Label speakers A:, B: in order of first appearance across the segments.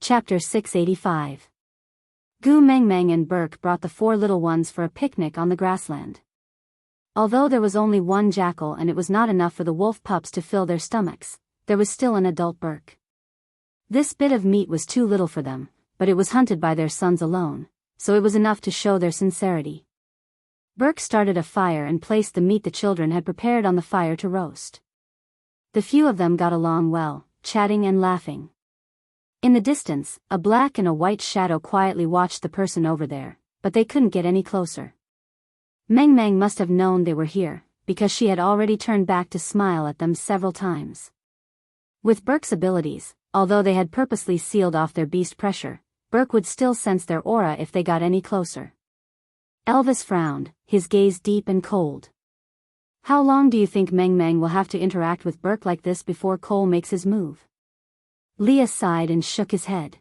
A: Chapter 685. Gu Mengmeng and Berk brought the four little ones for a picnic on the grassland. Although there was only one jackal and it was not enough for the wolf pups to fill their stomachs, there was still an adult Berk. This bit of meat was too little for them, but it was hunted by their sons alone, so it was enough to show their sincerity. Berk started a fire and placed the meat the children had prepared on the fire to roast. The few of them got along well, chatting and laughing. In the distance, a black and a white shadow quietly watched the person over there, but they couldn't get any closer. Mengmeng must have known they were here, because she had already turned back to smile at them several times. With Berk's abilities, although they had purposely sealed off their beast pressure, Berk would still sense their aura if they got any closer. Elvis frowned, his gaze deep and cold. How long do you think Mengmeng will have to interact with Berk like this before Cole makes his move? Leah sighed and shook his head.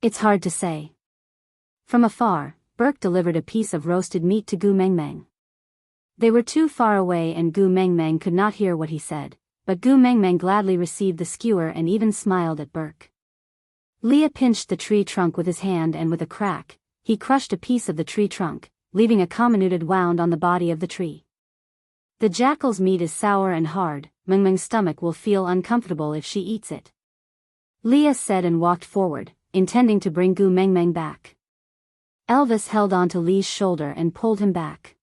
A: It's hard to say. From afar, Berk delivered a piece of roasted meat to Gu Mengmeng. They were too far away and Gu Mengmeng could not hear what he said, but Gu Mengmeng gladly received the skewer and even smiled at Berk. Leah pinched the tree trunk with his hand and with a crack, he crushed a piece of the tree trunk, leaving a comminuted wound on the body of the tree. The jackal's meat is sour and hard, Mengmeng's stomach will feel uncomfortable if she eats it. Leah said and walked forward, intending to bring Gu Mengmeng back. Elvis held on to Lee's shoulder and pulled him back.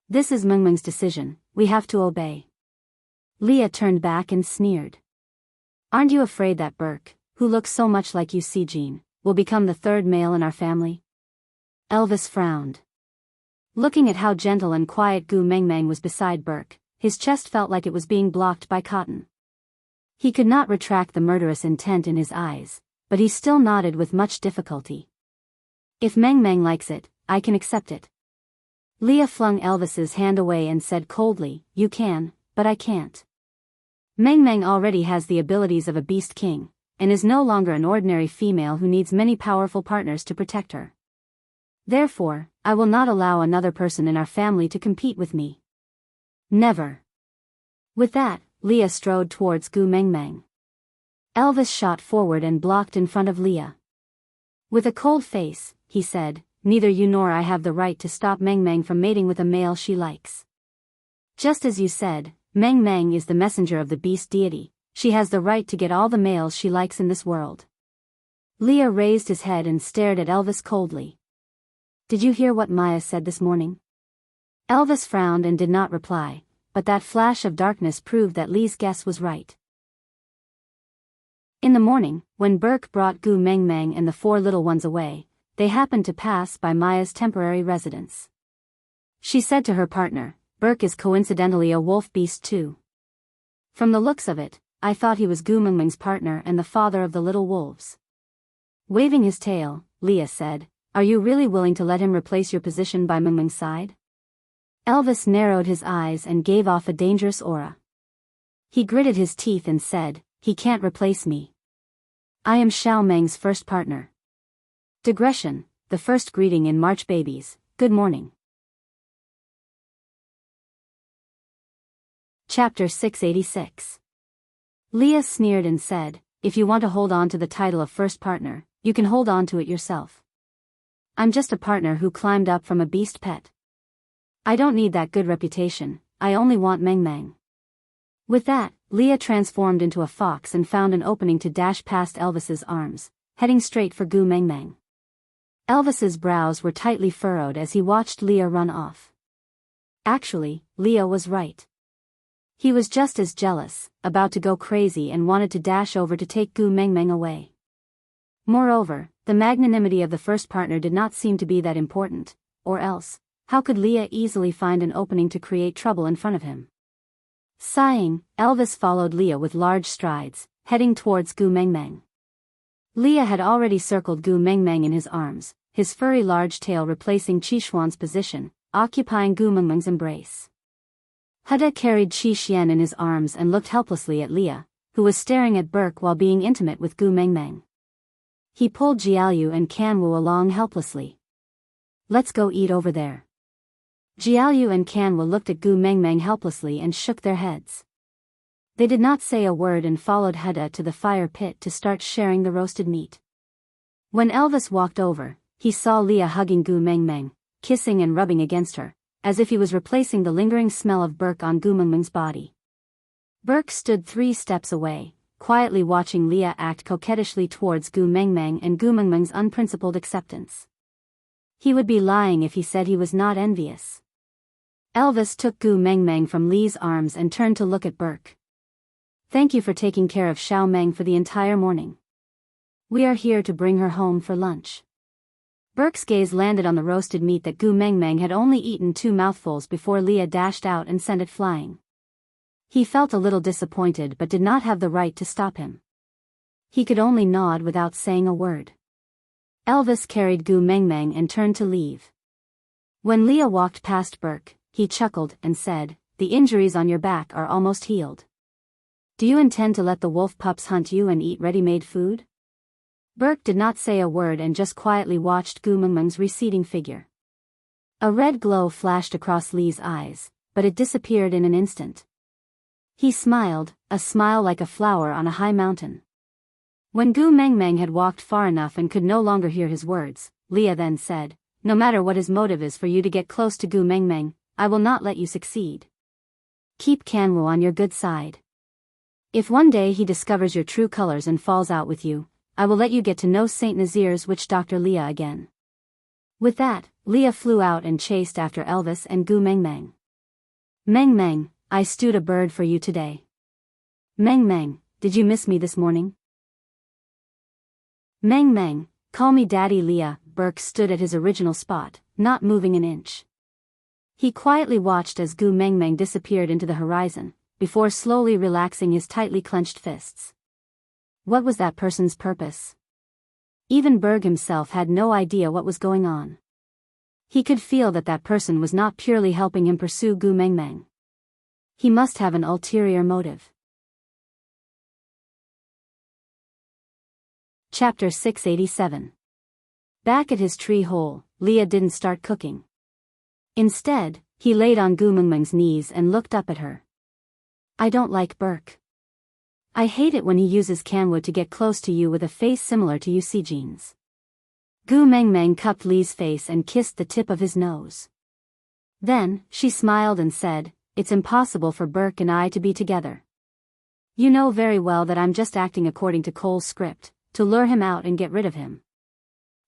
A: This is Mengmeng's decision, we have to obey. Leah turned back and sneered. Aren't you afraid that Berk, who looks so much like you see Jean, will become the third male in our family? Elvis frowned. Looking at how gentle and quiet Gu Mengmeng was beside Berk, his chest felt like it was being blocked by cotton. He could not retract the murderous intent in his eyes, but he still nodded with much difficulty. If Mengmeng likes it, I can accept it. Leah flung Elvis's hand away and said coldly, you can, but I can't. Mengmeng already has the abilities of a beast king, and is no longer an ordinary female who needs many powerful partners to protect her. Therefore, I will not allow another person in our family to compete with me. Never. With that, Leah strode towards Gu Mengmeng. Elvis shot forward and blocked in front of Leah. With a cold face, he said, neither you nor I have the right to stop Mengmeng from mating with a male she likes. Just as you said, Mengmeng is the messenger of the beast deity, she has the right to get all the males she likes in this world. Leah raised his head and stared at Elvis coldly. Did you hear what Maya said this morning? Elvis frowned and did not reply, but that flash of darkness proved that Lee's guess was right. In the morning, when Berk brought Gu Mengmeng and the four little ones away, they happened to pass by Maya's temporary residence. She said to her partner, Berk is coincidentally a wolf beast too. From the looks of it, I thought he was Gu Mengmeng's partner and the father of the little wolves. Waving his tail, Leah said, are you really willing to let him replace your position by Mengmeng's side? Elvis narrowed his eyes and gave off a dangerous aura. He gritted his teeth and said, he can't replace me. I am Xiao Meng's first partner. Digression, the first greeting in March babies, good morning. Chapter 686. Leah sneered and said, if you want to hold on to the title of first partner, you can hold on to it yourself. I'm just a partner who climbed up from a beast pet. I don't need that good reputation, I only want Mengmeng. With that, Leah transformed into a fox and found an opening to dash past Elvis's arms, heading straight for Gu Mengmeng. Elvis's brows were tightly furrowed as he watched Leah run off. Actually, Leah was right. He was just as jealous, about to go crazy and wanted to dash over to take Gu Mengmeng away. Moreover, the magnanimity of the first partner did not seem to be that important, or else, how could Leah easily find an opening to create trouble in front of him? Sighing, Elvis followed Leah with large strides, heading towards Gu Mengmeng. Leah had already circled Gu Mengmeng in his arms, his furry large tail replacing Qixuan's position, occupying Gu Mengmeng's embrace. Huda carried Qi Xian in his arms and looked helplessly at Leah, who was staring at Berk while being intimate with Gu Mengmeng. He pulled Jiaoyu and Kanwu along helplessly. Let's go eat over there. Jiaoyu and Kanwu looked at Gu Mengmeng helplessly and shook their heads. They did not say a word and followed Huda to the fire pit to start sharing the roasted meat. When Elvis walked over, he saw Leah hugging Gu Meng Meng, kissing and rubbing against her, as if he was replacing the lingering smell of Burke on Gu Meng Meng's body. Burke stood 3 steps away, quietly watching Leah act coquettishly towards Gu Meng Meng and Gu Meng Meng's unprincipled acceptance. He would be lying if he said he was not envious. Elvis took Gu Meng Meng from Lee's arms and turned to look at Burke. "Thank you for taking care of Xiao Meng for the entire morning. We are here to bring her home for lunch." Burke's gaze landed on the roasted meat that Gu Meng Meng had only eaten 2 mouthfuls before Leah dashed out and sent it flying. He felt a little disappointed but did not have the right to stop him. He could only nod without saying a word. Elvis carried Gu Meng Meng and turned to leave. When Leah walked past Burke, he chuckled and said, "The injuries on your back are almost healed. Do you intend to let the wolf pups hunt you and eat ready-made food?" Burke did not say a word and just quietly watched Gu Meng Meng's receding figure. A red glow flashed across Lee's eyes, but it disappeared in an instant. He smiled, a smile like a flower on a high mountain. When Gu Meng Meng had walked far enough and could no longer hear his words, Leah then said, "No matter what his motive is for you to get close to Gu Meng Meng, I will not let you succeed. Keep Kanwu on your good side. If one day he discovers your true colors and falls out with you, I will let you get to know Saint Nazir's witch doctor Leah again." With that, Leah flew out and chased after Elvis and Gu Meng Meng. "Meng Meng, I stewed a bird for you today. Meng Meng, did you miss me this morning?" "Meng Meng, call me Daddy." Leah. Burke stood at his original spot, not moving an inch. He quietly watched as Gu Meng Meng disappeared into the horizon, before slowly relaxing his tightly clenched fists. What was that person's purpose? Even Burke himself had no idea what was going on. He could feel that that person was not purely helping him pursue Gu Meng Meng. He must have an ulterior motive. Chapter 687. Back at his tree hole, Leah didn't start cooking. Instead, he laid on Gu Meng Meng's knees and looked up at her. "I don't like Burke. I hate it when he uses Kanwu to get close to you with a face similar to you see jeans." Gu Meng Meng cupped Lee's face and kissed the tip of his nose. Then, she smiled and said, "It's impossible for Burke and I to be together. You know very well that I'm just acting according to Cole's script, to lure him out and get rid of him."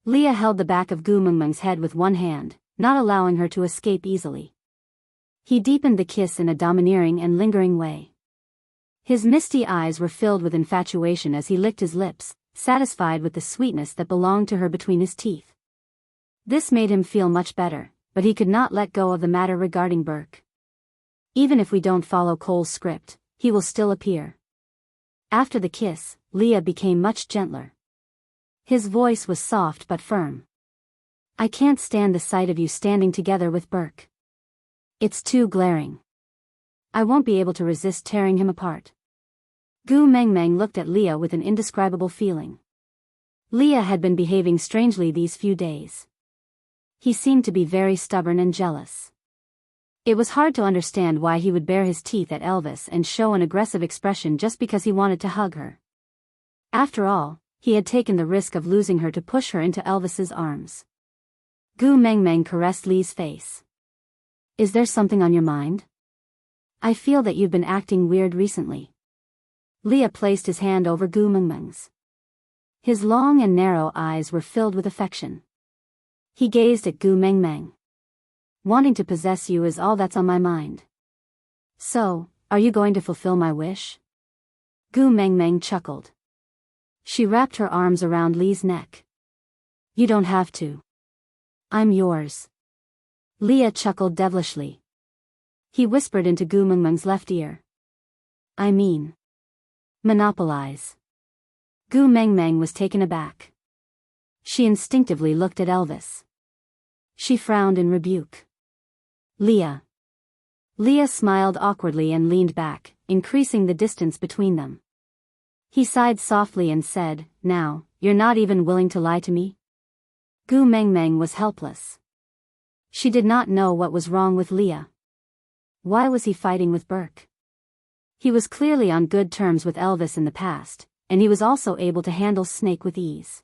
A: Leah held the back of Gu Meng Meng's head with one hand, not allowing her to escape easily. He deepened the kiss in a domineering and lingering way. His misty eyes were filled with infatuation as he licked his lips, satisfied with the sweetness that belonged to her between his teeth. This made him feel much better, but he could not let go of the matter regarding Burke. "Even if we don't follow Cole's script, he will still appear." After the kiss, Leah became much gentler. His voice was soft but firm. "I can't stand the sight of you standing together with Burke. It's too glaring. I won't be able to resist tearing him apart." Gu Meng Meng looked at Leah with an indescribable feeling. Leah had been behaving strangely these few days. He seemed to be very stubborn and jealous. It was hard to understand why he would bare his teeth at Elvis and show an aggressive expression just because he wanted to hug her. After all, he had taken the risk of losing her to push her into Elvis's arms. Gu Meng Meng caressed Lee's face. "Is there something on your mind? I feel that you've been acting weird recently." Leah placed his hand over Gu Meng Meng's. His long and narrow eyes were filled with affection. He gazed at Gu Meng Meng. "Wanting to possess you is all that's on my mind. So, are you going to fulfill my wish?" Gu Meng Meng chuckled. She wrapped her arms around Lee's neck. "You don't have to. I'm yours." Leah chuckled devilishly. He whispered into Gu Meng Meng's left ear. "I mean, monopolize." Gu Meng Meng was taken aback. She instinctively looked at Elvis. She frowned in rebuke. "Leah." Leah smiled awkwardly and leaned back, increasing the distance between them. He sighed softly and said, "Now, you're not even willing to lie to me?" Gu Meng Meng was helpless. She did not know what was wrong with Leah. Why was he fighting with Burke? He was clearly on good terms with Elvis in the past, and he was also able to handle Snake with ease.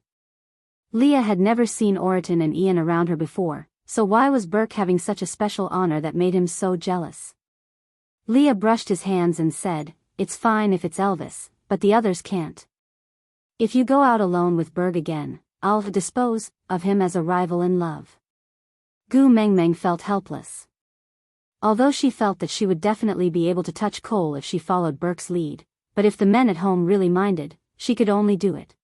A: Leah had never seen Oriton and Ian around her before, so why was Burke having such a special honor that made him so jealous? Leah brushed his hands and said, "It's fine if it's Elvis, but the others can't. If you go out alone with Berg again, I'll dispose of him as a rival in love." Gu Mengmeng felt helpless. Although she felt that she would definitely be able to touch Cole if she followed Burke's lead, but if the men at home really minded, she could only do it.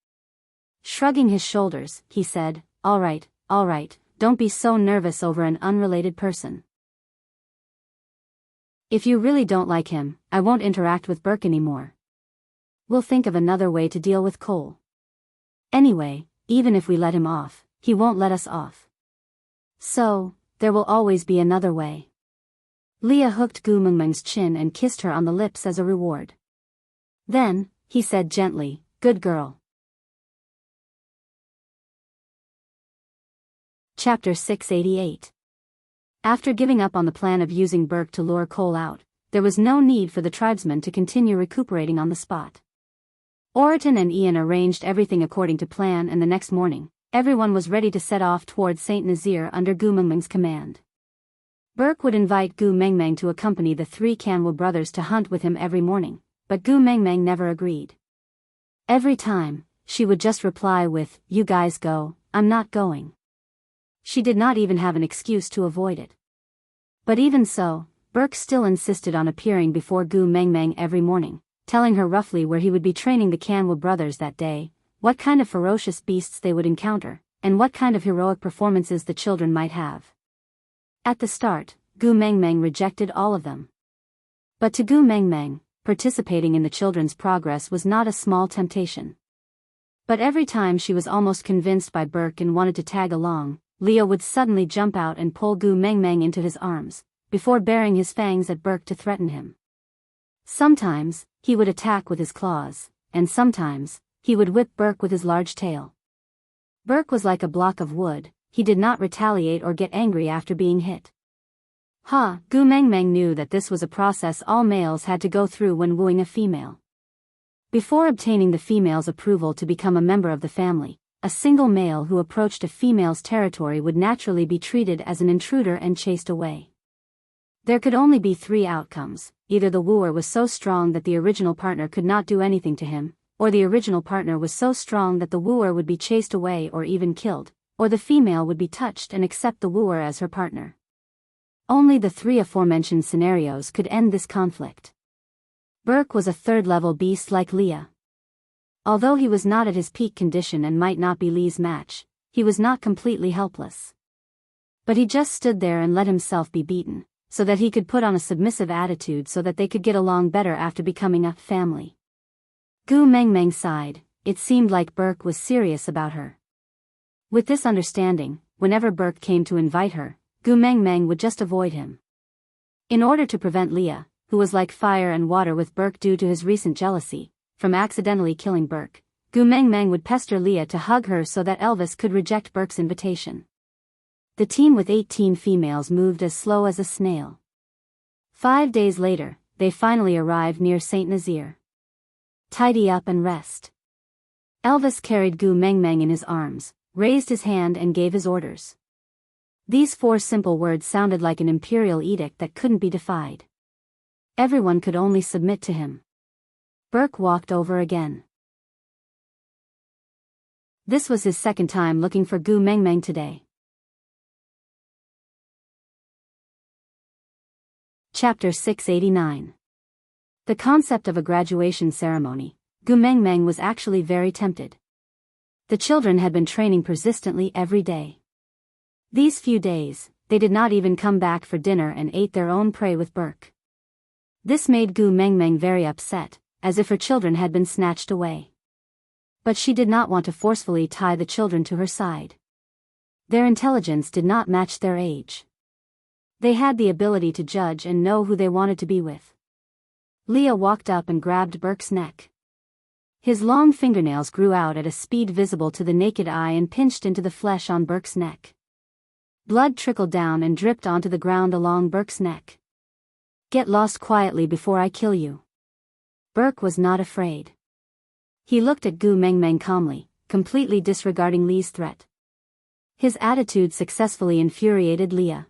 A: Shrugging his shoulders, he said, all right, don't be so nervous over an unrelated person. If you really don't like him, I won't interact with Burke anymore. We'll think of another way to deal with Cole. Anyway, even if we let him off, he won't let us off. So, there will always be another way. Leah hooked Gu Mengmeng's chin and kissed her on the lips as a reward. Then, he said gently, "Good girl." Chapter 688. After giving up on the plan of using Burke to lure Cole out, there was no need for the tribesmen to continue recuperating on the spot. Oriton and Ian arranged everything according to plan, and the next morning, everyone was ready to set off towards St. Nazaire under Gu Mengmeng's command. Burke would invite Gu Mengmeng to accompany the three Canwa brothers to hunt with him every morning, but Gu Mengmeng never agreed. Every time, she would just reply with, "You guys go, I'm not going." She did not even have an excuse to avoid it. But even so, Burke still insisted on appearing before Gu Mengmeng every morning, telling her roughly where he would be training the Canwa brothers that day, what kind of ferocious beasts they would encounter, and what kind of heroic performances the children might have. At the start, Gu Mengmeng rejected all of them. But to Gu Mengmeng, participating in the children's progress was not a small temptation. But every time she was almost convinced by Burke and wanted to tag along, Leo would suddenly jump out and pull Gu Mengmeng into his arms, before baring his fangs at Burke to threaten him. Sometimes, he would attack with his claws, and sometimes, he would whip Burke with his large tail. Burke was like a block of wood, he did not retaliate or get angry after being hit. Gu Mengmeng knew that this was a process all males had to go through when wooing a female. Before obtaining the female's approval to become a member of the family, a single male who approached a female's territory would naturally be treated as an intruder and chased away. There could only be three outcomes: either the wooer was so strong that the original partner could not do anything to him, or the original partner was so strong that the wooer would be chased away or even killed, or the female would be touched and accept the wooer as her partner. Only the three aforementioned scenarios could end this conflict. Burke was a third-level beast like Leah. Although he was not at his peak condition and might not be Lee's match, he was not completely helpless. But he just stood there and let himself be beaten, so that he could put on a submissive attitude so that they could get along better after becoming a family. Gu Mengmeng sighed. It seemed like Burke was serious about her. With this understanding, whenever Burke came to invite her, Gu Mengmeng would just avoid him. In order to prevent Leah, who was like fire and water with Burke due to his recent jealousy, from accidentally killing Burke, Gu Mengmeng would pester Leah to hug her so that Elvis could reject Burke's invitation. The team with 18 females moved as slow as a snail. 5 days later, they finally arrived near St. Nazaire. Tidy up and rest. Elvis carried Gu Mengmeng in his arms, raised his hand and gave his orders. These 4 simple words sounded like an imperial edict that couldn't be defied. Everyone could only submit to him. Burke walked over again. This was his second time looking for Gu Mengmeng today. Chapter 689. The concept of a graduation ceremony, Gu Mengmeng was actually very tempted. The children had been training persistently every day. These few days, they did not even come back for dinner and ate their own prey with Burke. This made Gu Mengmeng very upset, as if her children had been snatched away. But she did not want to forcefully tie the children to her side. Their intelligence did not match their age. They had the ability to judge and know who they wanted to be with. Leah walked up and grabbed Burke's neck. His long fingernails grew out at a speed visible to the naked eye and pinched into the flesh on Burke's neck. Blood trickled down and dripped onto the ground along Burke's neck. "Get lost quietly before I kill you." Burke was not afraid. He looked at Gu Mengmeng calmly, completely disregarding Lee's threat. His attitude successfully infuriated Leah.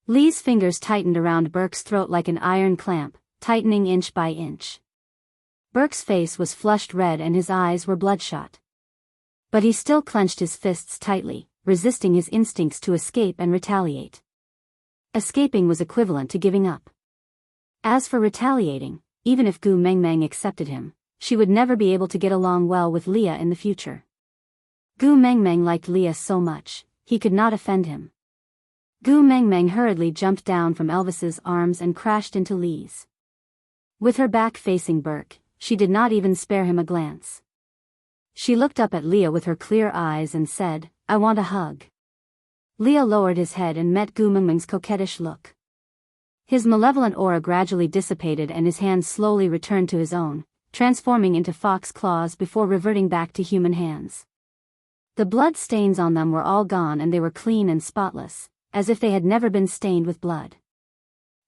A: Lee's fingers tightened around Burke's throat like an iron clamp, tightening inch by inch. Burke's face was flushed red and his eyes were bloodshot. But he still clenched his fists tightly, resisting his instincts to escape and retaliate. Escaping was equivalent to giving up. As for retaliating, even if Gu Mengmeng accepted him, she would never be able to get along well with Leah in the future. Gu Mengmeng liked Leah so much, he could not offend him. Gu Mengmeng hurriedly jumped down from Elvis's arms and crashed into Lee's. With her back facing Burke, she did not even spare him a glance. She looked up at Leah with her clear eyes and said, "I want a hug." Leah lowered his head and met Gu Mengmeng's coquettish look. His malevolent aura gradually dissipated and his hands slowly returned to his own, transforming into fox claws before reverting back to human hands. The blood stains on them were all gone and they were clean and spotless, as if they had never been stained with blood.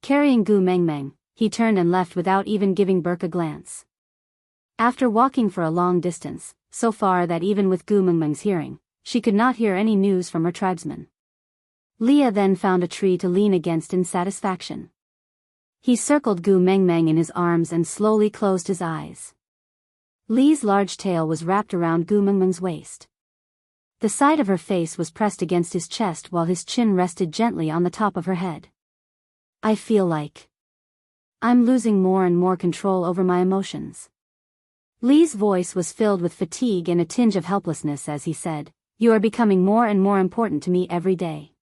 A: Carrying Gu Mengmeng, he turned and left without even giving Burke a glance. After walking for a long distance, so far that even with Gu Mengmeng's hearing, she could not hear any news from her tribesmen. Leah then found a tree to lean against in satisfaction. He circled Gu Mengmeng in his arms and slowly closed his eyes. Lee's large tail was wrapped around Gu Mengmeng's waist. The side of her face was pressed against his chest while his chin rested gently on the top of her head. "I feel like I'm losing more and more control over my emotions." Lee's voice was filled with fatigue and a tinge of helplessness as he said, "You are becoming more and more important to me every day.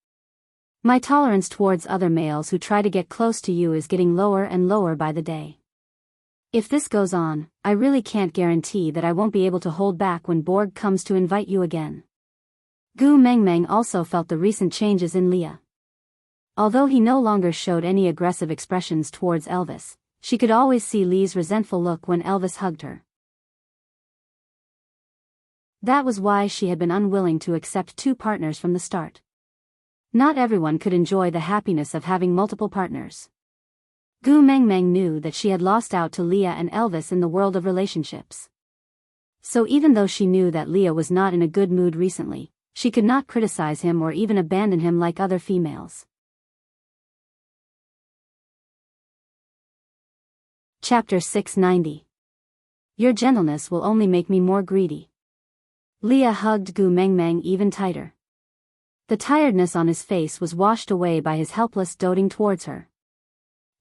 A: My tolerance towards other males who try to get close to you is getting lower and lower by the day. If this goes on, I really can't guarantee that I won't be able to hold back when Borg comes to invite you again." Gu Mengmeng also felt the recent changes in Leah. Although he no longer showed any aggressive expressions towards Elvis, she could always see Lee's resentful look when Elvis hugged her. That was why she had been unwilling to accept 2 partners from the start. Not everyone could enjoy the happiness of having multiple partners. Gu Mengmeng knew that she had lost out to Leah and Elvis in the world of relationships. So even though she knew that Leah was not in a good mood recently, she could not criticize him or even abandon him like other females. Chapter 690. Your gentleness will only make me more greedy. Leah hugged Gu Mengmeng even tighter. The tiredness on his face was washed away by his helpless doting towards her.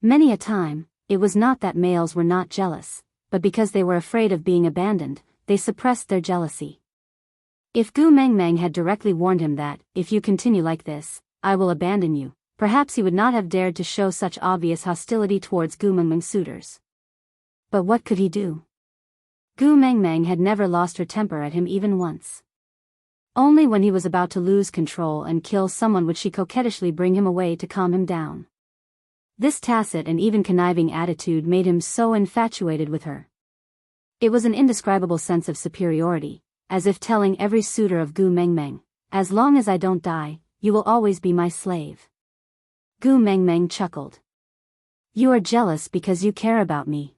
A: Many a time, it was not that males were not jealous, but because they were afraid of being abandoned, they suppressed their jealousy. If Gu Mengmeng had directly warned him that, "If you continue like this, I will abandon you," perhaps he would not have dared to show such obvious hostility towards Gu Mengmeng's suitors. But what could he do? Gu Mengmeng had never lost her temper at him even once. Only when he was about to lose control and kill someone would she coquettishly bring him away to calm him down. This tacit and even conniving attitude made him so infatuated with her. It was an indescribable sense of superiority, as if telling every suitor of Gu Mengmeng, "As long as I don't die, you will always be my slave." Gu Mengmeng chuckled. "You are jealous because you care about me.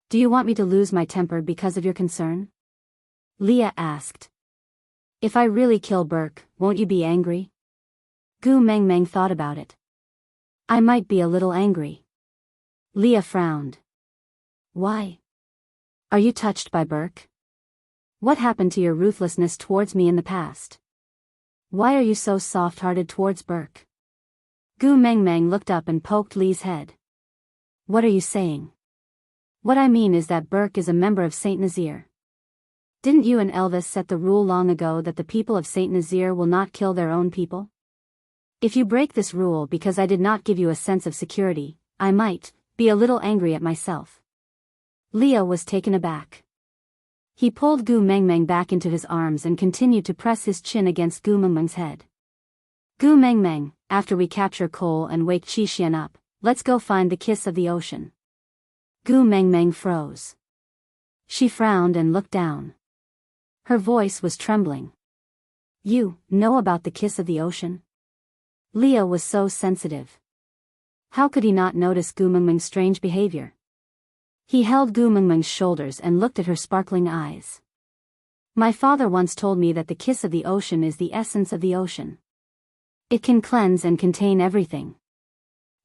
A: Do you want me to lose my temper because of your concern?" Leah asked. "If I really kill Burke, won't you be angry?" Gu Mengmeng thought about it. "I might be a little angry." Leah frowned. "Why? Are you touched by Burke? What happened to your ruthlessness towards me in the past? Why are you so soft-hearted towards Burke?" Gu Mengmeng looked up and poked Lee's head. "What are you saying?" "What I mean is that Burke is a member of Saint Nazir. Didn't you and Elvis set the rule long ago that the people of Saint Nazir will not kill their own people? If you break this rule because I did not give you a sense of security, I might be a little angry at myself." Leah was taken aback. He pulled Gu Mengmeng back into his arms and continued to press his chin against Gu Mengmeng's head. "Gu Mengmeng, after we capture Cole and wake Qi Xian up, let's go find the kiss of the ocean." Gu Mengmeng froze. She frowned and looked down. Her voice was trembling. "You know about the kiss of the ocean?" Leah was so sensitive. How could he not notice Gu Mengmeng's strange behavior? He held Gu Mengmeng's shoulders and looked at her sparkling eyes. My father once told me that the kiss of the ocean is the essence of the ocean. It can cleanse and contain everything.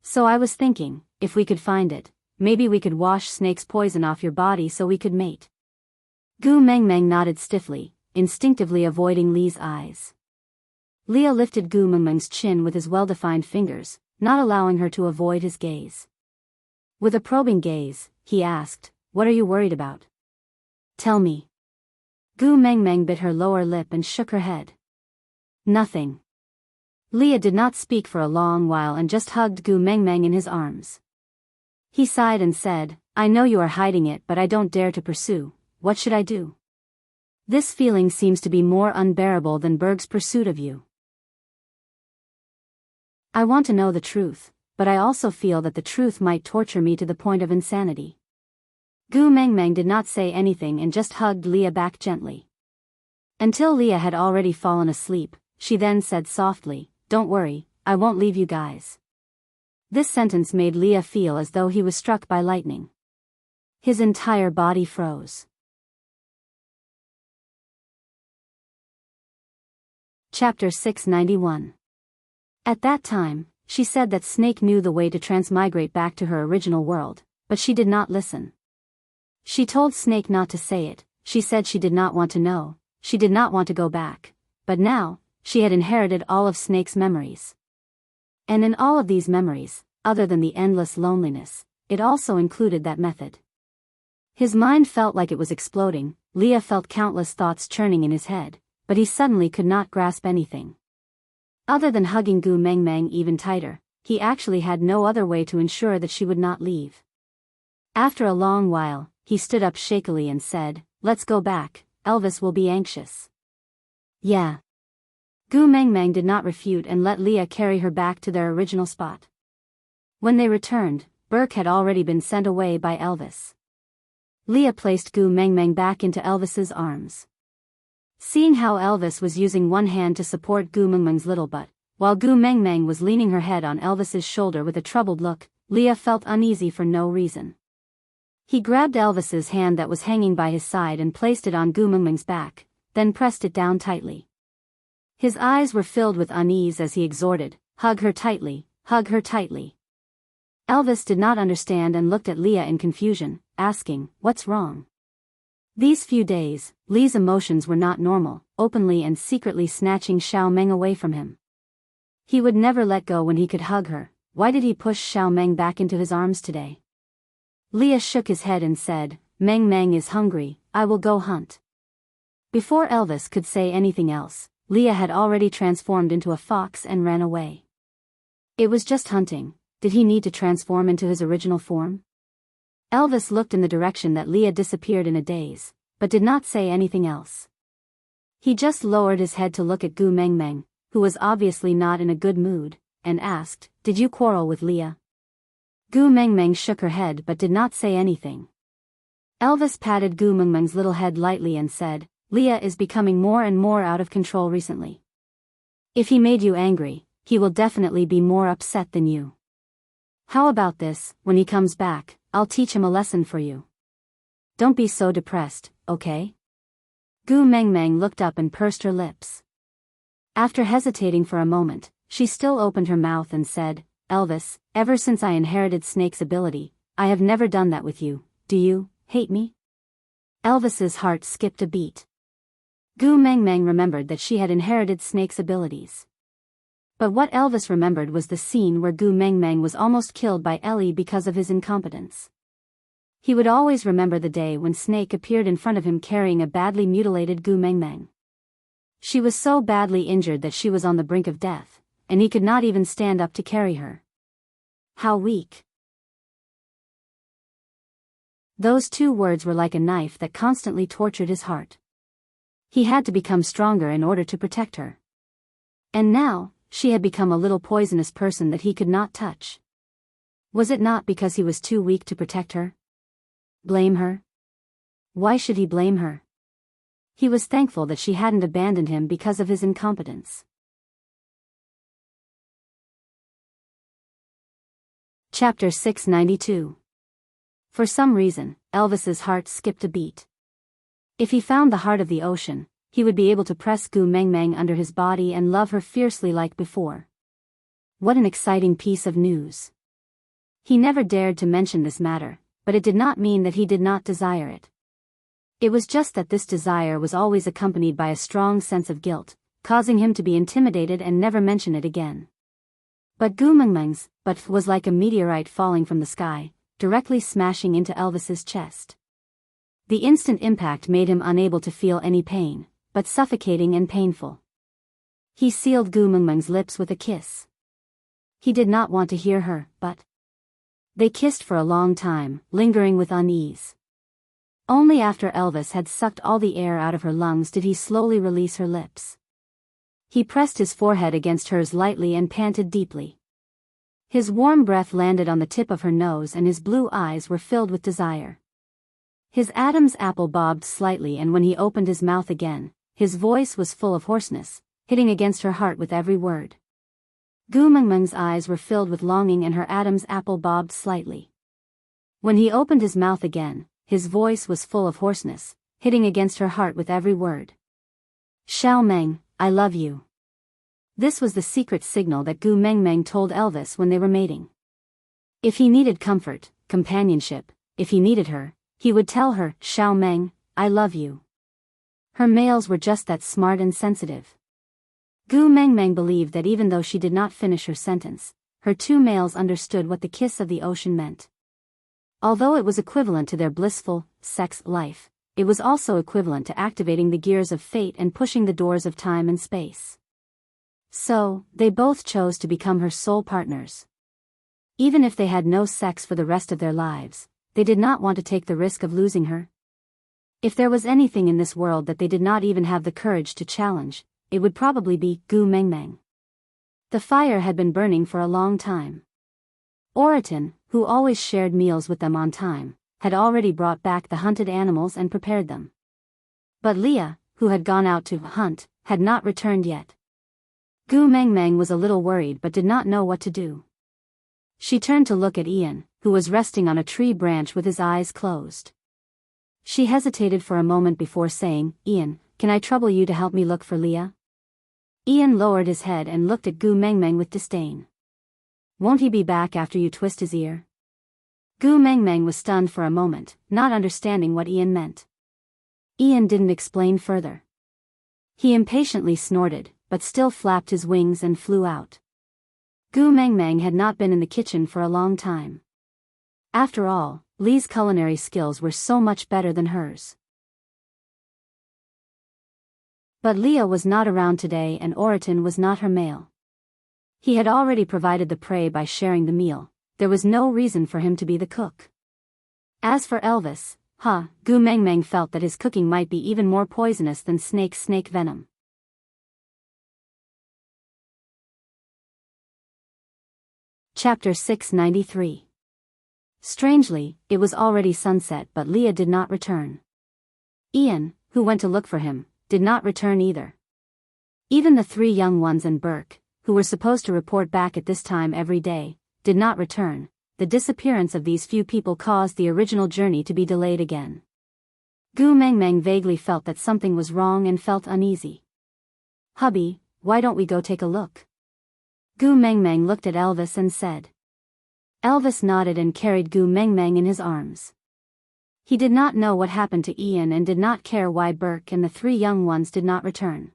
A: So I was thinking, if we could find it, maybe we could wash Snake's poison off your body so we could mate. Gu Mengmeng nodded stiffly, instinctively avoiding Li's eyes. Leah lifted Gu Mengmeng's chin with his well-defined fingers, not allowing her to avoid his gaze. With a probing gaze, he asked, "What are you worried about? Tell me." Gu Mengmeng bit her lower lip and shook her head. Nothing. Leah did not speak for a long while and just hugged Gu Mengmeng in his arms. He sighed and said, "I know you are hiding it, but I don't dare to pursue. What should I do? This feeling seems to be more unbearable than Berg's pursuit of you. I want to know the truth, but I also feel that the truth might torture me to the point of insanity." Gu Mengmeng did not say anything and just hugged Leah back gently. Until Leah had already fallen asleep, she then said softly, "Don't worry, I won't leave you guys." This sentence made Leah feel as though he was struck by lightning. His entire body froze. Chapter 691. At that time, she said that Snake knew the way to transmigrate back to her original world, but she did not listen. She told Snake not to say it, she said she did not want to know, she did not want to go back, but now, she had inherited all of Snake's memories. And in all of these memories, other than the endless loneliness, it also included that method. His mind felt like it was exploding. Leah felt countless thoughts churning in his head, but he suddenly could not grasp anything. Other than hugging Gu Mengmeng even tighter, he actually had no other way to ensure that she would not leave. After a long while, he stood up shakily and said, "Let's go back, Elvis will be anxious." Yeah. Gu Mengmeng did not refute and let Leah carry her back to their original spot. When they returned, Burke had already been sent away by Elvis. Leah placed Gu Mengmeng back into Elvis's arms. Seeing how Elvis was using one hand to support Gu Mengmeng's little butt, while Gu Mengmeng was leaning her head on Elvis's shoulder with a troubled look, Leah felt uneasy for no reason. He grabbed Elvis's hand that was hanging by his side and placed it on Gu Mengmeng's back, then pressed it down tightly. His eyes were filled with unease as he exhorted, "Hug her tightly, hug her tightly." Elvis did not understand and looked at Leah in confusion, asking, "What's wrong?" These few days, Lee's emotions were not normal, openly and secretly snatching Xiao Meng away from him. He would never let go when he could hug her. Why did he push Xiao Meng back into his arms today? Leah shook his head and said, "Meng Meng is hungry, I will go hunt." Before Elvis could say anything else, Leah had already transformed into a fox and ran away. It was just hunting. Did he need to transform into his original form? Elvis looked in the direction that Leah disappeared in a daze, but did not say anything else. He just lowered his head to look at Gu Mengmeng, who was obviously not in a good mood, and asked, "Did you quarrel with Leah?" Gu Mengmeng shook her head but did not say anything. Elvis patted Gu Mengmeng's little head lightly and said, "Leah is becoming more and more out of control recently. If he made you angry, he will definitely be more upset than you. How about this, when he comes back, I'll teach him a lesson for you. Don't be so depressed, okay?" Gu Mengmeng looked up and pursed her lips. After hesitating for a moment, she still opened her mouth and said, "Elvis, ever since I inherited Snake's ability, I have never done that with you. Do you hate me?" Elvis's heart skipped a beat. Gu Mengmeng remembered that she had inherited Snake's abilities. But what Elvis remembered was the scene where Gu Mengmeng was almost killed by Ellie because of his incompetence. He would always remember the day when Snake appeared in front of him carrying a badly mutilated Gu Mengmeng. She was so badly injured that she was on the brink of death, and he could not even stand up to carry her. How weak. Those two words were like a knife that constantly tortured his heart. He had to become stronger in order to protect her. And now, she had become a little poisonous person that he could not touch. Was it not because he was too weak to protect her? Blame her? Why should he blame her? He was thankful that she hadn't abandoned him because of his incompetence. Chapter 692. For some reason, Elvis's heart skipped a beat. If he found the heart of the ocean, he would be able to press Gu Mengmeng under his body and love her fiercely like before. What an exciting piece of news. He never dared to mention this matter, but it did not mean that he did not desire it. It was just that this desire was always accompanied by a strong sense of guilt, causing him to be intimidated and never mention it again. But Gu Mengmeng's but was like a meteorite falling from the sky, directly smashing into Elvis's chest. The instant impact made him unable to feel any pain, but suffocating and painful. He sealed Gu Mengmeng's lips with a kiss. He did not want to hear her, but they kissed for a long time, lingering with unease. Only after Elvis had sucked all the air out of her lungs did he slowly release her lips. He pressed his forehead against hers lightly and panted deeply. His warm breath landed on the tip of her nose and his blue eyes were filled with desire. His Adam's apple bobbed slightly, and when he opened his mouth again, his voice was full of hoarseness, hitting against her heart with every word. Gu Mengmeng's eyes were filled with longing and her Adam's apple bobbed slightly. When he opened his mouth again, his voice was full of hoarseness, hitting against her heart with every word. Xiao Meng, I love you. This was the secret signal that Gu Mengmeng told Elvis when they were mating. If he needed comfort, companionship, if he needed her, he would tell her, Xiao Meng, I love you. Her males were just that smart and sensitive. Gu Mengmeng believed that even though she did not finish her sentence, her two males understood what the kiss of the ocean meant. Although it was equivalent to their blissful, sex life, it was also equivalent to activating the gears of fate and pushing the doors of time and space. So, they both chose to become her soul partners. Even if they had no sex for the rest of their lives, they did not want to take the risk of losing her. If there was anything in this world that they did not even have the courage to challenge, it would probably be Gu Mengmeng. The fire had been burning for a long time. Oriton, who always shared meals with them on time, had already brought back the hunted animals and prepared them. But Leah, who had gone out to hunt, had not returned yet. Gu Mengmeng was a little worried but did not know what to do. She turned to look at Ian, who was resting on a tree branch with his eyes closed. She hesitated for a moment before saying, Ian, can I trouble you to help me look for Leah? Ian lowered his head and looked at Gu Mengmeng with disdain. Won't he be back after you twist his ear? Gu Mengmeng was stunned for a moment, not understanding what Ian meant. Ian didn't explain further. He impatiently snorted, but still flapped his wings and flew out. Gu Mengmeng had not been in the kitchen for a long time. After all, Lee's culinary skills were so much better than hers. But Leah was not around today and Oriton was not her male. He had already provided the prey by sharing the meal. There was no reason for him to be the cook. As for Elvis, Gu Mengmeng felt that his cooking might be even more poisonous than snake venom. Chapter 693. Strangely, it was already sunset but Leah did not return. Ian, who went to look for him, did not return either. Even the three young ones and Burke, who were supposed to report back at this time every day, did not return. The disappearance of these few people caused the original journey to be delayed again. Gu Mengmeng vaguely felt that something was wrong and felt uneasy. Hubby, why don't we go take a look? Gu Mengmeng looked at Elvis and said. Elvis nodded and carried Gu Mengmeng in his arms. He did not know what happened to Ian and did not care why Burke and the three young ones did not return.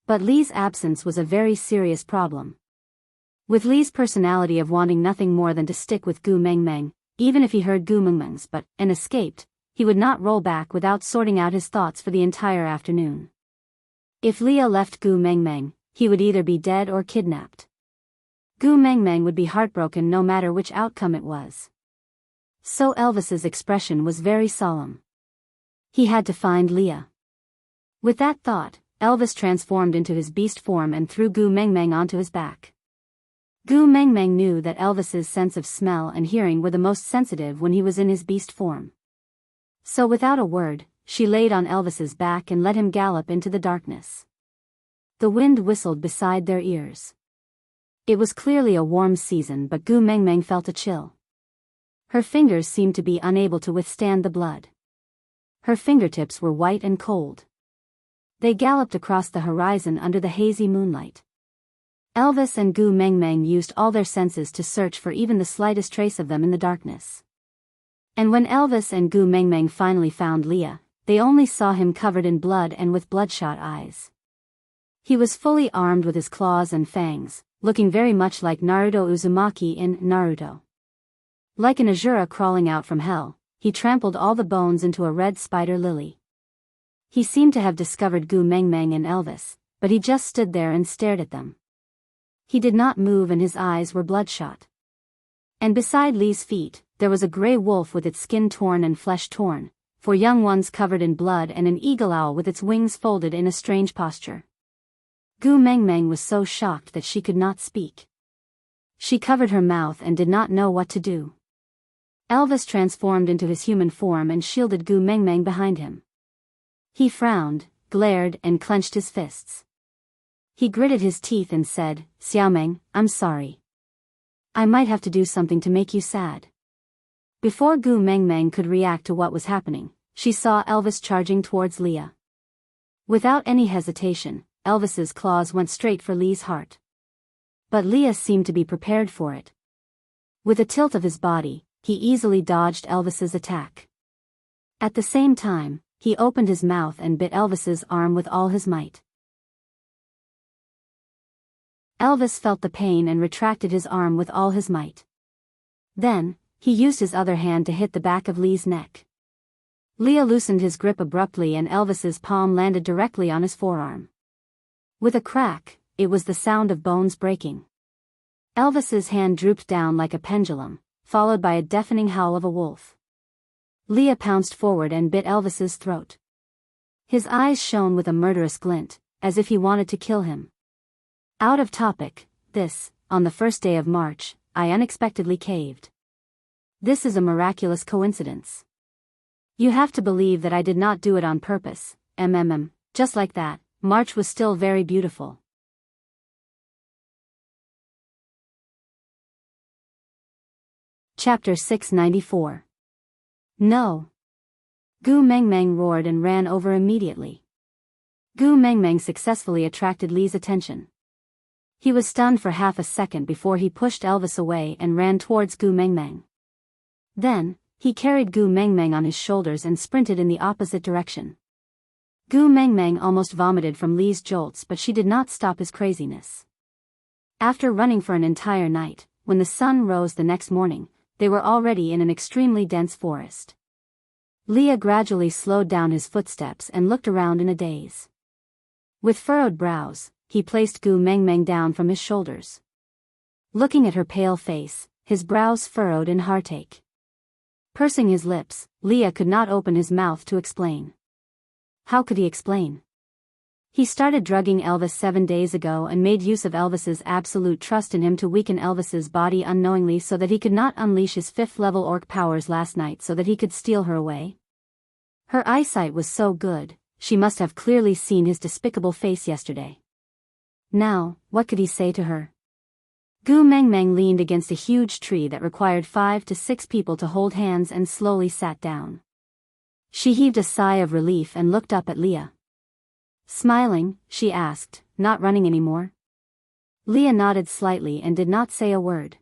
A: But Lee's absence was a very serious problem. With Lee's personality of wanting nothing more than to stick with Gu Mengmeng, even if he heard Gu Mengmeng's but and escaped, he would not roll back without sorting out his thoughts for the entire afternoon. If Leah left Gu Mengmeng, he would either be dead or kidnapped. Gu Mengmeng would be heartbroken no matter which outcome it was. So Elvis's expression was very solemn. He had to find Leah. With that thought, Elvis transformed into his beast form and threw Gu Mengmeng onto his back. Gu Mengmeng knew that Elvis's sense of smell and hearing were the most sensitive when he was in his beast form. So without a word, she laid on Elvis's back and let him gallop into the darkness. The wind whistled beside their ears. It was clearly a warm season but Gu Mengmeng felt a chill. Her fingers seemed to be unable to withstand the blood. Her fingertips were white and cold. They galloped across the horizon under the hazy moonlight. Elvis and Gu Mengmeng used all their senses to search for even the slightest trace of them in the darkness. And when Elvis and Gu Mengmeng finally found Leah, they only saw him covered in blood and with bloodshot eyes. He was fully armed with his claws and fangs, looking very much like Naruto Uzumaki in Naruto. Like an Asura crawling out from hell, he trampled all the bones into a red spider lily. He seemed to have discovered Gu Mengmeng and Elvis, but he just stood there and stared at them. He did not move and his eyes were bloodshot. And beside Lee's feet, there was a gray wolf with its skin torn and flesh torn, 4 young ones covered in blood and an eagle owl with its wings folded in a strange posture. Gu Mengmeng was so shocked that she could not speak. She covered her mouth and did not know what to do. Elvis transformed into his human form and shielded Gu Mengmeng behind him. He frowned, glared and clenched his fists. He gritted his teeth and said, "Xiaomeng, I'm sorry. I might have to do something to make you sad." Before Gu Mengmeng could react to what was happening, she saw Elvis charging towards Leah. Without any hesitation, Elvis's claws went straight for Lee's heart. But Leah seemed to be prepared for it. With a tilt of his body, he easily dodged Elvis's attack. At the same time, he opened his mouth and bit Elvis's arm with all his might. Elvis felt the pain and retracted his arm with all his might. Then, he used his other hand to hit the back of Lee's neck. Leah loosened his grip abruptly and Elvis's palm landed directly on his forearm. With a crack, it was the sound of bones breaking. Elvis's hand drooped down like a pendulum, followed by a deafening howl of a wolf. Leah pounced forward and bit Elvis's throat. His eyes shone with a murderous glint, as if he wanted to kill him. Out of topic, this, on the first day of March, I unexpectedly caved. This is a miraculous coincidence. You have to believe that I did not do it on purpose, just like that. March was still very beautiful. Chapter 694. No. Gu Mengmeng roared and ran over immediately. Gu Mengmeng successfully attracted Lee's attention. He was stunned for half a second before he pushed Elvis away and ran towards Gu Mengmeng. Then, he carried Gu Mengmeng on his shoulders and sprinted in the opposite direction. Gu Mengmeng almost vomited from Lee's jolts, but she did not stop his craziness. After running for an entire night, when the sun rose the next morning, they were already in an extremely dense forest. Leah gradually slowed down his footsteps and looked around in a daze. With furrowed brows, he placed Gu Mengmeng down from his shoulders. Looking at her pale face, his brows furrowed in heartache. Pursing his lips, Leah could not open his mouth to explain. How could he explain? He started drugging Elvis 7 days ago and made use of Elvis's absolute trust in him to weaken Elvis's body unknowingly so that he could not unleash his 5th-level orc powers last night so that he could steal her away. Her eyesight was so good, she must have clearly seen his despicable face yesterday. Now, what could he say to her? Gu Mengmeng leaned against a huge tree that required 5 to 6 people to hold hands and slowly sat down. She heaved a sigh of relief and looked up at Leah. Smiling, she asked, "Not running anymore?" Leah nodded slightly and did not say a word.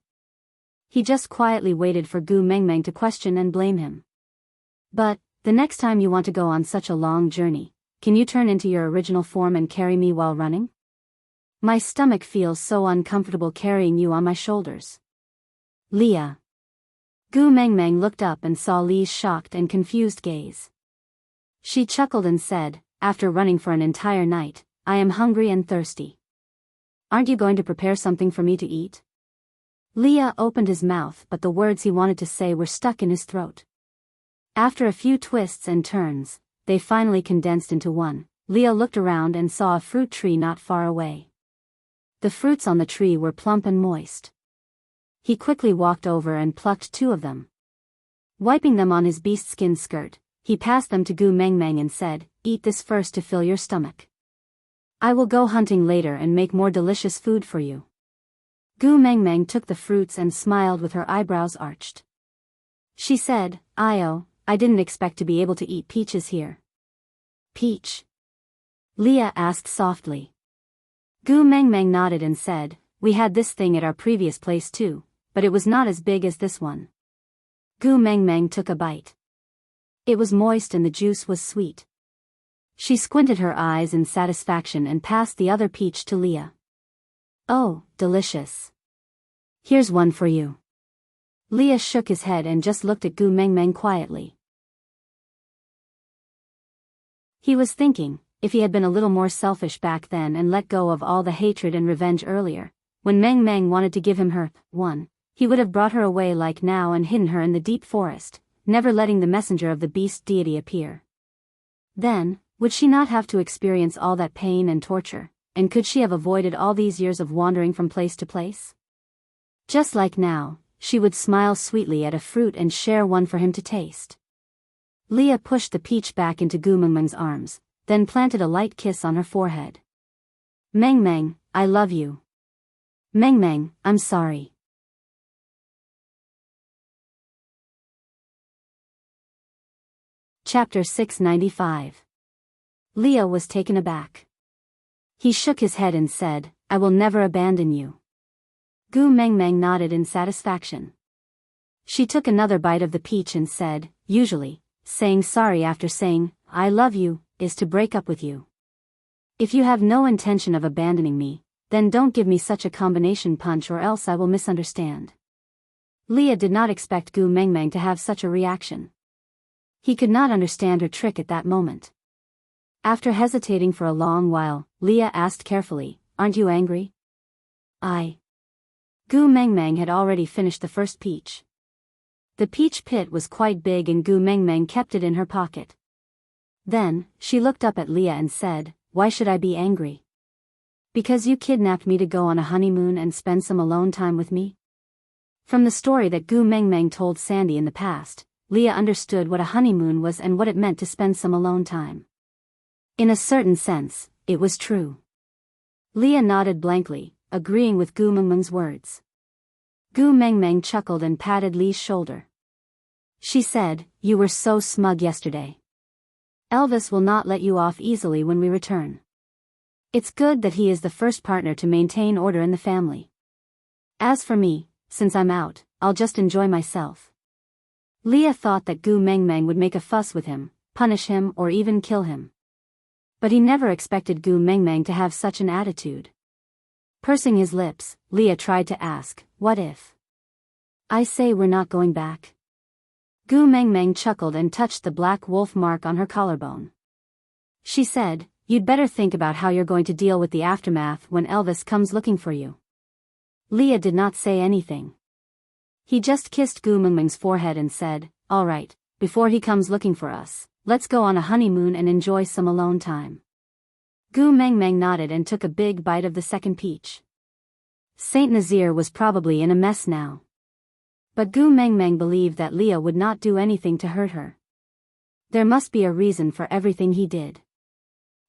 A: He just quietly waited for Gu Mengmeng to question and blame him. "But, the next time you want to go on such a long journey, can you turn into your original form and carry me while running? My stomach feels so uncomfortable carrying you on my shoulders." Leah. Gu Mengmeng looked up and saw Lee's shocked and confused gaze. She chuckled and said, "After running for an entire night, I am hungry and thirsty. Aren't you going to prepare something for me to eat?" Leah opened his mouth, but the words he wanted to say were stuck in his throat. After a few twists and turns, they finally condensed into one. Leah looked around and saw a fruit tree not far away. The fruits on the tree were plump and moist. He quickly walked over and plucked 2 of them. Wiping them on his beast-skin skirt, he passed them to Gu Mengmeng and said, "Eat this first to fill your stomach. I will go hunting later and make more delicious food for you." Gu Mengmeng took the fruits and smiled with her eyebrows arched. She said, "Io, I didn't expect to be able to eat peaches here. Peach? Leah asked softly. Gu Mengmeng nodded and said, we had this thing at our previous place too, but it was not as big as this one. Gu Mengmeng took a bite. It was moist and the juice was sweet. She squinted her eyes in satisfaction and passed the other peach to Leah. Oh, delicious. Here's one for you. Leah shook his head and just looked at Gu Mengmeng quietly. He was thinking, if he had been a little more selfish back then and let go of all the hatred and revenge earlier, when Meng Meng wanted to give him her one, he would have brought her away like now and hidden her in the deep forest, never letting the messenger of the beast deity appear. Then, would she not have to experience all that pain and torture, and could she have avoided all these years of wandering from place to place? Just like now, she would smile sweetly at a fruit and share one for him to taste. Leah pushed the peach back into Gu Mengmeng's arms, then planted a light kiss on her forehead. Meng Meng, I love you. Meng Meng, I'm sorry. Chapter 695. Leah was taken aback. He shook his head and said, I will never abandon you. Gu Mengmeng nodded in satisfaction. She took another bite of the peach and said, usually, saying sorry after saying, I love you, is to break up with you. If you have no intention of abandoning me, then don't give me such a combination punch or else I will misunderstand. Leah did not expect Gu Mengmeng to have such a reaction. He could not understand her trick at that moment. After hesitating for a long while, Leah asked carefully, aren't you angry? Gu Mengmeng had already finished the first peach. The peach pit was quite big and Gu Mengmeng kept it in her pocket. Then, she looked up at Leah and said, why should I be angry? Because you kidnapped me to go on a honeymoon and spend some alone time with me? From the story that Gu Mengmeng told Sandy in the past, Leah understood what a honeymoon was and what it meant to spend some alone time. In a certain sense, it was true. Leah nodded blankly, agreeing with Gu Mengmeng's words. Gu Mengmeng chuckled and patted Lee's shoulder. She said, you were so smug yesterday. Elvis will not let you off easily when we return. It's good that he is the first partner to maintain order in the family. As for me, since I'm out, I'll just enjoy myself. Leah thought that Gu Mengmeng would make a fuss with him, punish him or even kill him. But he never expected Gu Mengmeng to have such an attitude. Pursing his lips, Leah tried to ask, what if I say we're not going back? Gu Mengmeng chuckled and touched the black wolf mark on her collarbone. She said, you'd better think about how you're going to deal with the aftermath when Elvis comes looking for you. Leah did not say anything. He just kissed Gu Mengmeng's forehead and said, all right, before he comes looking for us, let's go on a honeymoon and enjoy some alone time. Gu Mengmeng nodded and took a big bite of the second peach. Saint Nazir was probably in a mess now. But Gu Mengmeng believed that Leah would not do anything to hurt her. There must be a reason for everything he did.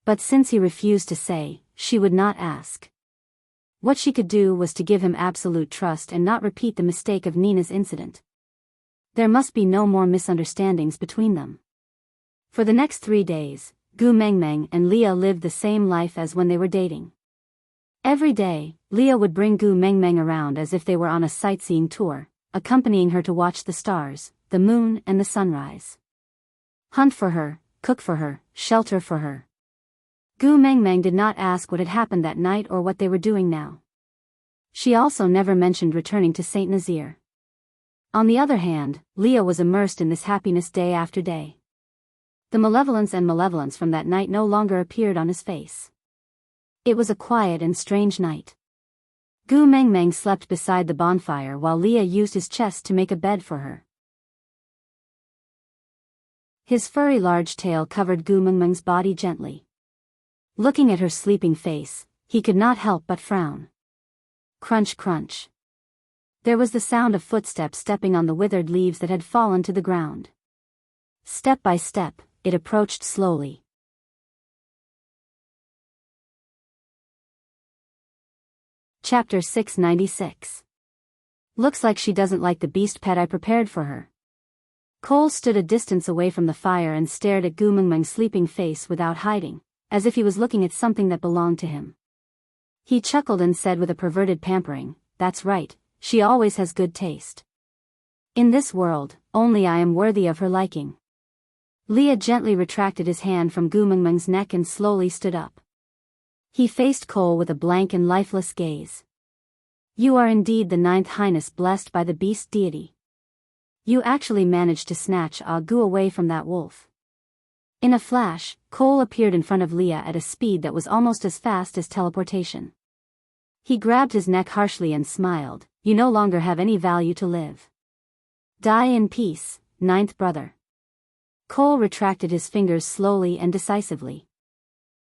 A: But since he refused to say, she would not ask. What she could do was to give him absolute trust and not repeat the mistake of Nina's incident. There must be no more misunderstandings between them. For the next 3 days, Gu Mengmeng and Leah lived the same life as when they were dating. Every day, Leah would bring Gu Mengmeng around as if they were on a sightseeing tour, accompanying her to watch the stars, the moon and the sunrise. Hunt for her, cook for her, shelter for her. Gu Mengmeng did not ask what had happened that night or what they were doing now. She also never mentioned returning to Saint Nazir. On the other hand, Leah was immersed in this happiness day after day. The malevolence from that night no longer appeared on his face. It was a quiet and strange night. Gu Mengmeng slept beside the bonfire while Leah used his chest to make a bed for her. His furry large tail covered Gu Mengmeng's body gently. Looking at her sleeping face, he could not help but frown. Crunch crunch. There was the sound of footsteps stepping on the withered leaves that had fallen to the ground. Step by step, it approached slowly. Chapter 696. Looks like she doesn't like the beast pet I prepared for her. Cole stood a distance away from the fire and stared at Gu Mengmeng's sleeping face without hiding, as if he was looking at something that belonged to him. He chuckled and said with a perverted pampering, "That's right, she always has good taste. In this world, only I am worthy of her liking." Leah gently retracted his hand from Gu Mengmeng's neck and slowly stood up. He faced Cole with a blank and lifeless gaze. "You are indeed the ninth highness blessed by the beast deity. You actually managed to snatch Gu away from that wolf." In a flash, Cole appeared in front of Leah at a speed that was almost as fast as teleportation. He grabbed his neck harshly and smiled, "You no longer have any value to live. Die in peace, ninth brother." Cole retracted his fingers slowly and decisively.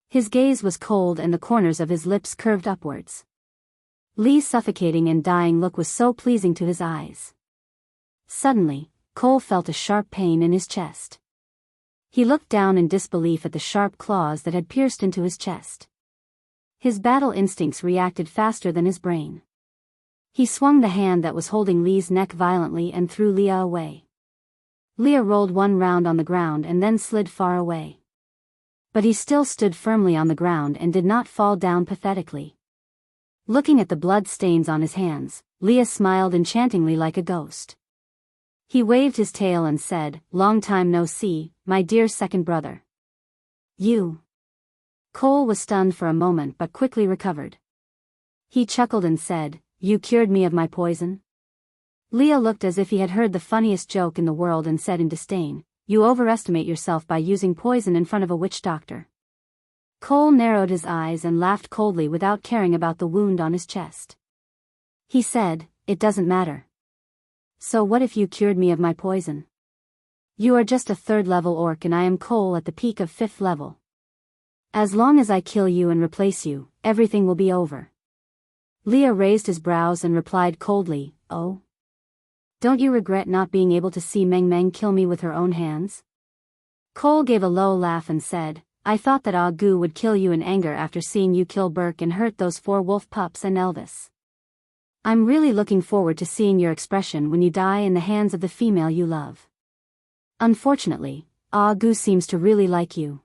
A: His gaze was cold and the corners of his lips curved upwards. Lee's suffocating and dying look was so pleasing to his eyes. Suddenly, Cole felt a sharp pain in his chest. He looked down in disbelief at the sharp claws that had pierced into his chest. His battle instincts reacted faster than his brain. He swung the hand that was holding Lee's neck violently and threw Leah away. Leah rolled one round on the ground and then slid far away. But he still stood firmly on the ground and did not fall down pathetically. Looking at the blood stains on his hands, Leah smiled enchantingly like a ghost. He waved his tail and said, "Long time no see, my dear second brother." "You." Cole was stunned for a moment but quickly recovered. He chuckled and said, "You cured me of my poison?" Leah looked as if he had heard the funniest joke in the world and said in disdain, "You overestimate yourself by using poison in front of a witch doctor." Cole narrowed his eyes and laughed coldly without caring about the wound on his chest. He said, "It doesn't matter. So what if you cured me of my poison? You are just a third-level orc and I am Cole at the peak of fifth level. As long as I kill you and replace you, everything will be over." Leah raised his brows and replied coldly, "Oh? Don't you regret not being able to see Meng Meng kill me with her own hands?" Cole gave a low laugh and said, "I thought that Gu would kill you in anger after seeing you kill Burke and hurt those 4 wolf pups and Elvis. I'm really looking forward to seeing your expression when you die in the hands of the female you love. Unfortunately, Gu seems to really like you.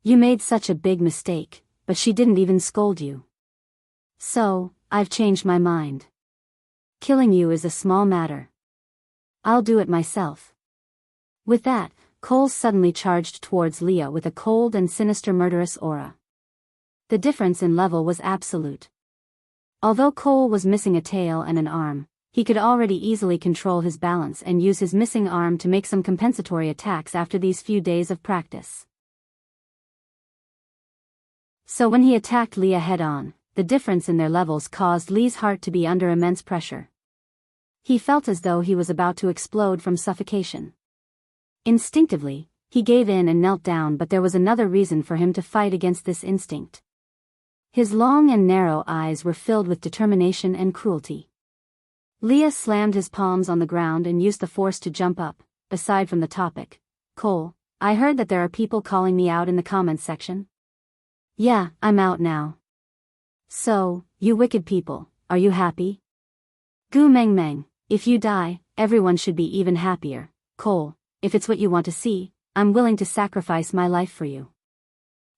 A: You made such a big mistake, but she didn't even scold you. So, I've changed my mind. Killing you is a small matter. I'll do it myself." With that, Cole suddenly charged towards Leah with a cold and sinister murderous aura. The difference in level was absolute. Although Cole was missing a tail and an arm, he could already easily control his balance and use his missing arm to make some compensatory attacks after these few days of practice. So when he attacked Leah head-on, the difference in their levels caused Lee's heart to be under immense pressure. He felt as though he was about to explode from suffocation. Instinctively, he gave in and knelt down, but there was another reason for him to fight against this instinct. His long and narrow eyes were filled with determination and cruelty. Leah slammed his palms on the ground and used the force to jump up. "Aside from the topic, Cole, I heard that there are people calling me out in the comments section." "Yeah, I'm out now. So, you wicked people, are you happy?" "Gu Mengmeng, if you die, everyone should be even happier. Cole, if it's what you want to see, I'm willing to sacrifice my life for you.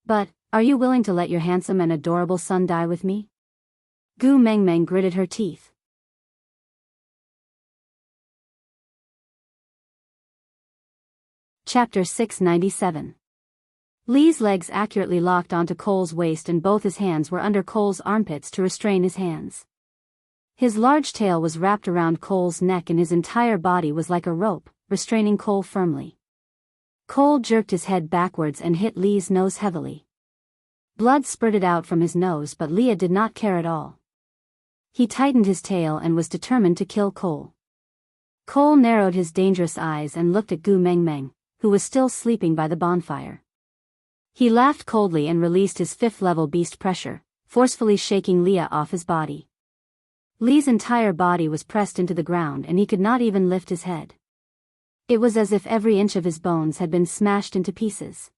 A: But, are you willing to let your handsome and adorable son die with me?" Gu Mengmeng gritted her teeth. Chapter 697. Lee's legs accurately locked onto Cole's waist and both his hands were under Cole's armpits to restrain his hands. His large tail was wrapped around Cole's neck and his entire body was like a rope, restraining Cole firmly. Cole jerked his head backwards and hit Lee's nose heavily. Blood spurted out from his nose, but Leah did not care at all. He tightened his tail and was determined to kill Cole. Cole narrowed his dangerous eyes and looked at Gu Mengmeng, who was still sleeping by the bonfire. He laughed coldly and released his 5th-level beast pressure, forcefully shaking Leah off his body. Lee's entire body was pressed into the ground and he could not even lift his head. It was as if every inch of his bones had been smashed into pieces.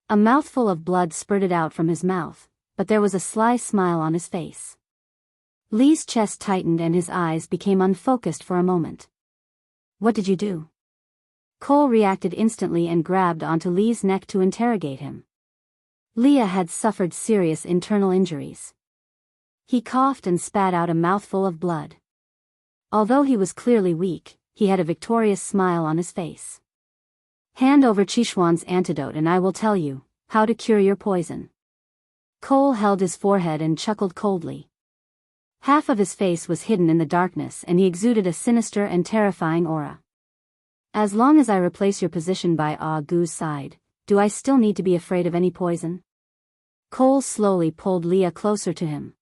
A: A mouthful of blood spurted out from his mouth, but there was a sly smile on his face. Lee's chest tightened and his eyes became unfocused for a moment. "What did you do?" Cole reacted instantly and grabbed onto Lee's neck to interrogate him. Leah had suffered serious internal injuries. He coughed and spat out a mouthful of blood. Although he was clearly weak, he had a victorious smile on his face. Hand over Chishuan's antidote and I will tell you how to cure your poison. Cole held his forehead and chuckled coldly. Half of his face was hidden in the darkness and he exuded a sinister and terrifying aura. As long as I replace your position by Gu's side, do I still need to be afraid of any poison? Cole slowly pulled Leah closer to him.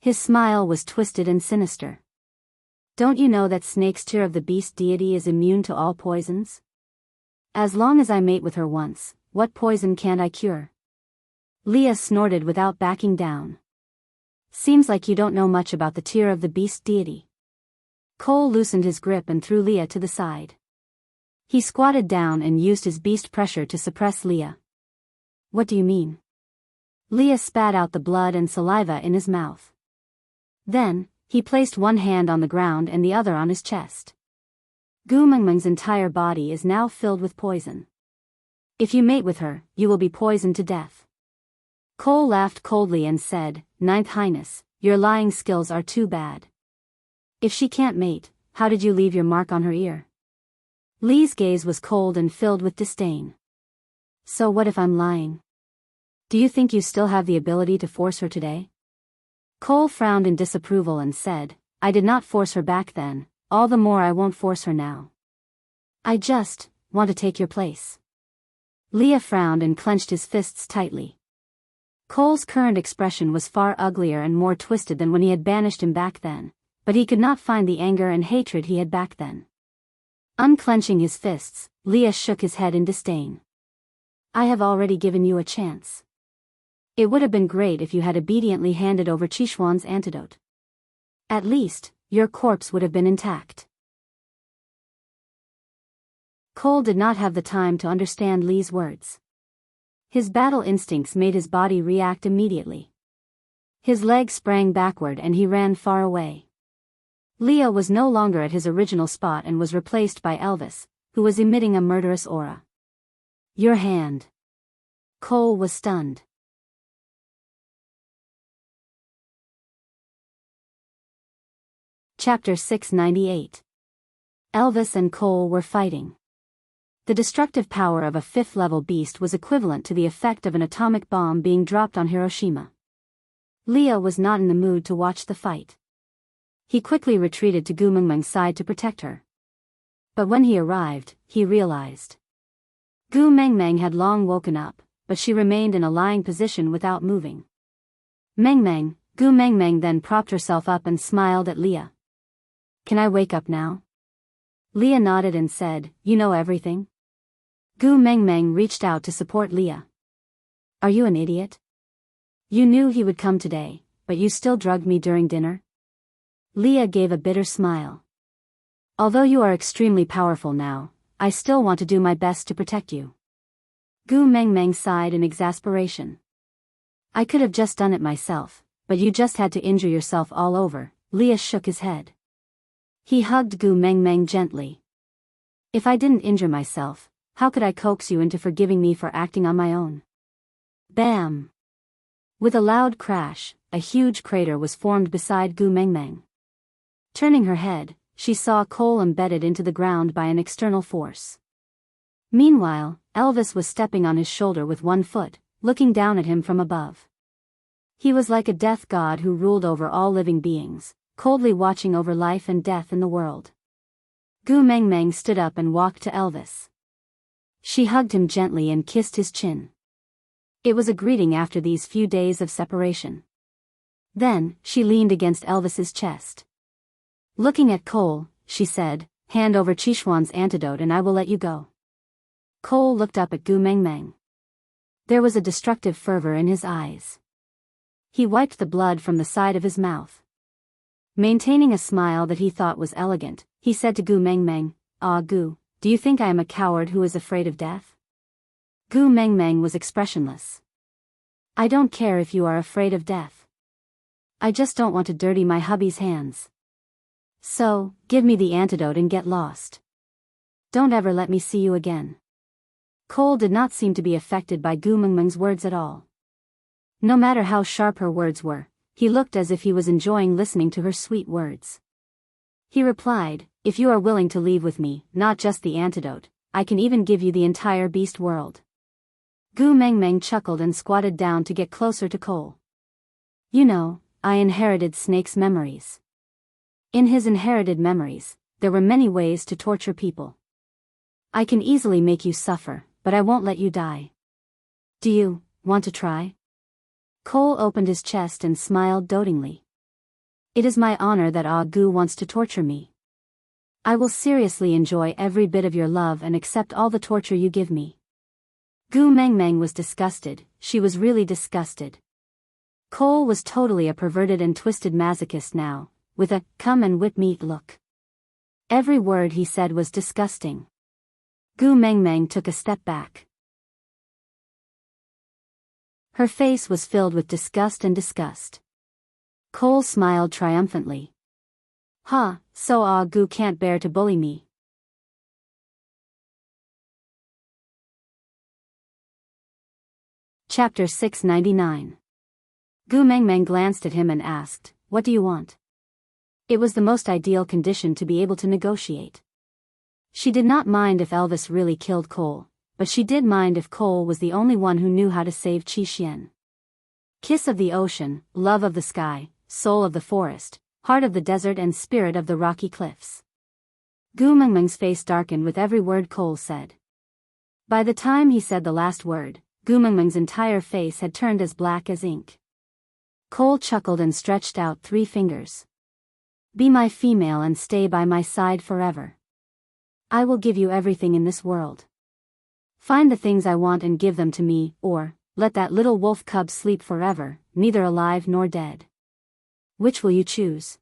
A: His smile was twisted and sinister. Don't you know that Snake's tear of the beast deity is immune to all poisons? As long as I mate with her once, what poison can't I cure? Leah snorted without backing down. Seems like you don't know much about the tear of the beast deity. Cole loosened his grip and threw Leah to the side. He squatted down and used his beast pressure to suppress Leah. What do you mean? Leah spat out the blood and saliva in his mouth. Then, he placed one hand on the ground and the other on his chest. Gu Mengmeng's entire body is now filled with poison. If you mate with her, you will be poisoned to death. Cole laughed coldly and said, Ninth Highness, your lying skills are too bad. If she can't mate, how did you leave your mark on her ear? Lee's gaze was cold and filled with disdain. So what if I'm lying? Do you think you still have the ability to force her today? Cole frowned in disapproval and said, I did not force her back then, all the more I won't force her now. I just want to take your place. Leah frowned and clenched his fists tightly. Cole's current expression was far uglier and more twisted than when he had banished him back then, but he could not find the anger and hatred he had back then. Unclenching his fists, Leah shook his head in disdain. I have already given you a chance. It would have been great if you had obediently handed over Chishuan's antidote. At least, your corpse would have been intact. Cole did not have the time to understand Lee's words. His battle instincts made his body react immediately. His leg sprang backward and he ran far away. Leah was no longer at his original spot and was replaced by Elvis, who was emitting a murderous aura. Your hand. Cole was stunned. Chapter 698. Elvis and Cole were fighting. The destructive power of a fifth-level beast was equivalent to the effect of an atomic bomb being dropped on Hiroshima. Leah was not in the mood to watch the fight. He quickly retreated to Gu Mengmeng's side to protect her. But when he arrived, he realized. Gu Mengmeng had long woken up, but she remained in a lying position without moving. Mengmeng, Gu Mengmeng then propped herself up and smiled at Leah. Can I wake up now? Leah nodded and said, You know everything? Gu Mengmeng reached out to support Leah. Are you an idiot? You knew he would come today, but you still drugged me during dinner? Leah gave a bitter smile. Although you are extremely powerful now, I still want to do my best to protect you. Gu Mengmeng sighed in exasperation. I could have just done it myself, but you just had to injure yourself all over. Leah shook his head. He hugged Gu Mengmeng gently. If I didn't injure myself, how could I coax you into forgiving me for acting on my own? Bam! With a loud crash, a huge crater was formed beside Gu Mengmeng. Turning her head, she saw Cole embedded into the ground by an external force. Meanwhile, Elvis was stepping on his shoulder with one foot, looking down at him from above. He was like a death god who ruled over all living beings, coldly watching over life and death in the world. Gu Mengmeng stood up and walked to Elvis. She hugged him gently and kissed his chin. It was a greeting after these few days of separation. Then, she leaned against Elvis's chest. Looking at Cole, she said, Hand over Chishuan's antidote and I will let you go. Cole looked up at Gu Mengmeng. There was a destructive fervor in his eyes. He wiped the blood from the side of his mouth. Maintaining a smile that he thought was elegant, he said to Gu Mengmeng, Gu, do you think I am a coward who is afraid of death? Gu Mengmeng was expressionless. I don't care if you are afraid of death. I just don't want to dirty my hubby's hands. So, give me the antidote and get lost. Don't ever let me see you again. Cole did not seem to be affected by Gu Mengmeng's words at all. No matter how sharp her words were, he looked as if he was enjoying listening to her sweet words. He replied, if you are willing to leave with me, not just the antidote, I can even give you the entire beast world. Gu Mengmeng chuckled and squatted down to get closer to Cole. You know, I inherited Snake's memories. In his inherited memories, there were many ways to torture people. I can easily make you suffer, but I won't let you die. Do you want to try? Cole opened his chest and smiled dotingly. It is my honor that Gu wants to torture me. I will seriously enjoy every bit of your love and accept all the torture you give me. Gu Mengmeng was disgusted, she was really disgusted. Cole was totally a perverted and twisted masochist now, with a come and whip me look. Every word he said was disgusting. Gu Mengmeng took a step back. Her face was filled with disgust and disgust. Cole smiled triumphantly. Ha, so Gu can't bear to bully me. Chapter 699. Gu Mengmeng glanced at him and asked, what do you want? It was the most ideal condition to be able to negotiate. She did not mind if Elvis really killed Cole, but she did mind if Cole was the only one who knew how to save Qi Xian. Kiss of the ocean, love of the sky, soul of the forest, heart of the desert and spirit of the rocky cliffs. Gu Mengmeng's face darkened with every word Cole said. By the time he said the last word, Gu Mengmeng's entire face had turned as black as ink. Cole chuckled and stretched out 3 fingers. Be my female and stay by my side forever. I will give you everything in this world. Find the things I want and give them to me, or, let that little wolf cub sleep forever, neither alive nor dead. Which will you choose?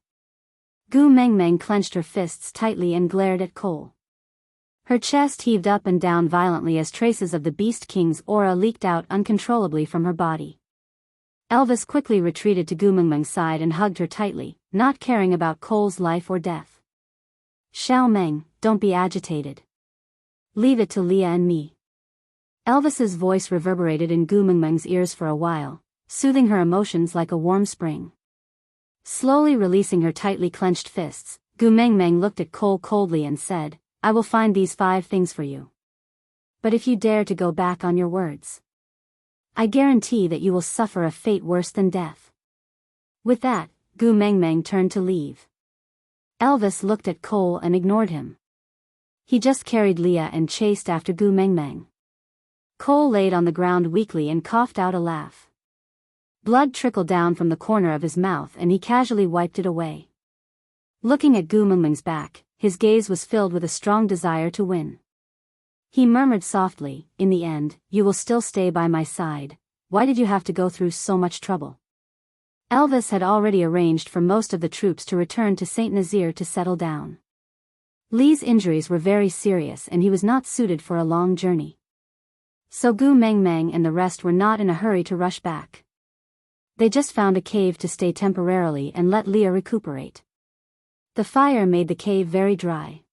A: Gu Mengmeng clenched her fists tightly and glared at Cole. Her chest heaved up and down violently as traces of the Beast King's aura leaked out uncontrollably from her body. Elvis quickly retreated to Gu Mengmeng's side and hugged her tightly, not caring about Cole's life or death. Xiao Meng, don't be agitated. Leave it to Leah and me. Elvis's voice reverberated in Gu Mengmeng's ears for a while, soothing her emotions like a warm spring. Slowly releasing her tightly clenched fists, Gu Mengmeng looked at Cole coldly and said, I will find these 5 things for you. But if you dare to go back on your words, I guarantee that you will suffer a fate worse than death. With that, Gu Mengmeng turned to leave. Elvis looked at Cole and ignored him. He just carried Leah and chased after Gu Mengmeng. Cole laid on the ground weakly and coughed out a laugh. Blood trickled down from the corner of his mouth and he casually wiped it away. Looking at Gu Mengmeng's back, his gaze was filled with a strong desire to win. He murmured softly, in the end, you will still stay by my side. Why did you have to go through so much trouble? Elvis had already arranged for most of the troops to return to Saint Nazaire to settle down. Li's injuries were very serious and he was not suited for a long journey. So Gu Mengmeng and the rest were not in a hurry to rush back. They just found a cave to stay temporarily and let Leah recuperate. The fire made the cave very dry.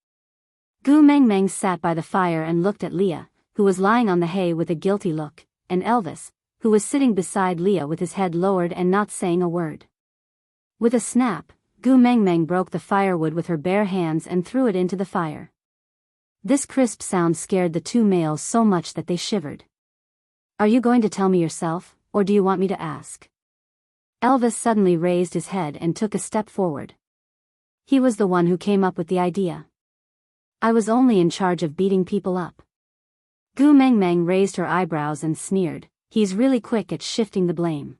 A: Gu Mengmeng sat by the fire and looked at Leah, who was lying on the hay with a guilty look, and Elvis, who was sitting beside Leah with his head lowered and not saying a word. With a snap, Gu Mengmeng broke the firewood with her bare hands and threw it into the fire. This crisp sound scared the 2 males so much that they shivered. Are you going to tell me yourself, or do you want me to ask? Elvis suddenly raised his head and took a step forward. He was the one who came up with the idea. I was only in charge of beating people up. Gu Mengmeng raised her eyebrows and sneered, he's really quick at shifting the blame.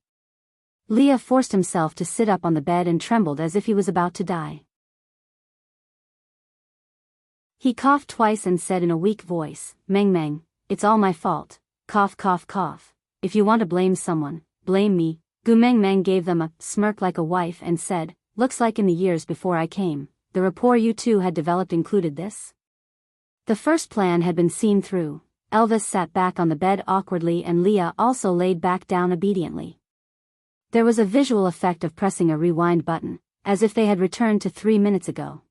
A: Leah forced himself to sit up on the bed and trembled as if he was about to die. He coughed twice and said in a weak voice, Mengmeng, it's all my fault, cough cough cough. If you want to blame someone, blame me. Gu Mengmeng gave them a smirk like a wife and said, looks like in the years before I came, the rapport you 2 had developed included this. The first plan had been seen through. Elvis sat back on the bed awkwardly and Leah also laid back down obediently. There was a visual effect of pressing a rewind button, as if they had returned to 3 minutes ago.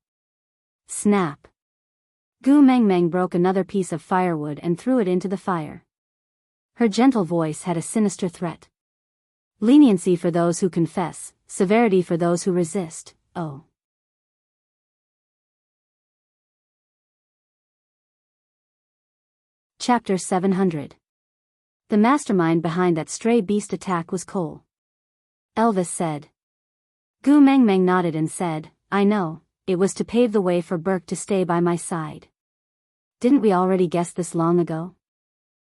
A: Snap. Gu Mengmeng broke another piece of firewood and threw it into the fire. Her gentle voice had a sinister threat. Leniency for those who confess, severity for those who resist, oh. Chapter 700. The mastermind behind that stray beast attack was Cole. Elvis said. Gu Mengmeng nodded and said, I know, it was to pave the way for Burke to stay by my side. Didn't we already guess this long ago?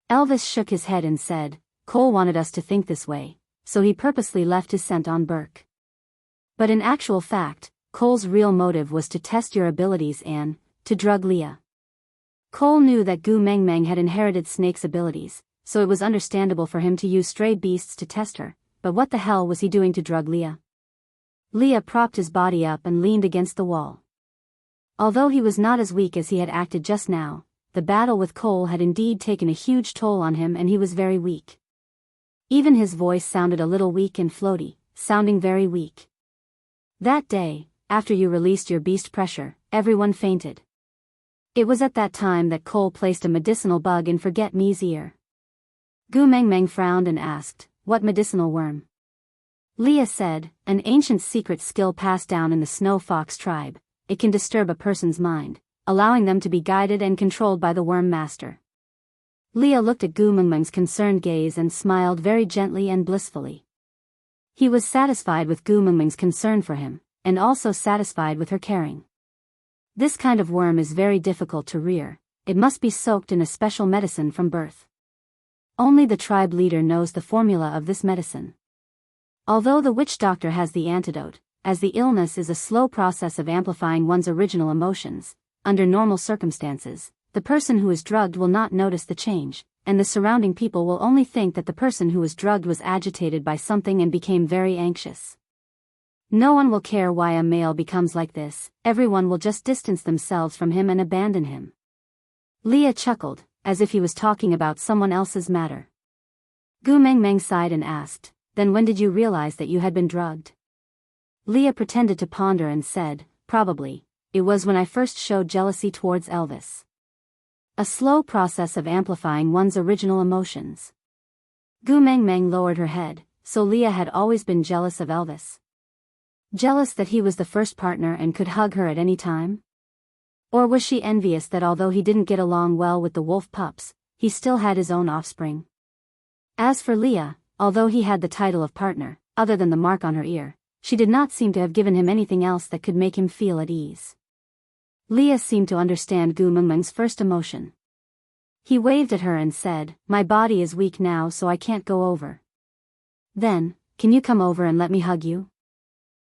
A: Elvis shook his head and said, Cole wanted us to think this way, so he purposely left his scent on Burke. But in actual fact, Cole's real motive was to test your abilities and to drug Leah. Cole knew that Gu Mengmeng had inherited Snake's abilities, so it was understandable for him to use stray beasts to test her, but what the hell was he doing to drug Leah? Leah propped his body up and leaned against the wall. Although he was not as weak as he had acted just now, the battle with Cole had indeed taken a huge toll on him and he was very weak. Even his voice sounded a little weak and floaty, sounding very weak. That day, after you released your beast pressure, everyone fainted. It was at that time that Cole placed a medicinal bug in Forget-Me's ear. Gu Mengmeng frowned and asked, what medicinal worm? Leah said, an ancient secret skill passed down in the Snow Fox tribe. It can disturb a person's mind, allowing them to be guided and controlled by the worm master. Leah looked at Gu Mengmeng's concerned gaze and smiled very gently and blissfully. He was satisfied with Gu Mengmeng's concern for him, and also satisfied with her caring. This kind of worm is very difficult to rear, it must be soaked in a special medicine from birth. Only the tribe leader knows the formula of this medicine. Although the witch doctor has the antidote, as the illness is a slow process of amplifying one's original emotions, under normal circumstances, the person who is drugged will not notice the change, and the surrounding people will only think that the person who was drugged was agitated by something and became very anxious. No one will care why a male becomes like this, everyone will just distance themselves from him and abandon him. Leah chuckled, as if he was talking about someone else's matter. Gu Mengmeng sighed and asked, then when did you realize that you had been drugged? Leah pretended to ponder and said, probably, it was when I first showed jealousy towards Elvis. A slow process of amplifying one's original emotions. Gu Mengmeng lowered her head, so Leah had always been jealous of Elvis. Jealous that he was the first partner and could hug her at any time? Or was she envious that although he didn't get along well with the wolf pups, he still had his own offspring? As for Leah, although he had the title of partner, other than the mark on her ear, she did not seem to have given him anything else that could make him feel at ease. Leah seemed to understand Gu Mengmeng's first emotion. He waved at her and said, my body is weak now so I can't go over. Then, can you come over and let me hug you?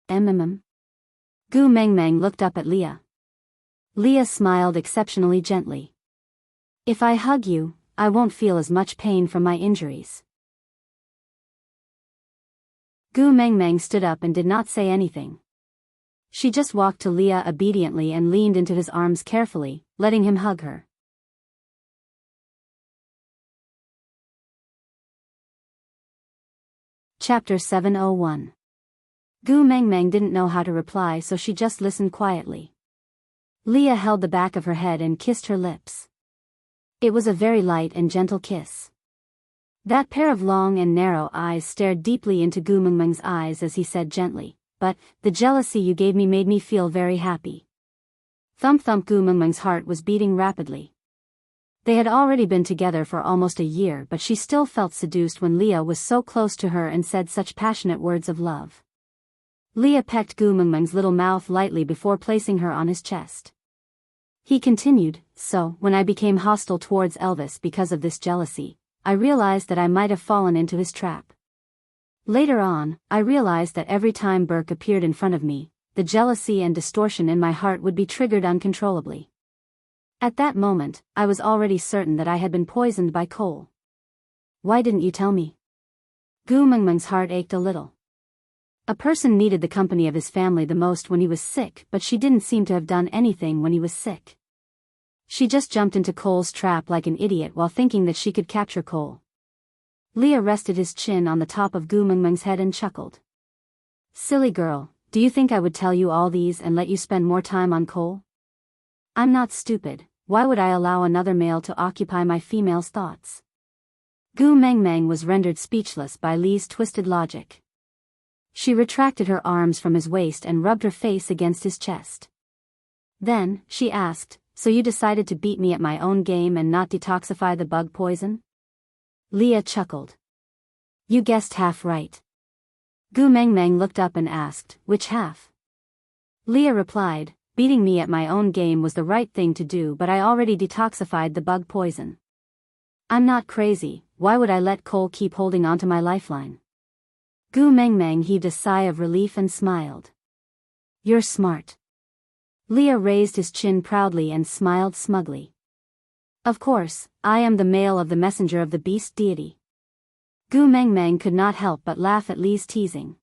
A: Gu Mengmeng looked up at Leah. Leah smiled exceptionally gently. If I hug you, I won't feel as much pain from my injuries. Gu Mengmeng stood up and did not say anything. She just walked to Leah obediently and leaned into his arms carefully, letting him hug her. Chapter 701. Gu Mengmeng didn't know how to reply so she just listened quietly. Leah held the back of her head and kissed her lips. It was a very light and gentle kiss. That pair of long and narrow eyes stared deeply into Gu Mengmeng's eyes as he said gently, but the jealousy you gave me made me feel very happy. Thump thump. Gu Mengmeng's heart was beating rapidly. They had already been together for almost a year but she still felt seduced when Leah was so close to her and said such passionate words of love. Leah pecked Gu Mengmeng's little mouth lightly before placing her on his chest. He continued, so, when I became hostile towards Elvis because of this jealousy, I realized that I might have fallen into his trap. Later on, I realized that every time Burke appeared in front of me, the jealousy and distortion in my heart would be triggered uncontrollably. At that moment, I was already certain that I had been poisoned by Cole. Why didn't you tell me? Gu Mengmeng's heart ached a little. A person needed the company of his family the most when he was sick, but she didn't seem to have done anything when he was sick. She just jumped into Cole's trap like an idiot while thinking that she could capture Cole. Leah rested his chin on the top of Gu Mengmeng's head and chuckled. Silly girl, do you think I would tell you all these and let you spend more time on Cole? I'm not stupid, why would I allow another male to occupy my female's thoughts? Gu Mengmeng was rendered speechless by Li's twisted logic. She retracted her arms from his waist and rubbed her face against his chest. Then, she asked, so you decided to beat me at my own game and not detoxify the bug poison? Leah chuckled. You guessed half right. Gu Mengmeng looked up and asked, which half? Leah replied, beating me at my own game was the right thing to do, but I already detoxified the bug poison. I'm not crazy, why would I let Cole keep holding onto my lifeline? Gu Mengmeng heaved a sigh of relief and smiled. You're smart. Leah raised his chin proudly and smiled smugly. Of course, I am the male of the messenger of the beast deity. Gu Mengmeng could not help but laugh at Li's teasing.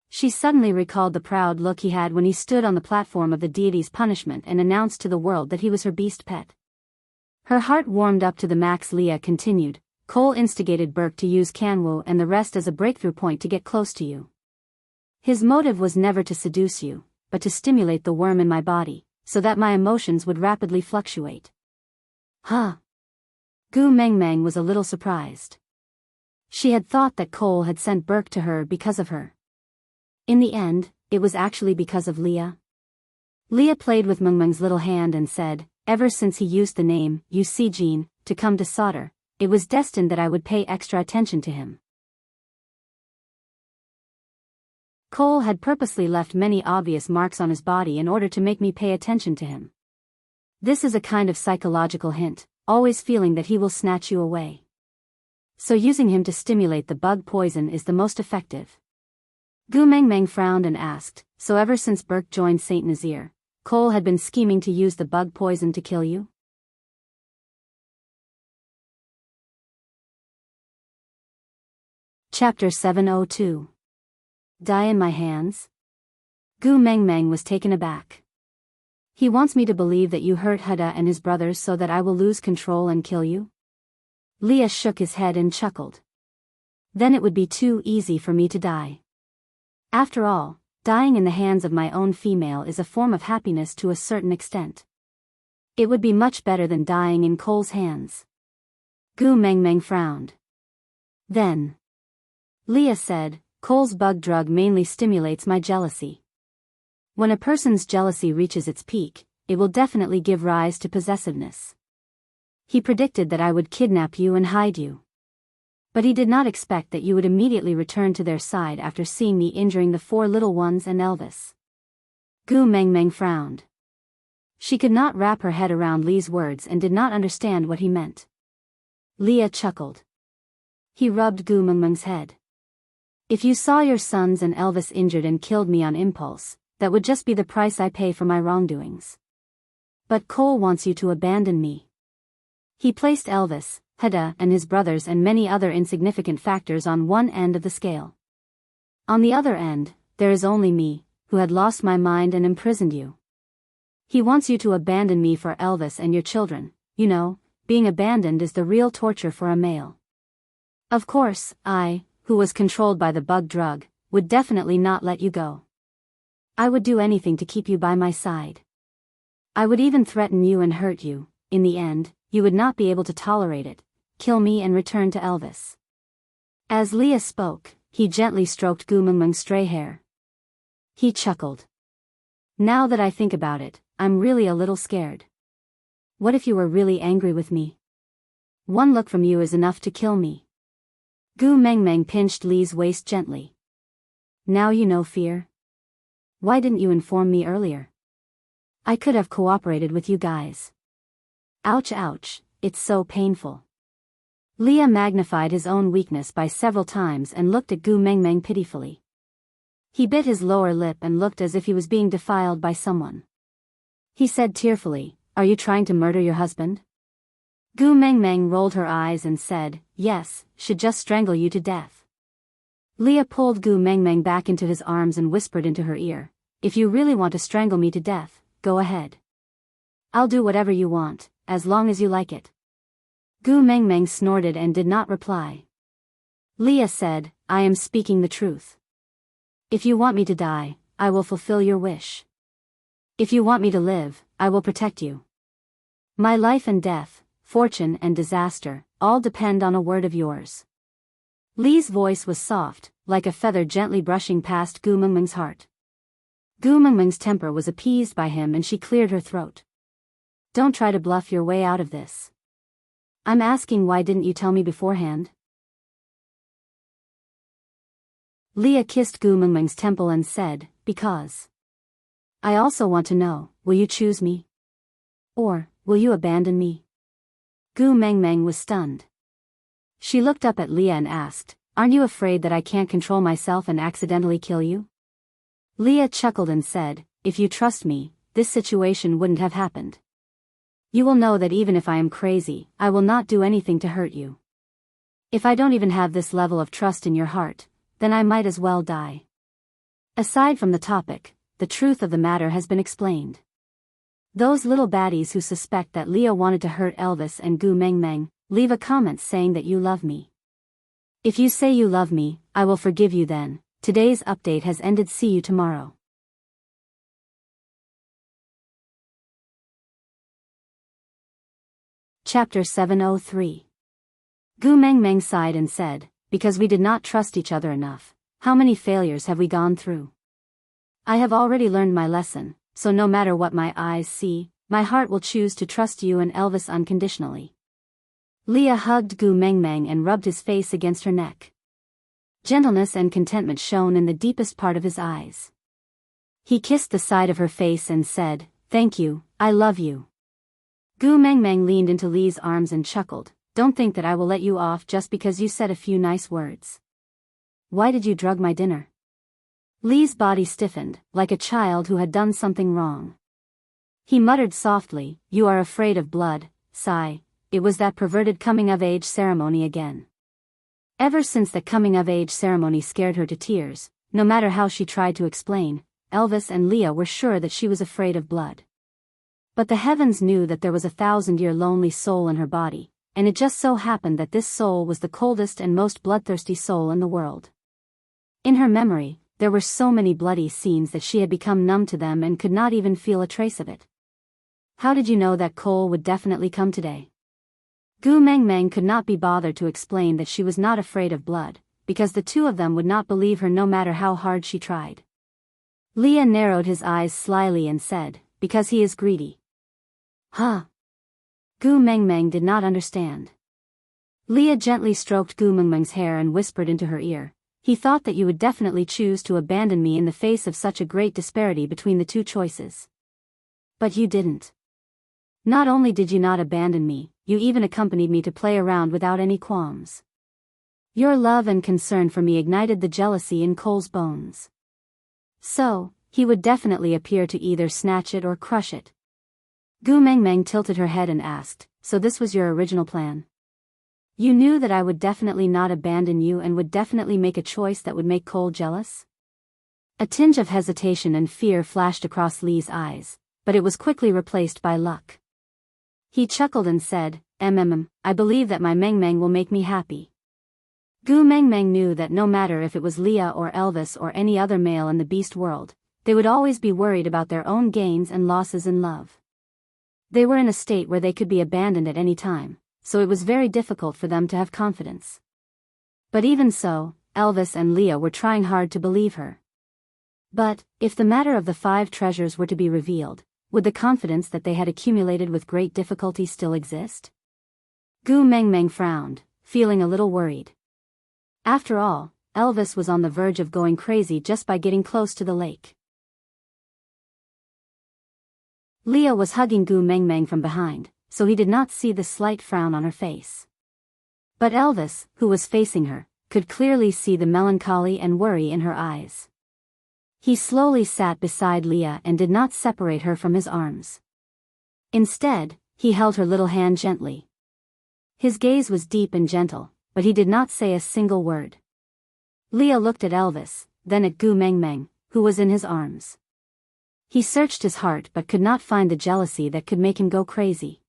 A: She suddenly recalled the proud look he had when he stood on the platform of the deity's punishment and announced to the world that he was her beast pet. Her heart warmed up to the max. Leah continued, Cole instigated Burke to use Kanwu and the rest as a breakthrough point to get close to you. His motive was never to seduce you, but to stimulate the worm in my body, so that my emotions would rapidly fluctuate. Huh? Gu Mengmeng was a little surprised. She had thought that Cole had sent Burke to her because of her. In the end, it was actually because of Leah. Leah played with Mengmeng's little hand and said, ever since he used the name, you see Jean, to come to Sauter, it was destined that I would pay extra attention to him. Cole had purposely left many obvious marks on his body in order to make me pay attention to him. This is a kind of psychological hint, always feeling that he will snatch you away. So using him to stimulate the bug poison is the most effective. Gu Mengmeng frowned and asked, so ever since Burke joined Saint Nazir, Cole had been scheming to use the bug poison to kill you? Chapter 702. Die in my hands? Gu Mengmeng was taken aback. He wants me to believe that you hurt Huda and his brothers so that I will lose control and kill you? Leah shook his head and chuckled. Then it would be too easy for me to die. After all, dying in the hands of my own female is a form of happiness to a certain extent. It would be much better than dying in Cole's hands. Gu Mengmeng frowned. Then, Leah said, Cole's bug drug mainly stimulates my jealousy. When a person's jealousy reaches its peak, it will definitely give rise to possessiveness. He predicted that I would kidnap you and hide you. But he did not expect that you would immediately return to their side after seeing me injuring the 4 little ones and Elvis. Gu Mengmeng frowned. She could not wrap her head around Li's words and did not understand what he meant. Leah chuckled. He rubbed Gu Mengmeng's head. If you saw your sons and Elvis injured and killed me on impulse, that would just be the price I pay for my wrongdoings. But Cole wants you to abandon me. He placed Elvis, Huda and his brothers and many other insignificant factors on one end of the scale. On the other end, there is only me, who had lost my mind and imprisoned you. He wants you to abandon me for Elvis and your children. You know, being abandoned is the real torture for a male. Of course, I, who was controlled by the bug drug, would definitely not let you go. I would do anything to keep you by my side. I would even threaten you and hurt you. In the end, you would not be able to tolerate it. Kill me and return to Elvis. As Leah spoke, he gently stroked Gu Mengmeng's stray hair. He chuckled. Now that I think about it, I'm really a little scared. What if you were really angry with me? One look from you is enough to kill me. Gu Mengmeng pinched Li's waist gently. Now you know fear. Why didn't you inform me earlier? I could have cooperated with you guys. Ouch ouch, it's so painful. Leah magnified his own weakness by several times and looked at Gu Mengmeng pitifully. He bit his lower lip and looked as if he was being defiled by someone. He said tearfully, Are you trying to murder your husband? Gu Mengmeng rolled her eyes and said, Yes, should just strangle you to death. Leah pulled Gu Mengmeng back into his arms and whispered into her ear, If you really want to strangle me to death, go ahead. I'll do whatever you want, as long as you like it. Gu Mengmeng snorted and did not reply. Leah said, I am speaking the truth. If you want me to die, I will fulfill your wish. If you want me to live, I will protect you. My life and death, fortune and disaster, all depend on a word of yours. Li's voice was soft, like a feather gently brushing past Gu Mengmeng's heart. Gu Mengmeng's temper was appeased by him and she cleared her throat. Don't try to bluff your way out of this. I'm asking, why didn't you tell me beforehand? Leah kissed Gu Mengmeng's temple and said, because. I also want to know, will you choose me? Or, will you abandon me? Gu Mengmeng was stunned. She looked up at Leah and asked, aren't you afraid that I can't control myself and accidentally kill you? Leah chuckled and said, if you trust me, this situation wouldn't have happened. You will know that even if I am crazy, I will not do anything to hurt you. If I don't even have this level of trust in your heart, then I might as well die. Aside from the topic, the truth of the matter has been explained. Those little baddies who suspect that Leah wanted to hurt Elvis and Gu Mengmeng, leave a comment saying that you love me. If you say you love me, I will forgive you then. Today's update has ended. See you tomorrow. Chapter 703. Gu Mengmeng sighed and said, because we did not trust each other enough. How many failures have we gone through? I have already learned my lesson, so no matter what my eyes see, my heart will choose to trust you and Elvis unconditionally. Leah hugged Gu Mengmeng and rubbed his face against her neck. Gentleness and contentment shone in the deepest part of his eyes. He kissed the side of her face and said, thank you, I love you. Gu Mengmeng leaned into Li's arms and chuckled, don't think that I will let you off just because you said a few nice words. Why did you drug my dinner? Li's body stiffened, like a child who had done something wrong. He muttered softly, you are afraid of blood, sigh. It was that perverted coming-of-age ceremony again. Ever since the coming-of-age ceremony scared her to tears, no matter how she tried to explain, Elvis and Leah were sure that she was afraid of blood. But the heavens knew that there was a 1,000-year lonely soul in her body, and it just so happened that this soul was the coldest and most bloodthirsty soul in the world. In her memory, there were so many bloody scenes that she had become numb to them and could not even feel a trace of it. How did you know that Cole would definitely come today? Gu Mengmeng could not be bothered to explain that she was not afraid of blood, because the two of them would not believe her no matter how hard she tried. Leah narrowed his eyes slyly and said, because he is greedy. Huh? Gu Mengmeng did not understand. Leah gently stroked Gu Mengmeng's hair and whispered into her ear, he thought that you would definitely choose to abandon me in the face of such a great disparity between the two choices. But you didn't. Not only did you not abandon me, you even accompanied me to play around without any qualms. Your love and concern for me ignited the jealousy in Cole's bones. So, he would definitely appear to either snatch it or crush it. Gu Mengmeng tilted her head and asked, so this was your original plan? You knew that I would definitely not abandon you and would definitely make a choice that would make Cole jealous? A tinge of hesitation and fear flashed across Li's eyes, but it was quickly replaced by luck. He chuckled and said, I believe that my Mengmeng will make me happy. Gu Mengmeng knew that no matter if it was Leah or Elvis or any other male in the beast world, they would always be worried about their own gains and losses in love. They were in a state where they could be abandoned at any time, so it was very difficult for them to have confidence. But even so, Elvis and Leah were trying hard to believe her. But, if the matter of the 5 treasures were to be revealed, would the confidence that they had accumulated with great difficulty still exist? Gu Mengmeng frowned, feeling a little worried. After all, Elvis was on the verge of going crazy just by getting close to the lake. Leah was hugging Gu Mengmeng from behind, so he did not see the slight frown on her face. But Elvis, who was facing her, could clearly see the melancholy and worry in her eyes. He slowly sat beside Leah and did not separate her from his arms. Instead, he held her little hand gently. His gaze was deep and gentle, but he did not say a single word. Leah looked at Elvis, then at Gu Mengmeng, who was in his arms. He searched his heart but could not find the jealousy that could make him go crazy.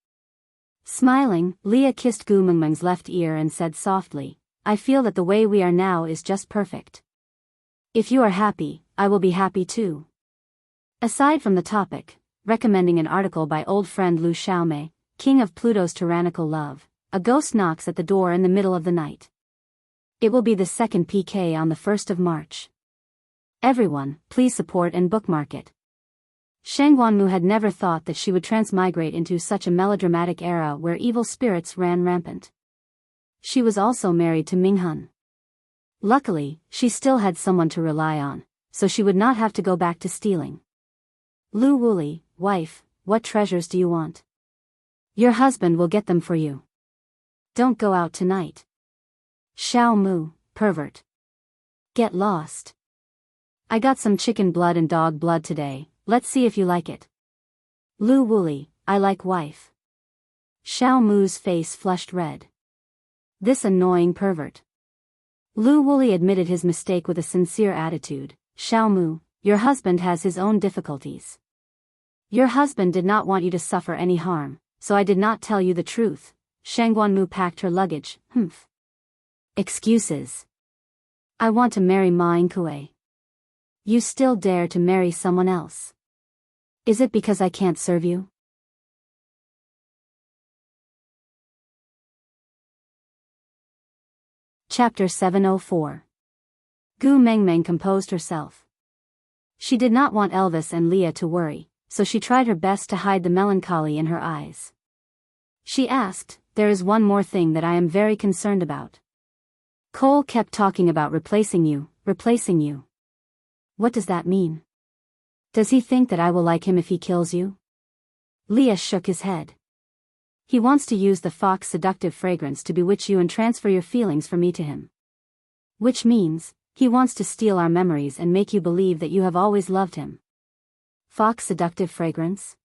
A: Smiling, Leah kissed Gu Mengmeng's left ear and said softly, I feel that the way we are now is just perfect. If you are happy, I will be happy too. Aside from the topic, recommending an article by old friend Lu Xiaomei, king of Pluto's tyrannical love, a ghost knocks at the door in the middle of the night. It will be the second PK on the 1st of March. Everyone, please support and bookmark it. Shang Guanmu had never thought that she would transmigrate into such a melodramatic era where evil spirits ran rampant. She was also married to Ming Hun. Luckily, she still had someone to rely on, so she would not have to go back to stealing. Lu Wuli, wife, what treasures do you want? Your husband will get them for you. Don't go out tonight. Xiao Mu, pervert. Get lost. I got some chicken blood and dog blood today, let's see if you like it. Lu Wuli, I like wife. Xiao Mu's face flushed red. This annoying pervert. Lu Wuli admitted his mistake with a sincere attitude. Xiao Mu, your husband has his own difficulties. Your husband did not want you to suffer any harm, so I did not tell you the truth. Shang Guanmu packed her luggage. Excuses. I want to marry Ma Yingkue. You still dare to marry someone else. Is it because I can't serve you? Chapter 704. Gu Mengmeng composed herself. She did not want Elvis and Leah to worry, so she tried her best to hide the melancholy in her eyes. She asked, there is one more thing that I am very concerned about. Cole kept talking about replacing you. What does that mean? Does he think that I will like him if he kills you? Leah shook his head. He wants to use the fox seductive fragrance to bewitch you and transfer your feelings from me to him. Which means, he wants to steal our memories and make you believe that you have always loved him. Fox seductive fragrance?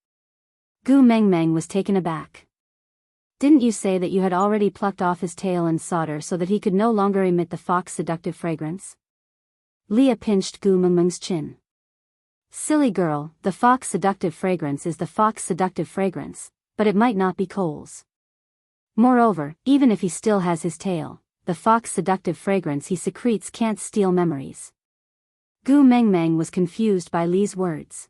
A: Gu Mengmeng was taken aback. Didn't you say that you had already plucked off his tail and solder so that he could no longer emit the fox seductive fragrance? Leah pinched Gu Mengmeng's chin. Silly girl, the fox seductive fragrance is the fox seductive fragrance, but it might not be Cole's. Moreover, even if he still has his tail, the fox seductive fragrance he secretes can't steal memories. Gu Mengmeng was confused by Li's words.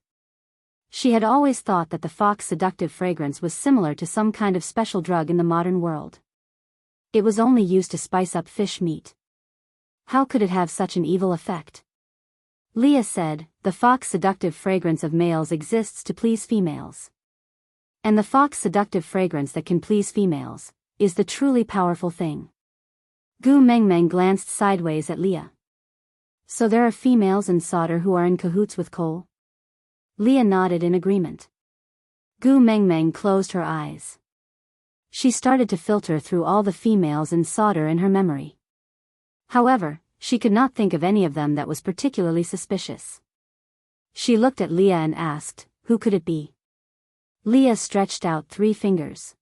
A: She had always thought that the fox seductive fragrance was similar to some kind of special drug in the modern world. It was only used to spice up fish meat. How could it have such an evil effect? Leah said, the fox seductive fragrance of males exists to please females. And the fox seductive fragrance that can please females is the truly powerful thing. Gu Mengmeng glanced sideways at Leah. So there are females in Sauter who are in cahoots with Cole? Leah nodded in agreement. Gu Mengmeng closed her eyes. She started to filter through all the females in Sauter in her memory. However, she could not think of any of them that was particularly suspicious. She looked at Leah and asked, who could it be? Leah stretched out 3 fingers.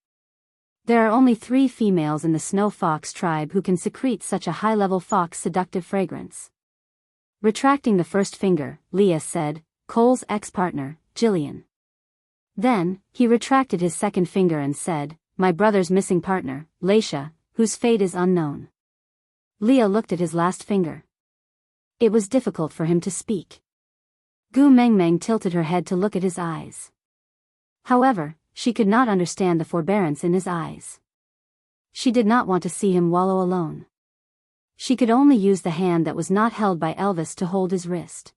A: There are only 3 females in the Snow Fox tribe who can secrete such a high-level fox seductive fragrance. Retracting the first finger, Leah said, Cole's ex-partner, Jillian. Then, he retracted his second finger and said, my brother's missing partner, Laisha, whose fate is unknown. Leah looked at his last finger. It was difficult for him to speak. Gu Mengmeng tilted her head to look at his eyes. However, she could not understand the forbearance in his eyes. She did not want to see him wallow alone. She could only use the hand that was not held by Elvis to hold his wrist.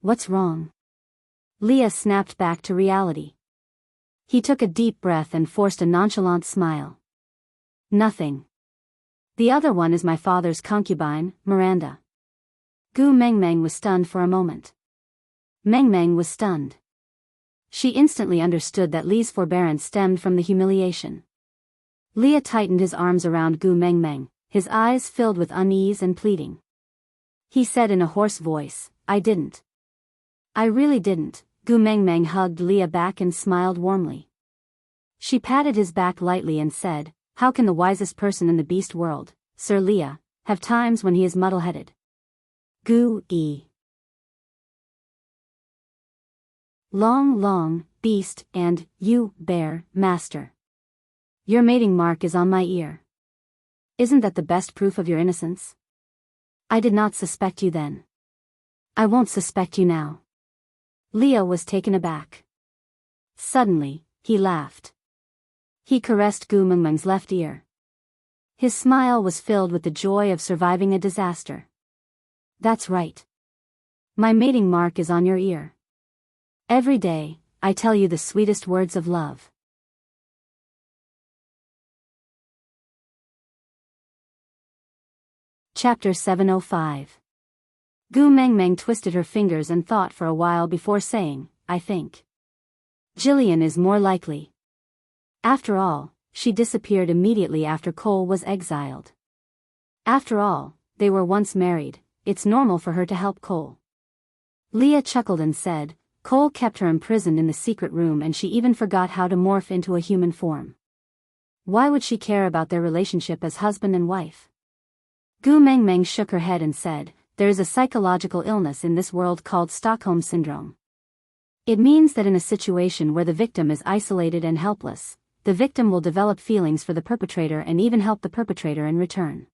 A: What's wrong? Leah snapped back to reality. He took a deep breath and forced a nonchalant smile. Nothing. The other one is my father's concubine, Miranda. Gu Mengmeng was stunned for a moment. Mengmeng was stunned. She instantly understood that Li's forbearance stemmed from the humiliation. Leah tightened his arms around Gu Mengmeng, his eyes filled with unease and pleading. He said in a hoarse voice, I didn't. I really didn't. Gu Mengmeng hugged Leah back and smiled warmly. She patted his back lightly and said, how can the wisest person in the beast world, Sir Leah, have times when he is muddle-headed? Gu-e. Long, beast, and, you, bear, master. Your mating mark is on my ear. Isn't that the best proof of your innocence? I did not suspect you then. I won't suspect you now. Leah was taken aback. Suddenly, he laughed. He caressed Gu Mengmeng's left ear. His smile was filled with the joy of surviving a disaster. That's right. My mating mark is on your ear. Every day, I tell you the sweetest words of love. Chapter 705. Gu Mengmeng twisted her fingers and thought for a while before saying, I think Jillian is more likely. After all, she disappeared immediately after Cole was exiled. After all, they were once married, it's normal for her to help Cole. Leah chuckled and said, Cole kept her imprisoned in the secret room and she even forgot how to morph into a human form. Why would she care about their relationship as husband and wife? Gu Mengmeng shook her head and said, there is a psychological illness in this world called Stockholm Syndrome. It means that in a situation where the victim is isolated and helpless, the victim will develop feelings for the perpetrator and even help the perpetrator in return.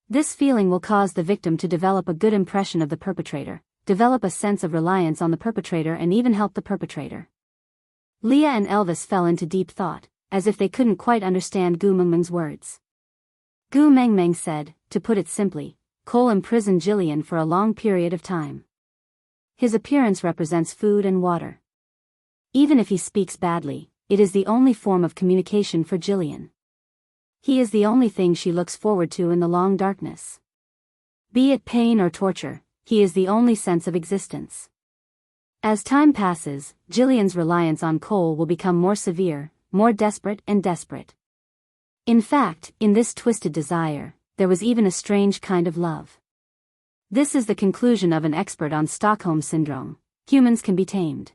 A: This feeling will cause the victim to develop a good impression of the perpetrator, develop a sense of reliance on the perpetrator and even help the perpetrator. Leah and Elvis fell into deep thought, as if they couldn't quite understand Gu Mengmeng's words. Gu Mengmeng said, to put it simply, Cole imprisoned Jillian for a long period of time. His appearance represents food and water. Even if he speaks badly, it is the only form of communication for Jillian. He is the only thing she looks forward to in the long darkness. Be it pain or torture, he is the only sense of existence. As time passes, Jillian's reliance on Cole will become more severe, more desperate and desperate. In fact, in this twisted desire, there was even a strange kind of love. This is the conclusion of an expert on Stockholm Syndrome. Humans can be tamed.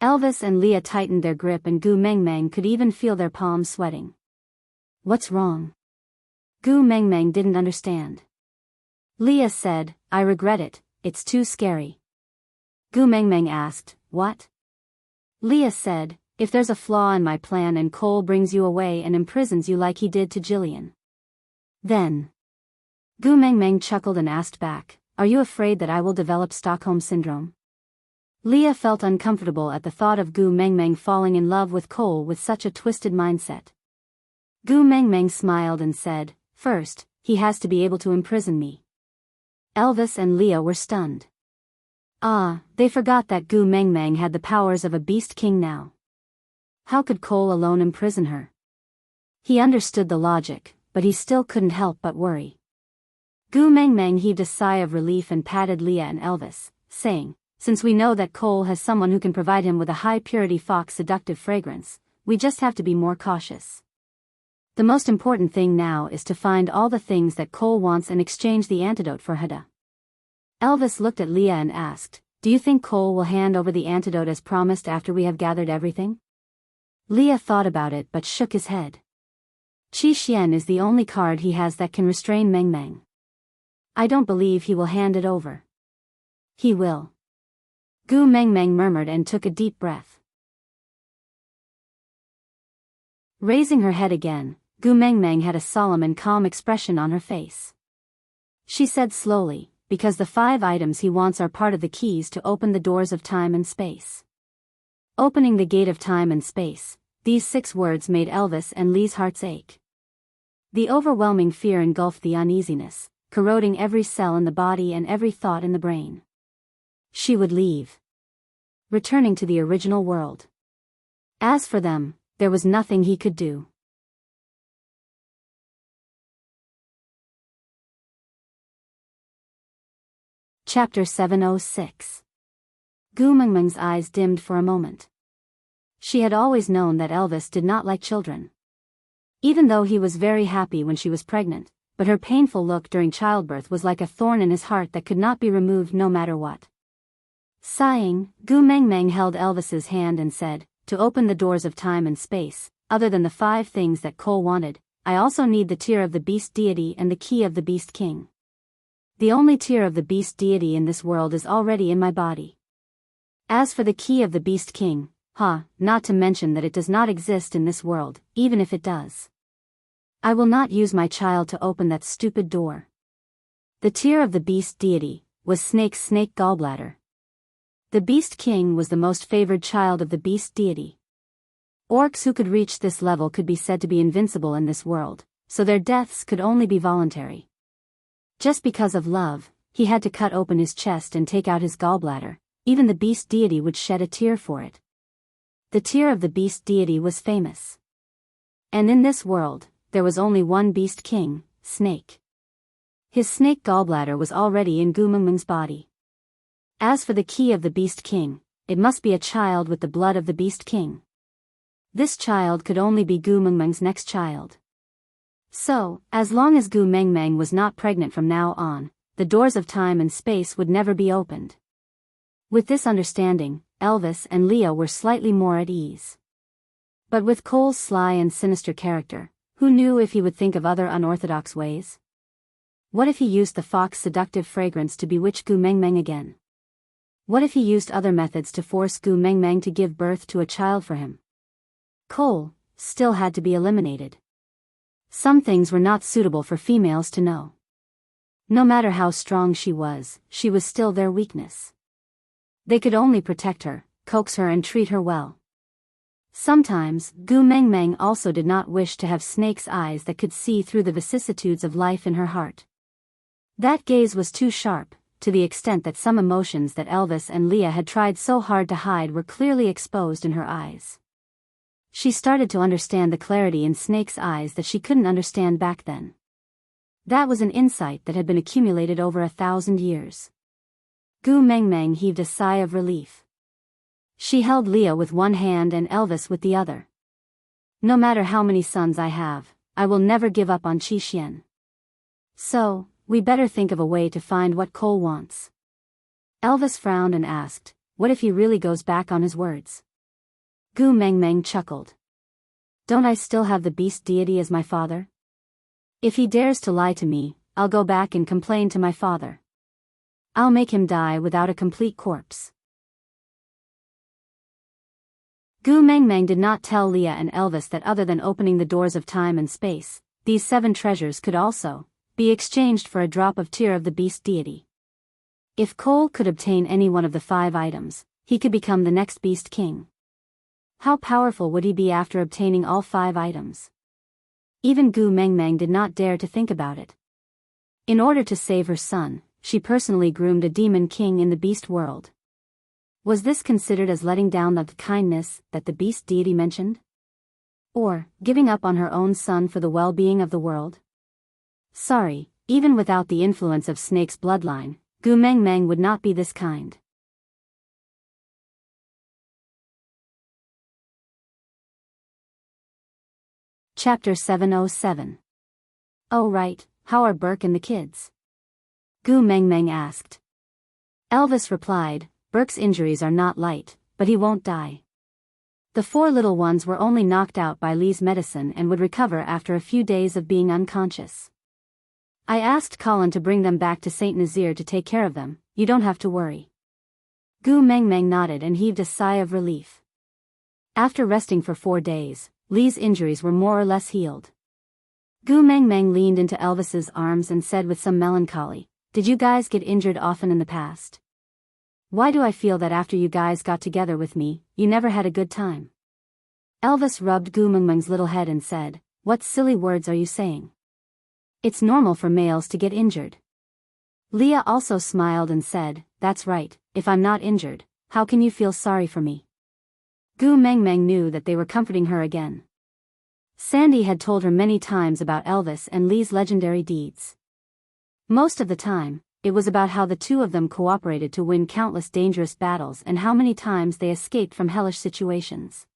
A: Elvis and Leah tightened their grip and Gu Mengmeng could even feel their palms sweating. What's wrong? Gu Mengmeng didn't understand. Leah said, I regret it, it's too scary. Gu Mengmeng asked, what? Leah said, if there's a flaw in my plan and Cole brings you away and imprisons you like he did to Jillian, then. Gu Mengmeng chuckled and asked back, are you afraid that I will develop Stockholm Syndrome? Leah felt uncomfortable at the thought of Gu Mengmeng falling in love with Cole with such a twisted mindset. Gu Mengmeng smiled and said, first, he has to be able to imprison me. Elvis and Leah were stunned. They forgot that Gu Mengmeng had the powers of a beast king now. How could Cole alone imprison her? He understood the logic, but he still couldn't help but worry. Gu Mengmeng heaved a sigh of relief and patted Leah and Elvis, saying, since we know that Cole has someone who can provide him with a high-purity fox seductive fragrance, we just have to be more cautious. The most important thing now is to find all the things that Cole wants and exchange the antidote for Hada. Elvis looked at Leah and asked, do you think Cole will hand over the antidote as promised after we have gathered everything? Leah thought about it but shook his head. Qi Xian is the only card he has that can restrain Mengmeng. I don't believe he will hand it over. He will. Gu Mengmeng murmured and took a deep breath. Raising her head again, Gu Mengmeng had a solemn and calm expression on her face. She said slowly, because the 5 items he wants are part of the keys to open the doors of time and space. Opening the gate of time and space, these 6 words made Elvis and Lee's hearts ache. The overwhelming fear engulfed the uneasiness, corroding every cell in the body and every thought in the brain. She would leave. Returning to the original world. As for them, there was nothing he could do. Chapter 706. Gu Mengmeng's eyes dimmed for a moment. She had always known that Elvis did not like children. Even though he was very happy when she was pregnant, but her painful look during childbirth was like a thorn in his heart that could not be removed no matter what. Sighing, Gu Mengmeng held Elvis's hand and said, to open the doors of time and space, other than the 5 things that Cole wanted, I also need the tear of the beast deity and the key of the beast king. The only tear of the beast deity in this world is already in my body. As for the key of the beast king, not to mention that it does not exist in this world, even if it does. I will not use my child to open that stupid door. The tear of the beast deity was Snake's snake gallbladder. The beast king was the most favored child of the beast deity. Orcs who could reach this level could be said to be invincible in this world, so their deaths could only be voluntary. Just because of love, he had to cut open his chest and take out his gallbladder. Even the beast deity would shed a tear for it. The tear of the beast deity was famous. And in this world, there was only one beast king, Snake. His snake gallbladder was already in Gu Mengmeng's body. As for the key of the beast king, it must be a child with the blood of the beast king. This child could only be Gu Mengmeng's next child. So, as long as Gu Mengmeng was not pregnant from now on, the doors of time and space would never be opened. With this understanding, Elvis and Leah were slightly more at ease. But with Cole's sly and sinister character, who knew if he would think of other unorthodox ways? What if he used the fox's seductive fragrance to bewitch Gu Mengmeng again? What if he used other methods to force Gu Mengmeng to give birth to a child for him? Cole still had to be eliminated. Some things were not suitable for females to know. No matter how strong she was still their weakness. They could only protect her, coax her and treat her well. Sometimes, Gu Mengmeng also did not wish to have Snake's eyes that could see through the vicissitudes of life in her heart. That gaze was too sharp, to the extent that some emotions that Elvis and Leah had tried so hard to hide were clearly exposed in her eyes. She started to understand the clarity in Snake's eyes that she couldn't understand back then. That was an insight that had been accumulated over 1,000 years. Gu Mengmeng heaved a sigh of relief. She held Leah with one hand and Elvis with the other. No matter how many sons I have, I will never give up on Qi Xian. So, we better think of a way to find what Cole wants. Elvis frowned and asked, what if he really goes back on his words? Gu Mengmeng chuckled. Don't I still have the beast deity as my father? If he dares to lie to me, I'll go back and complain to my father. I'll make him die without a complete corpse. Gu Mengmeng did not tell Leah and Elvis that other than opening the doors of time and space, these 7 treasures could also be exchanged for a drop of tear of the beast deity. If Cole could obtain any one of the 5 items, he could become the next beast king. How powerful would he be after obtaining all 5 items? Even Gu Mengmeng did not dare to think about it. In order to save her son, she personally groomed a demon king in the beast world. Was this considered as letting down the kindness that the beast deity mentioned? Or, giving up on her own son for the well-being of the world? Sorry, even without the influence of Snake's bloodline, Gu Mengmeng would not be this kind. Chapter 707. Oh right, how are Burke and the kids? Gu Mengmeng asked. Elvis replied, Burke's injuries are not light, but he won't die. The 4 little ones were only knocked out by Lee's medicine and would recover after a few days of being unconscious. I asked Colin to bring them back to St. Nazaire to take care of them, you don't have to worry. Gu Mengmeng nodded and heaved a sigh of relief. After resting for 4 days, Lee's injuries were more or less healed. Gu Mengmeng leaned into Elvis's arms and said with some melancholy, Did you guys get injured often in the past? Why do I feel that after you guys got together with me, you never had a good time? Elvis rubbed Gu Mengmeng's little head and said, What silly words are you saying? It's normal for males to get injured. Leah also smiled and said, That's right, if I'm not injured, how can you feel sorry for me? Gu Mengmeng knew that they were comforting her again. Sandy had told her many times about Elvis and Lee's legendary deeds. Most of the time, it was about how the 2 of them cooperated to win countless dangerous battles and how many times they escaped from hellish situations.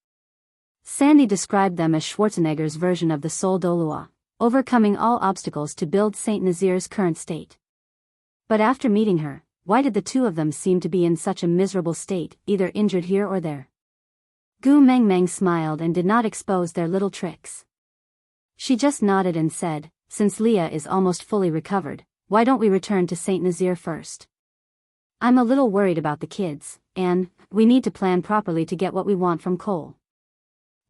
A: Sandy described them as Schwarzenegger's version of the Sol d'Oloa, overcoming all obstacles to build St. Nazaire's current state. But after meeting her, why did the 2 of them seem to be in such a miserable state, either injured here or there? Gu Mengmeng smiled and did not expose their little tricks. She just nodded and said, Since Leah is almost fully recovered, why don't we return to St. Nazaire first? I'm a little worried about the kids, and we need to plan properly to get what we want from Cole.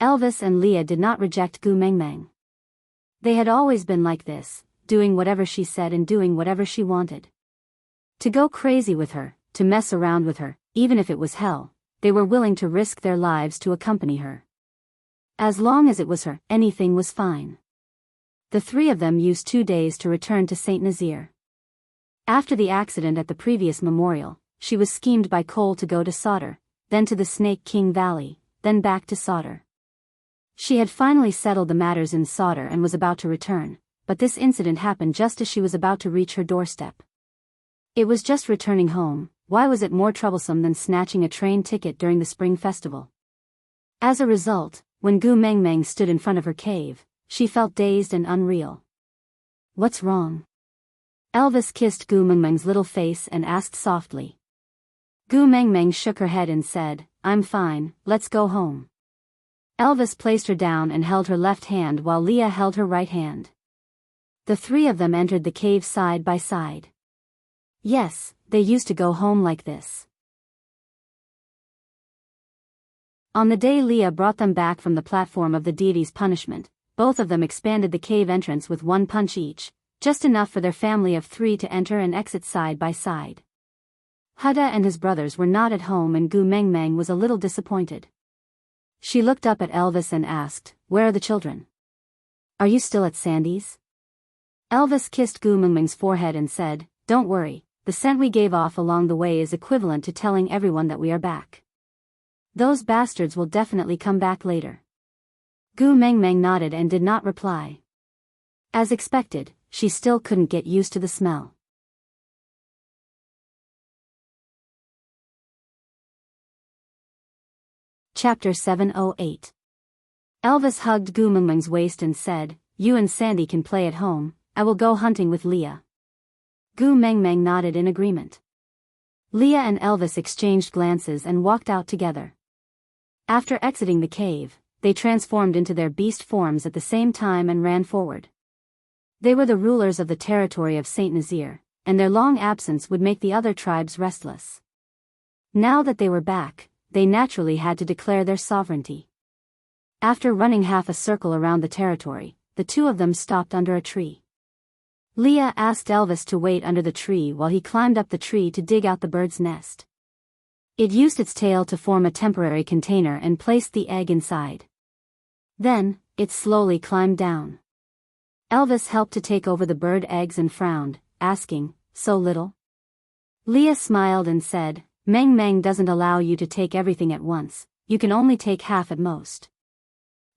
A: Elvis and Leah did not reject Gu Mengmeng. They had always been like this, doing whatever she said and doing whatever she wanted. To go crazy with her, to mess around with her, even if it was hell, they were willing to risk their lives to accompany her. As long as it was her, anything was fine. The three of them used 2 days to return to St. Nazaire. After the accident at the previous memorial, she was schemed by Cole to go to Sauter, then to the Snake King Valley, then back to Sauter. She had finally settled the matters in Sauter and was about to return, but this incident happened just as she was about to reach her doorstep. It was just returning home. Why was it more troublesome than snatching a train ticket during the spring festival? As a result, when Gu Mengmeng stood in front of her cave, she felt dazed and unreal. What's wrong? Elvis kissed Gu Mengmeng's little face and asked softly. Gu Mengmeng shook her head and said, I'm fine, let's go home. Elvis placed her down and held her left hand while Leah held her right hand. The three of them entered the cave side by side. Yes, they used to go home like this. On the day Leah brought them back from the platform of the deity's punishment, both of them expanded the cave entrance with 1 punch each, just enough for their family of 3 to enter and exit side by side. Huda and his brothers were not at home and Gu Mengmeng was a little disappointed. She looked up at Elvis and asked, Where are the children? Are you still at Sandy's? Elvis kissed Gu Mengmeng's forehead and said, Don't worry, the scent we gave off along the way is equivalent to telling everyone that we are back. Those bastards will definitely come back later. Gu Mengmeng nodded and did not reply. As expected, she still couldn't get used to the smell. Chapter 708. Elvis hugged Gu Mengmeng's waist and said, You and Sandy can play at home, I will go hunting with Leah. Gu Mengmeng nodded in agreement. Leah and Elvis exchanged glances and walked out together. After exiting the cave, they transformed into their beast forms at the same time and ran forward. They were the rulers of the territory of St. Nazaire, and their long absence would make the other tribes restless. Now that they were back, they naturally had to declare their sovereignty. After running half a circle around the territory, the two of them stopped under a tree. Leah asked Elvis to wait under the tree while he climbed up the tree to dig out the bird's nest. It used its tail to form a temporary container and placed the egg inside. Then, it slowly climbed down. Elvis helped to take over the bird eggs and frowned, asking, So little? Leah smiled and said, Meng Meng doesn't allow you to take everything at once, you can only take half at most.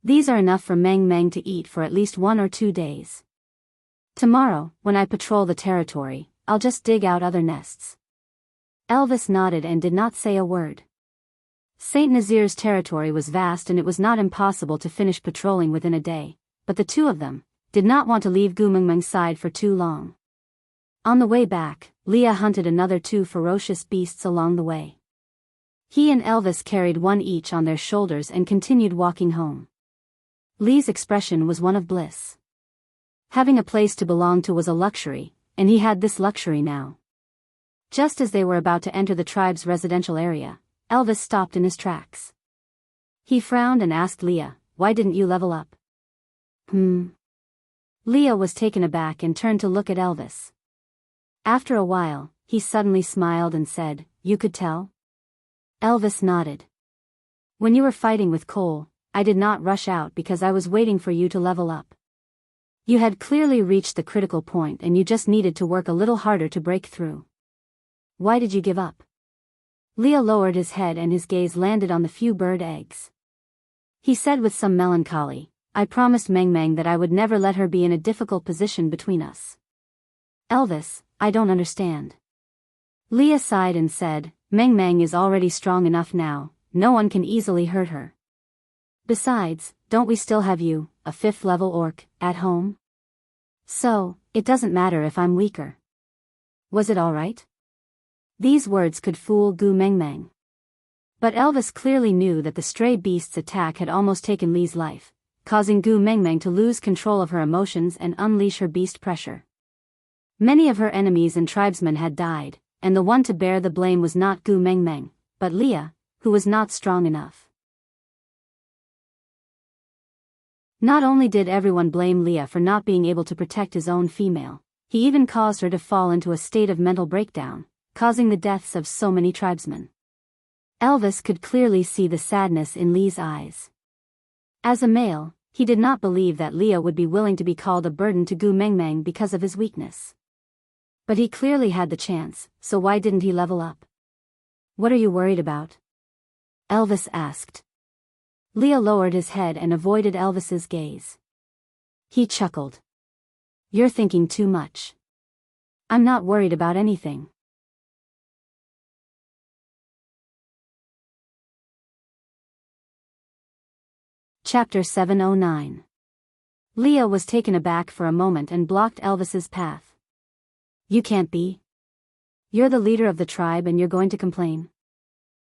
A: These are enough for Meng Meng to eat for at least 1 or 2 days. Tomorrow, when I patrol the territory, I'll just dig out other nests. Elvis nodded and did not say a word. St. Nazaire's territory was vast and it was not impossible to finish patrolling within a day, but the two of them did not want to leave Gu Mengmeng's side for too long. On the way back, Leah hunted another 2 ferocious beasts along the way. He and Elvis carried 1 each on their shoulders and continued walking home. Lee's expression was one of bliss. Having a place to belong to was a luxury, and he had this luxury now. Just as they were about to enter the tribe's residential area, Elvis stopped in his tracks. He frowned and asked Leah, Why didn't you level up? Leah was taken aback and turned to look at Elvis. After a while, he suddenly smiled and said, You could tell? Elvis nodded. When you were fighting with Cole, I did not rush out because I was waiting for you to level up. You had clearly reached the critical point and you just needed to work a little harder to break through. Why did you give up? Leah lowered his head and his gaze landed on the few bird eggs. He said with some melancholy, I promised Meng Meng that I would never let her be in a difficult position between us. Elvis, I don't understand. Leah sighed and said, Meng Meng is already strong enough now, no one can easily hurt her. Besides, don't we still have you, a 5th level orc, at home? So, it doesn't matter if I'm weaker. Was it all right? These words could fool Gu Mengmeng. But Elvis clearly knew that the stray beast's attack had almost taken Lee's life, causing Gu Mengmeng to lose control of her emotions and unleash her beast pressure. Many of her enemies and tribesmen had died, and the one to bear the blame was not Gu Mengmeng, but Leah, who was not strong enough. Not only did everyone blame Leah for not being able to protect his own female, he even caused her to fall into a state of mental breakdown, causing the deaths of so many tribesmen. Elvis could clearly see the sadness in Lee's eyes. As a male, he did not believe that Leah would be willing to be called a burden to Gu Mengmeng because of his weakness. But he clearly had the chance, so why didn't he level up? What are you worried about? Elvis asked. Leah lowered his head and avoided Elvis's gaze. He chuckled. You're thinking too much. I'm not worried about anything. Chapter 709. Leah was taken aback for a moment and blocked Elvis's path. You can't be. You're the leader of the tribe and you're going to complain?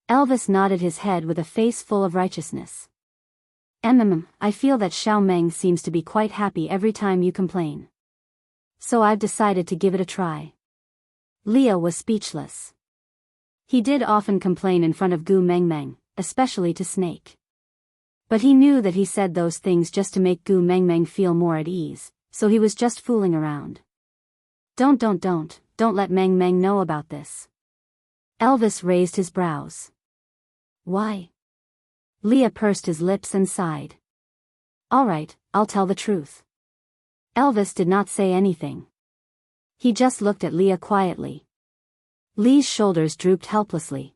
A: Elvis nodded his head with a face full of righteousness. I feel that Xiao Meng seems to be quite happy every time you complain. So I've decided to give it a try. Leah was speechless. He did often complain in front of Gu Mengmeng, especially to Snake. But he knew that he said those things just to make Gu Mengmeng feel more at ease, so he was just fooling around. Don't let Mengmeng know about this. Elvis raised his brows. Why? Leah pursed his lips and sighed. All right, I'll tell the truth. Elvis did not say anything. He just looked at Leah quietly. Lee's shoulders drooped helplessly.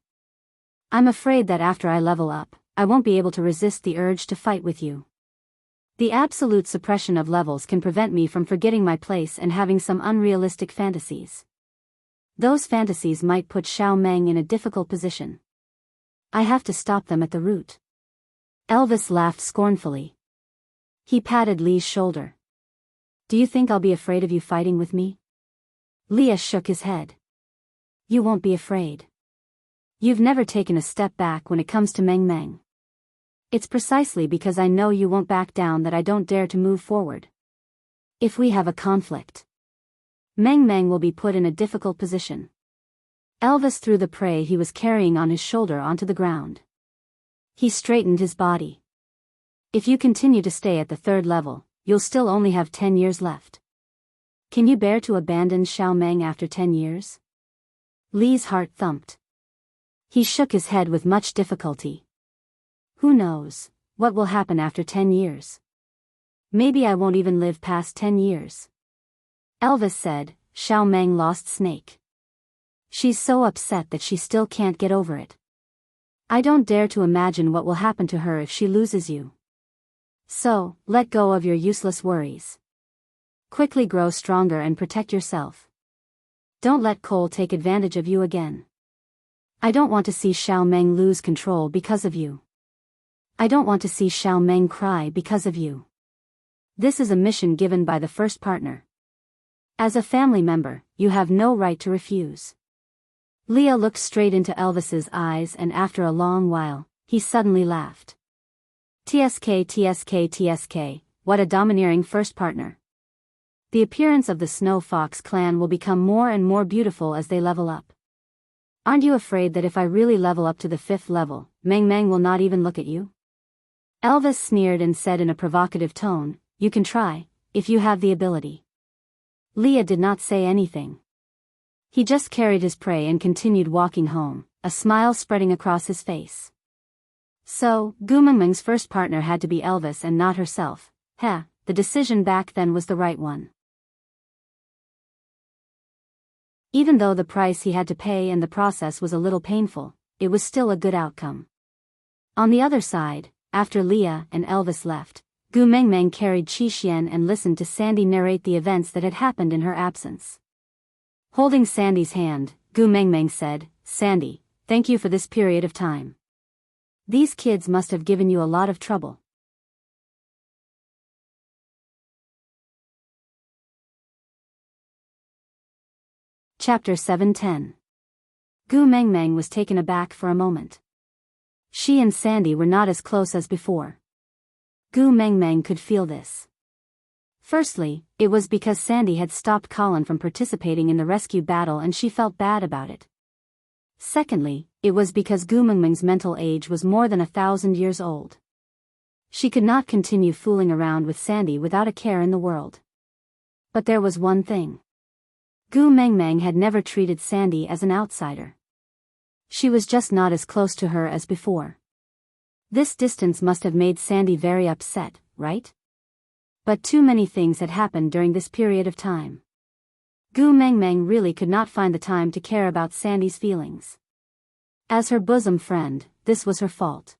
A: I'm afraid that after I level up, I won't be able to resist the urge to fight with you. The absolute suppression of levels can prevent me from forgetting my place and having some unrealistic fantasies. Those fantasies might put Xiao Meng in a difficult position. I have to stop them at the root. Elvis laughed scornfully. He patted Lee's shoulder. Do you think I'll be afraid of you fighting with me? Leah shook his head. You won't be afraid. You've never taken a step back when it comes to Meng. It's precisely because I know you won't back down that I don't dare to move forward. If we have a conflict, Meng will be put in a difficult position. Elvis threw the prey he was carrying on his shoulder onto the ground. He straightened his body. If you continue to stay at the 3rd level, you'll still only have 10 years left. Can you bear to abandon Xiao Meng after 10 years? Lee's heart thumped. He shook his head with much difficulty. Who knows what will happen after 10 years? Maybe I won't even live past 10 years. Elvis said, Xiao Meng lost Snake. She's so upset that she still can't get over it. I don't dare to imagine what will happen to her if she loses you. So, let go of your useless worries. Quickly grow stronger and protect yourself. Don't let Cole take advantage of you again. I don't want to see Xiao Meng lose control because of you. I don't want to see Xiao Meng cry because of you. This is a mission given by the first partner. As a family member, you have no right to refuse. Leah looked straight into Elvis's eyes and after a long while, he suddenly laughed. TSK, what a domineering first partner. The appearance of the Snow Fox clan will become more and more beautiful as they level up. Aren't you afraid that if I really level up to the 5th level, Meng will not even look at you? Elvis sneered and said in a provocative tone, you can try, if you have the ability. Leah did not say anything. He just carried his prey and continued walking home, a smile spreading across his face. So, Gu Mengmeng's first partner had to be Elvis and not herself. The decision back then was the right one. Even though the price he had to pay and the process was a little painful, it was still a good outcome. On the other side, after Leah and Elvis left, Gu Mengmeng carried Qixian and listened to Sandy narrate the events that had happened in her absence. Holding Sandy's hand, Gu Mengmeng said, Sandy, thank you for this period of time. These kids must have given you a lot of trouble. Chapter 710. Gu Mengmeng was taken aback for a moment. She and Sandy were not as close as before. Gu Mengmeng could feel this. Firstly, it was because Sandy had stopped Colin from participating in the rescue battle and she felt bad about it. Secondly, it was because Gu Mengmeng's mental age was more than 1,000 years old. She could not continue fooling around with Sandy without a care in the world. But there was one thing. Gu Mengmeng had never treated Sandy as an outsider. She was just not as close to her as before. This distance must have made Sandy very upset, right? But too many things had happened during this period of time. Gu Mengmeng really could not find the time to care about Sandy's feelings. As her bosom friend, this was her fault.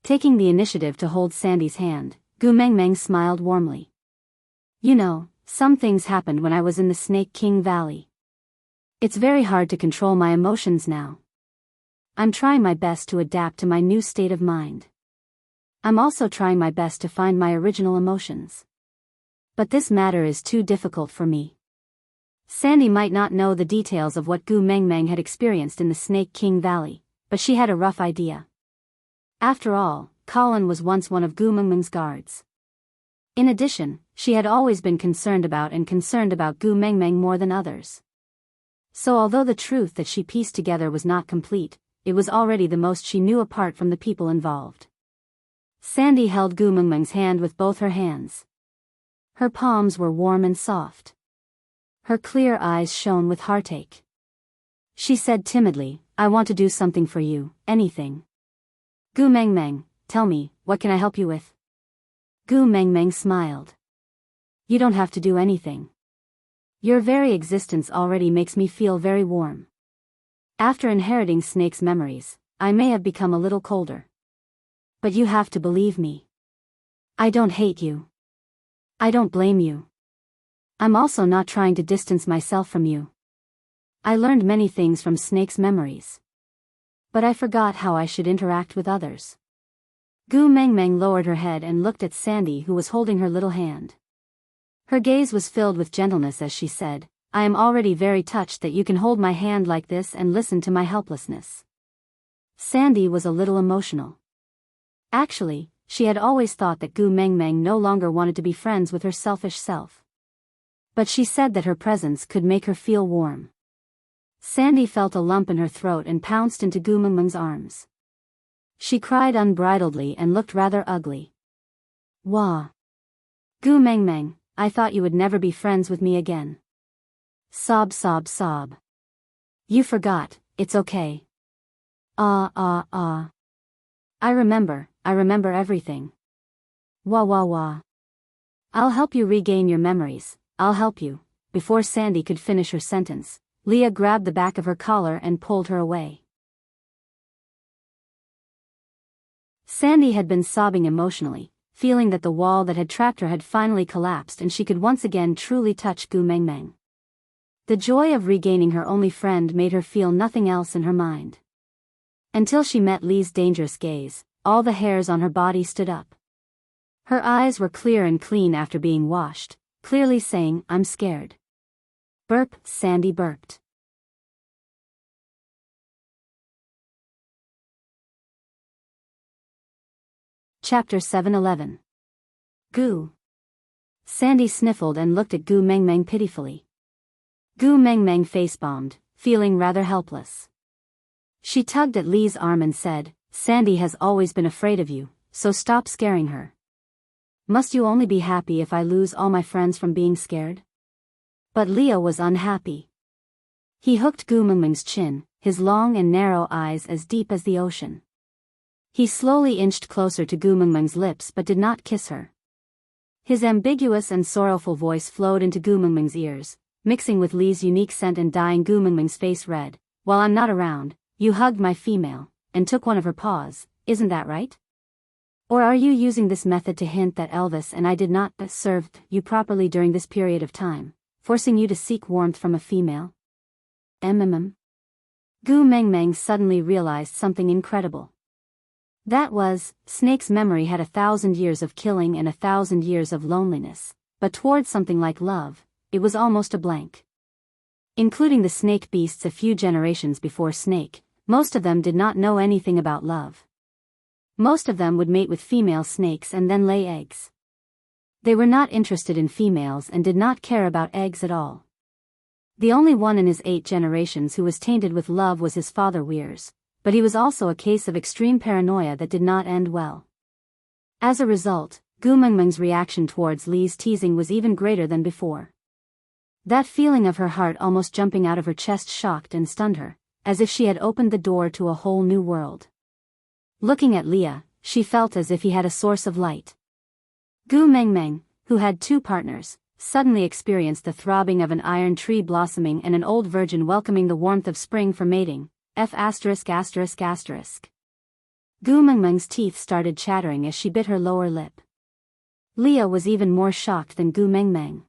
A: Taking the initiative to hold Sandy's hand, Gu Mengmeng smiled warmly. You know, some things happened when I was in the Snake King Valley. It's very hard to control my emotions now. I'm trying my best to adapt to my new state of mind. I'm also trying my best to find my original emotions. But this matter is too difficult for me. Sandy might not know the details of what Gu Mengmeng had experienced in the Snake King Valley, but she had a rough idea. After all, Colin was once one of Gu Mengmeng's guards. In addition, she had always been concerned about Gu Mengmeng more than others. So although the truth that she pieced together was not complete, it was already the most she knew apart from the people involved. Sandy held Gu Mengmeng's hand with both her hands. Her palms were warm and soft. Her clear eyes shone with heartache. She said timidly, I want to do something for you, anything. Gu Mengmeng, tell me, what can I help you with? Gu Mengmeng smiled. You don't have to do anything. Your very existence already makes me feel very warm. After inheriting Snake's memories, I may have become a little colder. But you have to believe me. I don't hate you. I don't blame you. I'm also not trying to distance myself from you. I learned many things from Snake's memories. But I forgot how I should interact with others. Gu Mengmeng lowered her head and looked at Sandy, who was holding her little hand. Her gaze was filled with gentleness as she said, I am already very touched that you can hold my hand like this and listen to my helplessness. Sandy was a little emotional. Actually, she had always thought that Gu Mengmeng no longer wanted to be friends with her selfish self. But she said that her presence could make her feel warm. Sandy felt a lump in her throat and pounced into Gu Mengmeng's arms. She cried unbridledly and looked rather ugly. Wah! Gu Mengmeng, I thought you would never be friends with me again. Sob, sob, sob. You forgot, it's okay. Ah. I remember everything. Wah wah wah. I'll help you regain your memories, I'll help you. Before Sandy could finish her sentence, Leah grabbed the back of her collar and pulled her away. Sandy had been sobbing emotionally, feeling that the wall that had trapped her had finally collapsed and she could once again truly touch Gu Mengmeng. The joy of regaining her only friend made her feel nothing else in her mind. Until she met Lee's dangerous gaze, all the hairs on her body stood up. Her eyes were clear and clean after being washed, clearly saying, I'm scared. Burp, Sandy burped. Chapter 7:11. Gu. Sandy sniffled and looked at Gu Mengmeng pitifully. Gu Mengmeng face-bombed, feeling rather helpless. She tugged at Lee's arm and said, Sandy has always been afraid of you, so stop scaring her. Must you only be happy if I lose all my friends from being scared? But Leah was unhappy. He hooked Gu Mengmeng's chin, his long and narrow eyes as deep as the ocean. He slowly inched closer to Gu Mengmeng's lips but did not kiss her. His ambiguous and sorrowful voice flowed into Gu Mengmeng's ears, mixing with Lee's unique scent and dyeing Gu Mengmeng's face red. While I'm not around, you hugged my female, and took one of her paws, isn't that right? Or are you using this method to hint that Elvis and I did not serve you properly during this period of time, forcing you to seek warmth from a female? Gu Mengmeng suddenly realized something incredible. That was, Snake's memory had 1,000 years of killing and 1,000 years of loneliness, but towards something like love, it was almost a blank. Including the snake beasts a few generations before Snake, most of them did not know anything about love. Most of them would mate with female snakes and then lay eggs. They were not interested in females and did not care about eggs at all. The only one in his 8 generations who was tainted with love was his father Weirs, but he was also a case of extreme paranoia that did not end well. As a result, Gu Mengmeng's reaction towards Lee's teasing was even greater than before. That feeling of her heart almost jumping out of her chest shocked and stunned her, as if she had opened the door to a whole new world. Looking at Leah, she felt as if he had a source of light. Gu Mengmeng, who had 2 partners, suddenly experienced the throbbing of an iron tree blossoming and an old virgin welcoming the warmth of spring for mating. Gu Mengmeng's teeth started chattering as she bit her lower lip. Leah was even more shocked than Gu Mengmeng.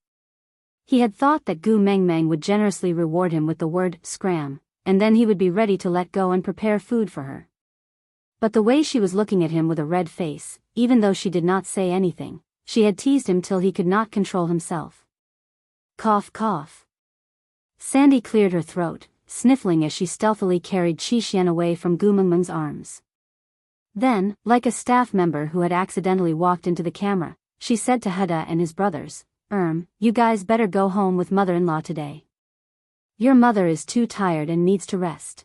A: He had thought that Gu Mengmeng would generously reward him with the word scram, and then he would be ready to let go and prepare food for her. But the way she was looking at him with a red face, even though she did not say anything, she had teased him till he could not control himself. Cough cough. Sandy cleared her throat, sniffling as she stealthily carried Qi Xian away from Gu Mengmeng's arms. Then, like a staff member who had accidentally walked into the camera, she said to Huda and his brothers, you guys better go home with mother-in-law today. Your mother is too tired and needs to rest.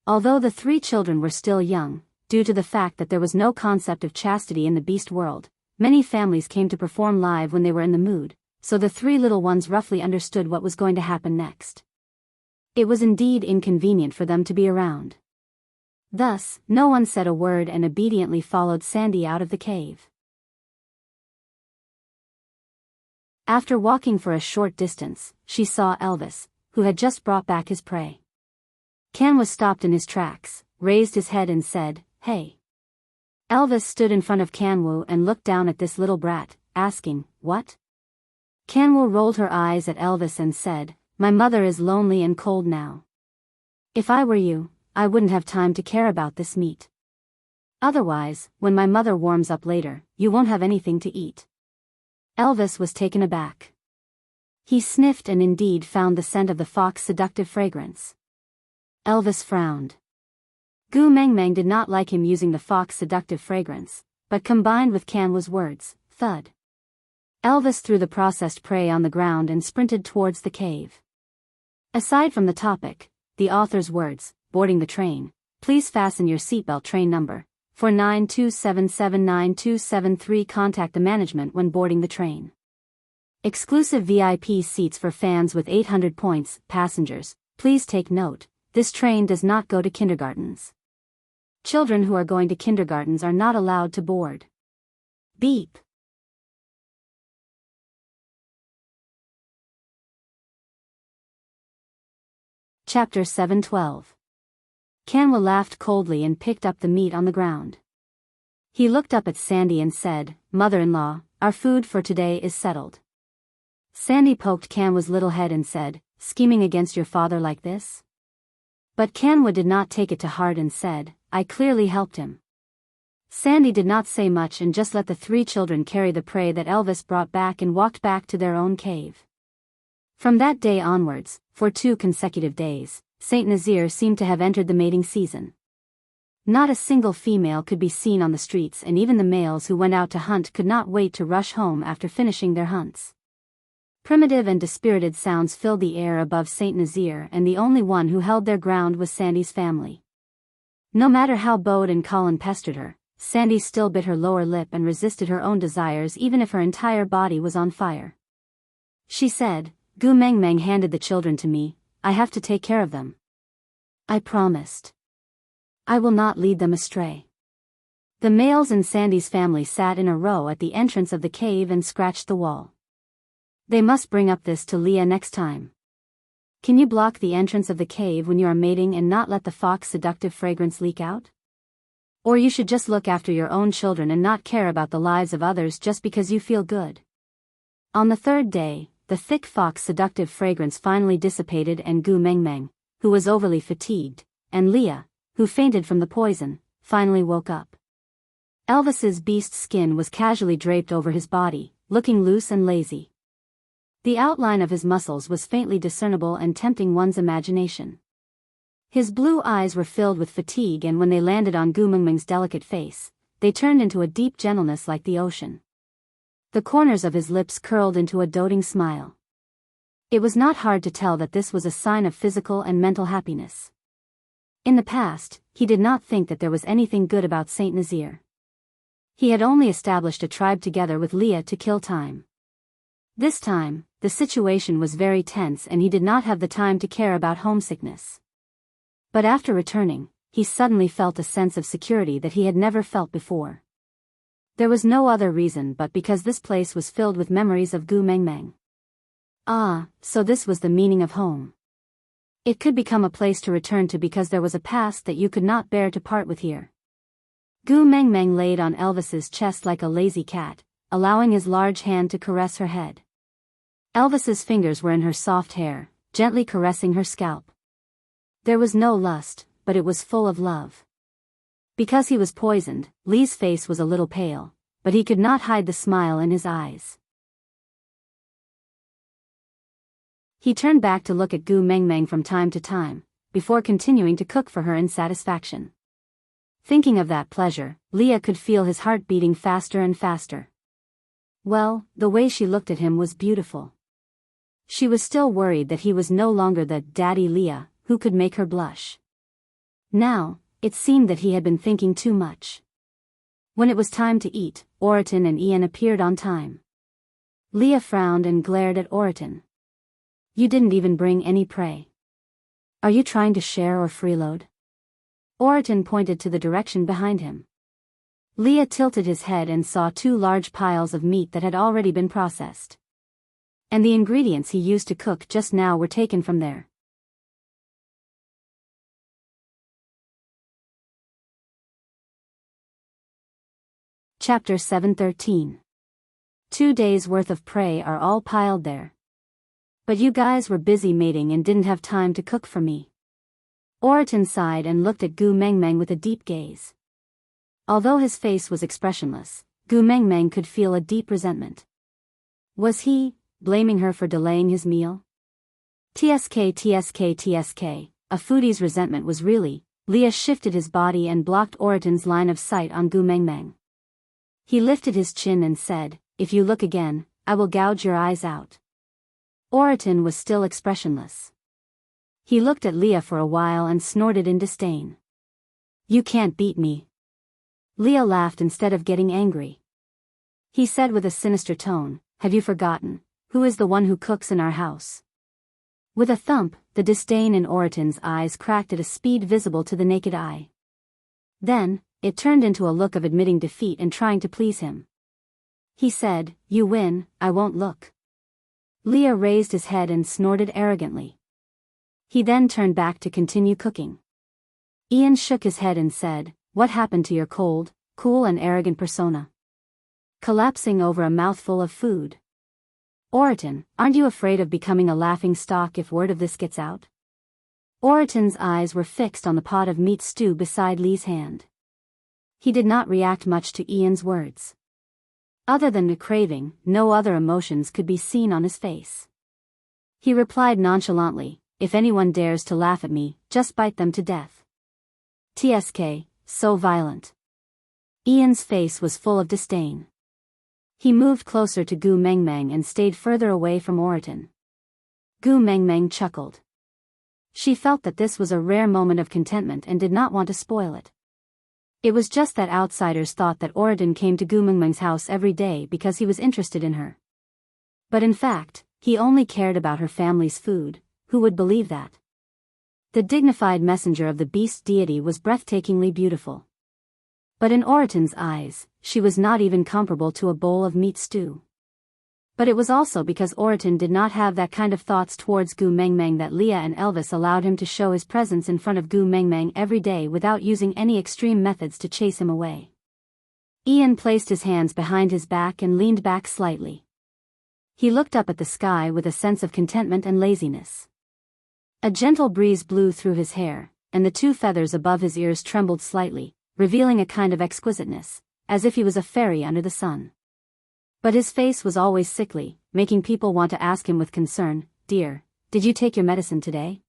A: Although the 3 children were still young, due to the fact that there was no concept of chastity in the beast world, many families came to perform live when they were in the mood, so the 3 little ones roughly understood what was going to happen next. It was indeed inconvenient for them to be around. Thus, no one said a word and obediently followed Sandy out of the cave. After walking for a short distance, she saw Elvis, who had just brought back his prey. Can was stopped in his tracks, raised his head and said, "Hey." Elvis stood in front of Kanwu and looked down at this little brat, asking, "What?" Kanwu rolled her eyes at Elvis and said, "My mother is lonely and cold now. If I were you, I wouldn't have time to care about this meat. Otherwise, when my mother warms up later, you won't have anything to eat." Elvis was taken aback. He sniffed and indeed found the scent of the fox's seductive fragrance. Elvis frowned. Gu Mengmeng did not like him using the fox's seductive fragrance, but combined with Kanwu's words, thud. Elvis threw the processed prey on the ground and sprinted towards the cave. Aside from the topic, the author's words, boarding the train, please fasten your seatbelt, train number 4927792773, contact the management when boarding the train. Exclusive VIP seats for fans with 800 points, passengers, please take note, this train does not go to kindergartens. Children who are going to kindergartens are not allowed to board. Beep. Chapter 712. Kanwa laughed coldly and picked up the meat on the ground. He looked up at Sandy and said, "Mother-in-law, our food for today is settled." Sandy poked Kanwa's little head and said, "Scheming against your father like this?" But Kanwa did not take it to heart and said, "I clearly helped him." Sandy did not say much and just let the 3 children carry the prey that Elvis brought back and walked back to their own cave. From that day onwards, for 2 consecutive days, Saint Nazir seemed to have entered the mating season. Not a single female could be seen on the streets, and even the males who went out to hunt could not wait to rush home after finishing their hunts. Primitive and dispirited sounds filled the air above Saint Nazir, and the only one who held their ground was Sandy's family. No matter how Bode and Colin pestered her, Sandy still bit her lower lip and resisted her own desires even if her entire body was on fire. She said, "Gu Mengmeng handed the children to me, I have to take care of them. I promised. I will not lead them astray." The males in Sandy's family sat in a row at the entrance of the cave and scratched the wall. They must bring up this to Leah next time. Can you block the entrance of the cave when you are mating and not let the fox's seductive fragrance leak out? Or you should just look after your own children and not care about the lives of others just because you feel good. On the 3rd day, the thick fox's seductive fragrance finally dissipated, and Gu Mengmeng, who was overly fatigued, and Leah, who fainted from the poison, finally woke up. Elvis's beast skin was casually draped over his body, looking loose and lazy. The outline of his muscles was faintly discernible and tempting one's imagination. His blue eyes were filled with fatigue, and when they landed on Gu Mengmeng's delicate face, they turned into a deep gentleness like the ocean. The corners of his lips curled into a doting smile. It was not hard to tell that this was a sign of physical and mental happiness. In the past, he did not think that there was anything good about Saint Nazir. He had only established a tribe together with Leah to kill time. This time, the situation was very tense and he did not have the time to care about homesickness. But after returning, he suddenly felt a sense of security that he had never felt before. There was no other reason but because this place was filled with memories of Gu Mengmeng. Ah, so this was the meaning of home. It could become a place to return to because there was a past that you could not bear to part with here. Gu Mengmeng laid on Elvis's chest like a lazy cat, allowing his large hand to caress her head. Elvis's fingers were in her soft hair, gently caressing her scalp. There was no lust, but it was full of love. Because he was poisoned, Lee's face was a little pale, but he could not hide the smile in his eyes. He turned back to look at Gu Mengmeng from time to time, before continuing to cook for her in satisfaction. Thinking of that pleasure, Leah could feel his heart beating faster and faster. Well, the way she looked at him was beautiful. She was still worried that he was no longer the Daddy Leah who could make her blush. Now, it seemed that he had been thinking too much. When it was time to eat, Oriton and Ian appeared on time. Leah frowned and glared at Oriton. You didn't even bring any prey. Are you trying to share or freeload? Oriton pointed to the direction behind him. Leah tilted his head and saw 2 large piles of meat that had already been processed. And the ingredients he used to cook just now were taken from there. Chapter 7:13. 2 days' worth of prey are all piled there. But you guys were busy mating and didn't have time to cook for me. Oriton sighed and looked at Gu Mengmeng with a deep gaze. Although his face was expressionless, Gu Mengmeng could feel a deep resentment. Was he blaming her for delaying his meal? TSK. A foodie's resentment was really. Leah shifted his body and blocked Oriton's line of sight on Gu Mengmeng. He lifted his chin and said, "If you look again, I will gouge your eyes out." Oriton was still expressionless. He looked at Leah for a while and snorted in disdain. "You can't beat me." Leah laughed instead of getting angry. He said with a sinister tone, "Have you forgotten, who is the one who cooks in our house?" With a thump, the disdain in Oriton's eyes cracked at a speed visible to the naked eye. Then, it turned into a look of admitting defeat and trying to please him. He said, "You win, I won't look." Leah raised his head and snorted arrogantly. He then turned back to continue cooking. Ian shook his head and said, "What happened to your cold, cool and arrogant persona? Collapsing over a mouthful of food. Oriton, aren't you afraid of becoming a laughing stock if word of this gets out?" Oriton's eyes were fixed on the pot of meat stew beside Lee's hand. He did not react much to Ian's words. Other than the craving, no other emotions could be seen on his face. He replied nonchalantly, "If anyone dares to laugh at me, just bite them to death." TSK, so violent. Ian's face was full of disdain. He moved closer to Gu Mengmeng and stayed further away from Oriton. Gu Mengmeng chuckled. She felt that this was a rare moment of contentment and did not want to spoil it. It was just that outsiders thought that Oriton came to Gu Mengmeng's house every day because he was interested in her. But in fact, he only cared about her family's food. Who would believe that? The dignified messenger of the beast deity was breathtakingly beautiful. But in Oriton's eyes, she was not even comparable to a bowl of meat stew. But it was also because Oriton did not have that kind of thoughts towards Gu Mengmeng that Leah and Elvis allowed him to show his presence in front of Gu Mengmeng every day without using any extreme methods to chase him away. Ian placed his hands behind his back and leaned back slightly. He looked up at the sky with a sense of contentment and laziness. A gentle breeze blew through his hair, and the 2 feathers above his ears trembled slightly, revealing a kind of exquisiteness, as if he was a fairy under the sun. But his face was always sickly, making people want to ask him with concern, "Dear, did you take your medicine today?"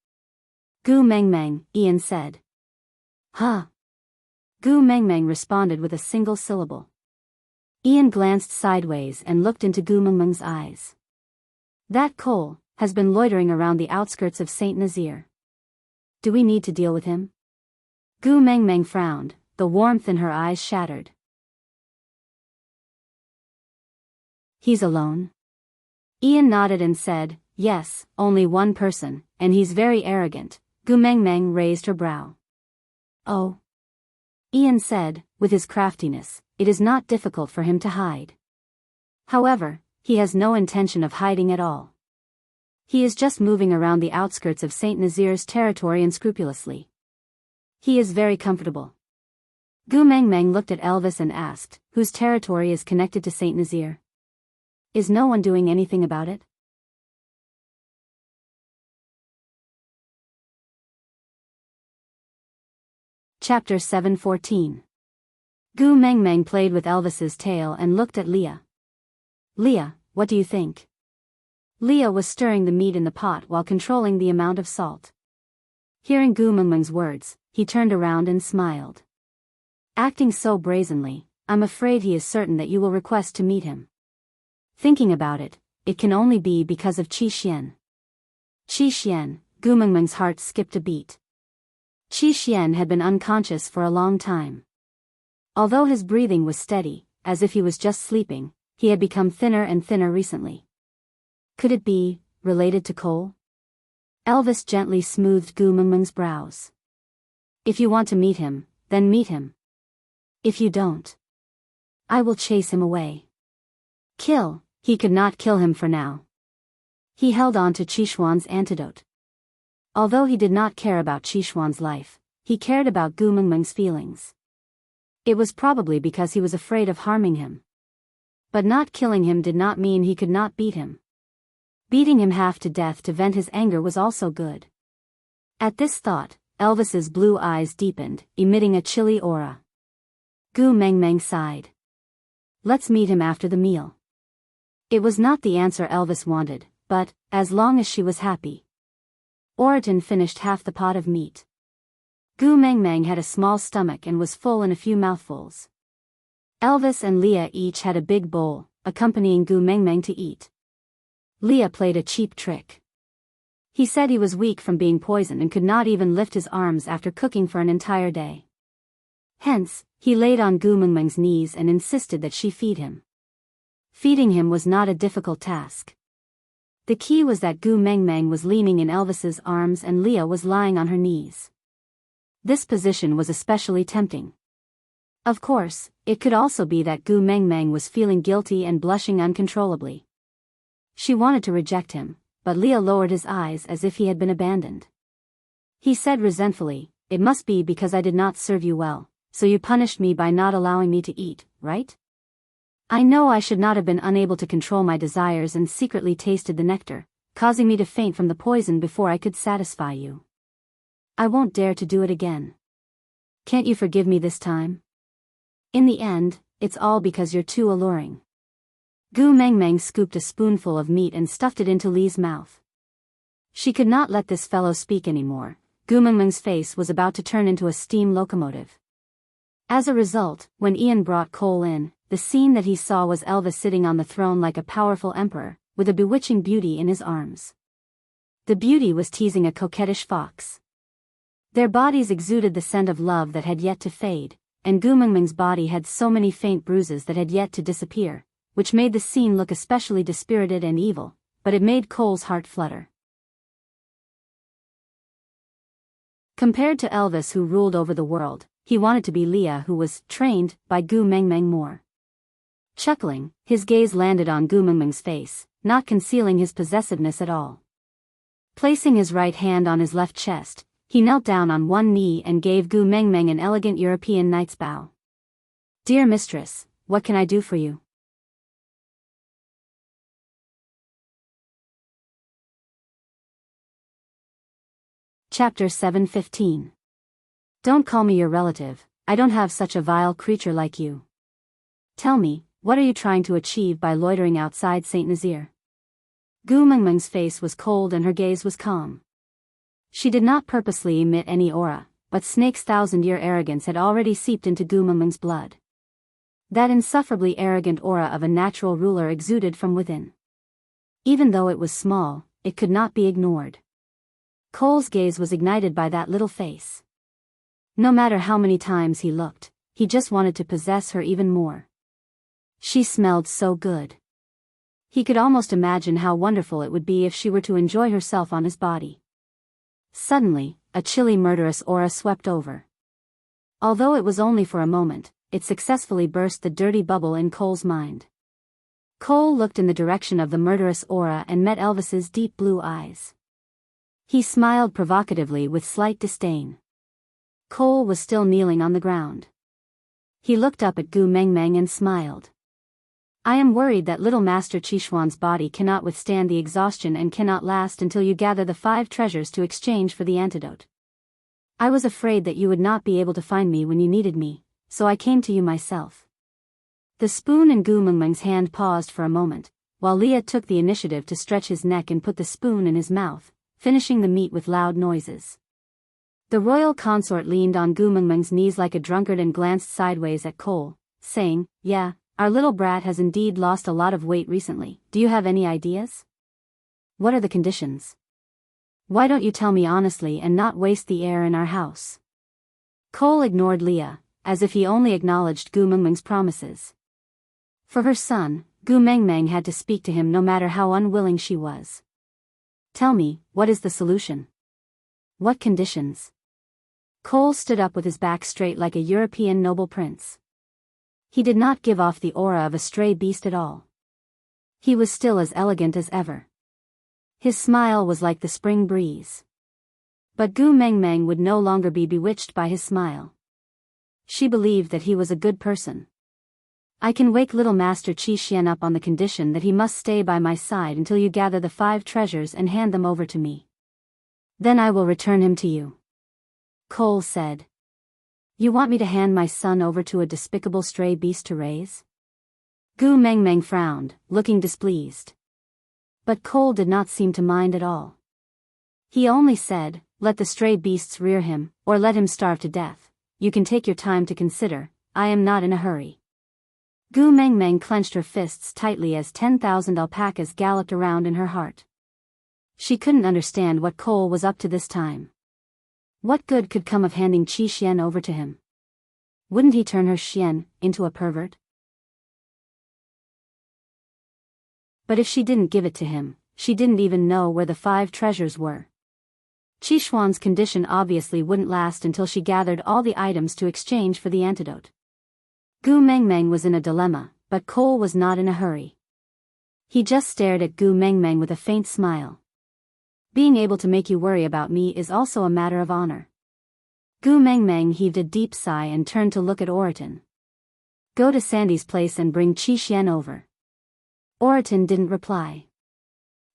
A: "Gu Mengmeng," Ian said. "Huh." Gu Mengmeng responded with a single syllable. Ian glanced sideways and looked into Gu Mengmeng's eyes. "That Cole has been loitering around the outskirts of Saint Nazaire. Do we need to deal with him?" Gu Mengmeng frowned, the warmth in her eyes shattered. "He's alone?" Ian nodded and said, "Yes, only one person, and he's very arrogant." Gu Mengmeng raised her brow. Oh. Ian said, with his craftiness, it is not difficult for him to hide. However, he has no intention of hiding at all. He is just moving around the outskirts of Saint Nazir's territory unscrupulously. He is very comfortable. Gu Mengmeng looked at Elvis and asked, whose territory is connected to Saint Nazir? Is no one doing anything about it? Chapter 7:14. Gu Mengmeng played with Elvis's tail and looked at Leah. Leah, what do you think? Leah was stirring the meat in the pot while controlling the amount of salt. Hearing Gu Mengmeng's words, he turned around and smiled. Acting so brazenly, I'm afraid he is certain that you will request to meet him. Thinking about it, it can only be because of Qi Xian. Qi Xian, Gu Mengmeng's heart skipped a beat. Qi Xian had been unconscious for a long time. Although his breathing was steady, as if he was just sleeping, he had become thinner and thinner recently. Could it be related to Cole? Elvis gently smoothed Gu Mengmeng's brows. If you want to meet him, then meet him. If you don't, I will chase him away. Kill, he could not kill him for now. He held on to Qishuan's antidote. Although he did not care about Qishuan's life, he cared about Gu Mengmeng's feelings. It was probably because he was afraid of harming him. But not killing him did not mean he could not beat him. Beating him half to death to vent his anger was also good. At this thought, Elvis's blue eyes deepened, emitting a chilly aura. Gu Mengmeng sighed. Let's meet him after the meal. It was not the answer Elvis wanted, but, as long as she was happy. Oriton finished half the pot of meat. Gu Mengmeng had a small stomach and was full in a few mouthfuls. Elvis and Leah each had a big bowl, accompanying Gu Mengmeng to eat. Leah played a cheap trick. He said he was weak from being poisoned and could not even lift his arms after cooking for an entire day. Hence, he laid on Gu Mengmeng's knees and insisted that she feed him. Feeding him was not a difficult task. The key was that Gu Mengmeng was leaning in Elvis's arms and Leah was lying on her knees. This position was especially tempting. Of course, it could also be that Gu Mengmeng was feeling guilty and blushing uncontrollably. She wanted to reject him, but Leah lowered his eyes as if he had been abandoned. He said resentfully, "It must be because I did not serve you well, so you punished me by not allowing me to eat, right? I know I should not have been unable to control my desires and secretly tasted the nectar, causing me to faint from the poison before I could satisfy you. I won't dare to do it again. Can't you forgive me this time? In the end, it's all because you're too alluring." Gu Mengmeng scooped a spoonful of meat and stuffed it into Lee's mouth. She could not let this fellow speak anymore. Gu Mengmeng's face was about to turn into a steam locomotive. As a result, when Ian brought Cole in, the scene that he saw was Elvis sitting on the throne like a powerful emperor, with a bewitching beauty in his arms. The beauty was teasing a coquettish fox. Their bodies exuded the scent of love that had yet to fade, and Gu Mengmeng's body had so many faint bruises that had yet to disappear, which made the scene look especially dispirited and evil, but it made Cole's heart flutter. Compared to Elvis who ruled over the world, he wanted to be Leah who was trained by Gu Mengmeng more. Chuckling, his gaze landed on Gu Mengmeng's face, not concealing his possessiveness at all. Placing his right hand on his left chest, he knelt down on one knee and gave Gu Mengmeng an elegant European knight's bow. "Dear mistress, what can I do for you?" Chapter 7:15. Don't call me your relative, I don't have such a vile creature like you. Tell me, what are you trying to achieve by loitering outside Saint Nazir? Gu Mengmeng's face was cold and her gaze was calm. She did not purposely emit any aura, but Snake's thousand-year arrogance had already seeped into Gu Mengmeng's blood. That insufferably arrogant aura of a natural ruler exuded from within. Even though it was small, it could not be ignored. Cole's gaze was ignited by that little face. No matter how many times he looked, he just wanted to possess her even more. She smelled so good. He could almost imagine how wonderful it would be if she were to enjoy herself on his body. Suddenly, a chilly murderous aura swept over. Although it was only for a moment, it successfully burst the dirty bubble in Cole's mind. Cole looked in the direction of the murderous aura and met Elvis's deep blue eyes. He smiled provocatively with slight disdain. Cole was still kneeling on the ground. He looked up at Gu Mengmeng and smiled. I am worried that little Master Qishuan's body cannot withstand the exhaustion and cannot last until you gather the 5 treasures to exchange for the antidote. I was afraid that you would not be able to find me when you needed me, so I came to you myself. The spoon in Gu Mengmeng's hand paused for a moment, while Leah took the initiative to stretch his neck and put the spoon in his mouth, finishing the meat with loud noises. The royal consort leaned on Gu Mengmeng's knees like a drunkard and glanced sideways at Cole, saying, Yeah, our little brat has indeed lost a lot of weight recently. Do you have any ideas? What are the conditions? Why don't you tell me honestly and not waste the air in our house? Cole ignored Leah, as if he only acknowledged Gu Mengmeng's promises. For her son, Gu Mengmeng had to speak to him no matter how unwilling she was. Tell me, what is the solution? What conditions? Cole stood up with his back straight like a European noble prince. He did not give off the aura of a stray beast at all. He was still as elegant as ever. His smile was like the spring breeze. But Gu Mengmeng would no longer be bewitched by his smile. She believed that he was a good person. I can wake little Master Qi up on the condition that he must stay by my side until you gather the 5 treasures and hand them over to me. Then I will return him to you. Cole said. You want me to hand my son over to a despicable stray beast to raise? Gu Mengmeng frowned, looking displeased. But Cole did not seem to mind at all. He only said, let the stray beasts rear him, or let him starve to death. You can take your time to consider, I am not in a hurry. Gu Mengmeng clenched her fists tightly as 10,000 alpacas galloped around in her heart. She couldn't understand what Cole was up to this time. What good could come of handing Qi Xian over to him? Wouldn't he turn her Xian into a pervert? But if she didn't give it to him, she didn't even know where the 5 treasures were. Qishuan's condition obviously wouldn't last until she gathered all the items to exchange for the antidote. Gu Mengmeng was in a dilemma, but Cole was not in a hurry. He just stared at Gu Mengmeng with a faint smile. Being able to make you worry about me is also a matter of honor. Gu Mengmeng heaved a deep sigh and turned to look at Oriton. Go to Sandy's place and bring Qi Xian over. Oriton didn't reply.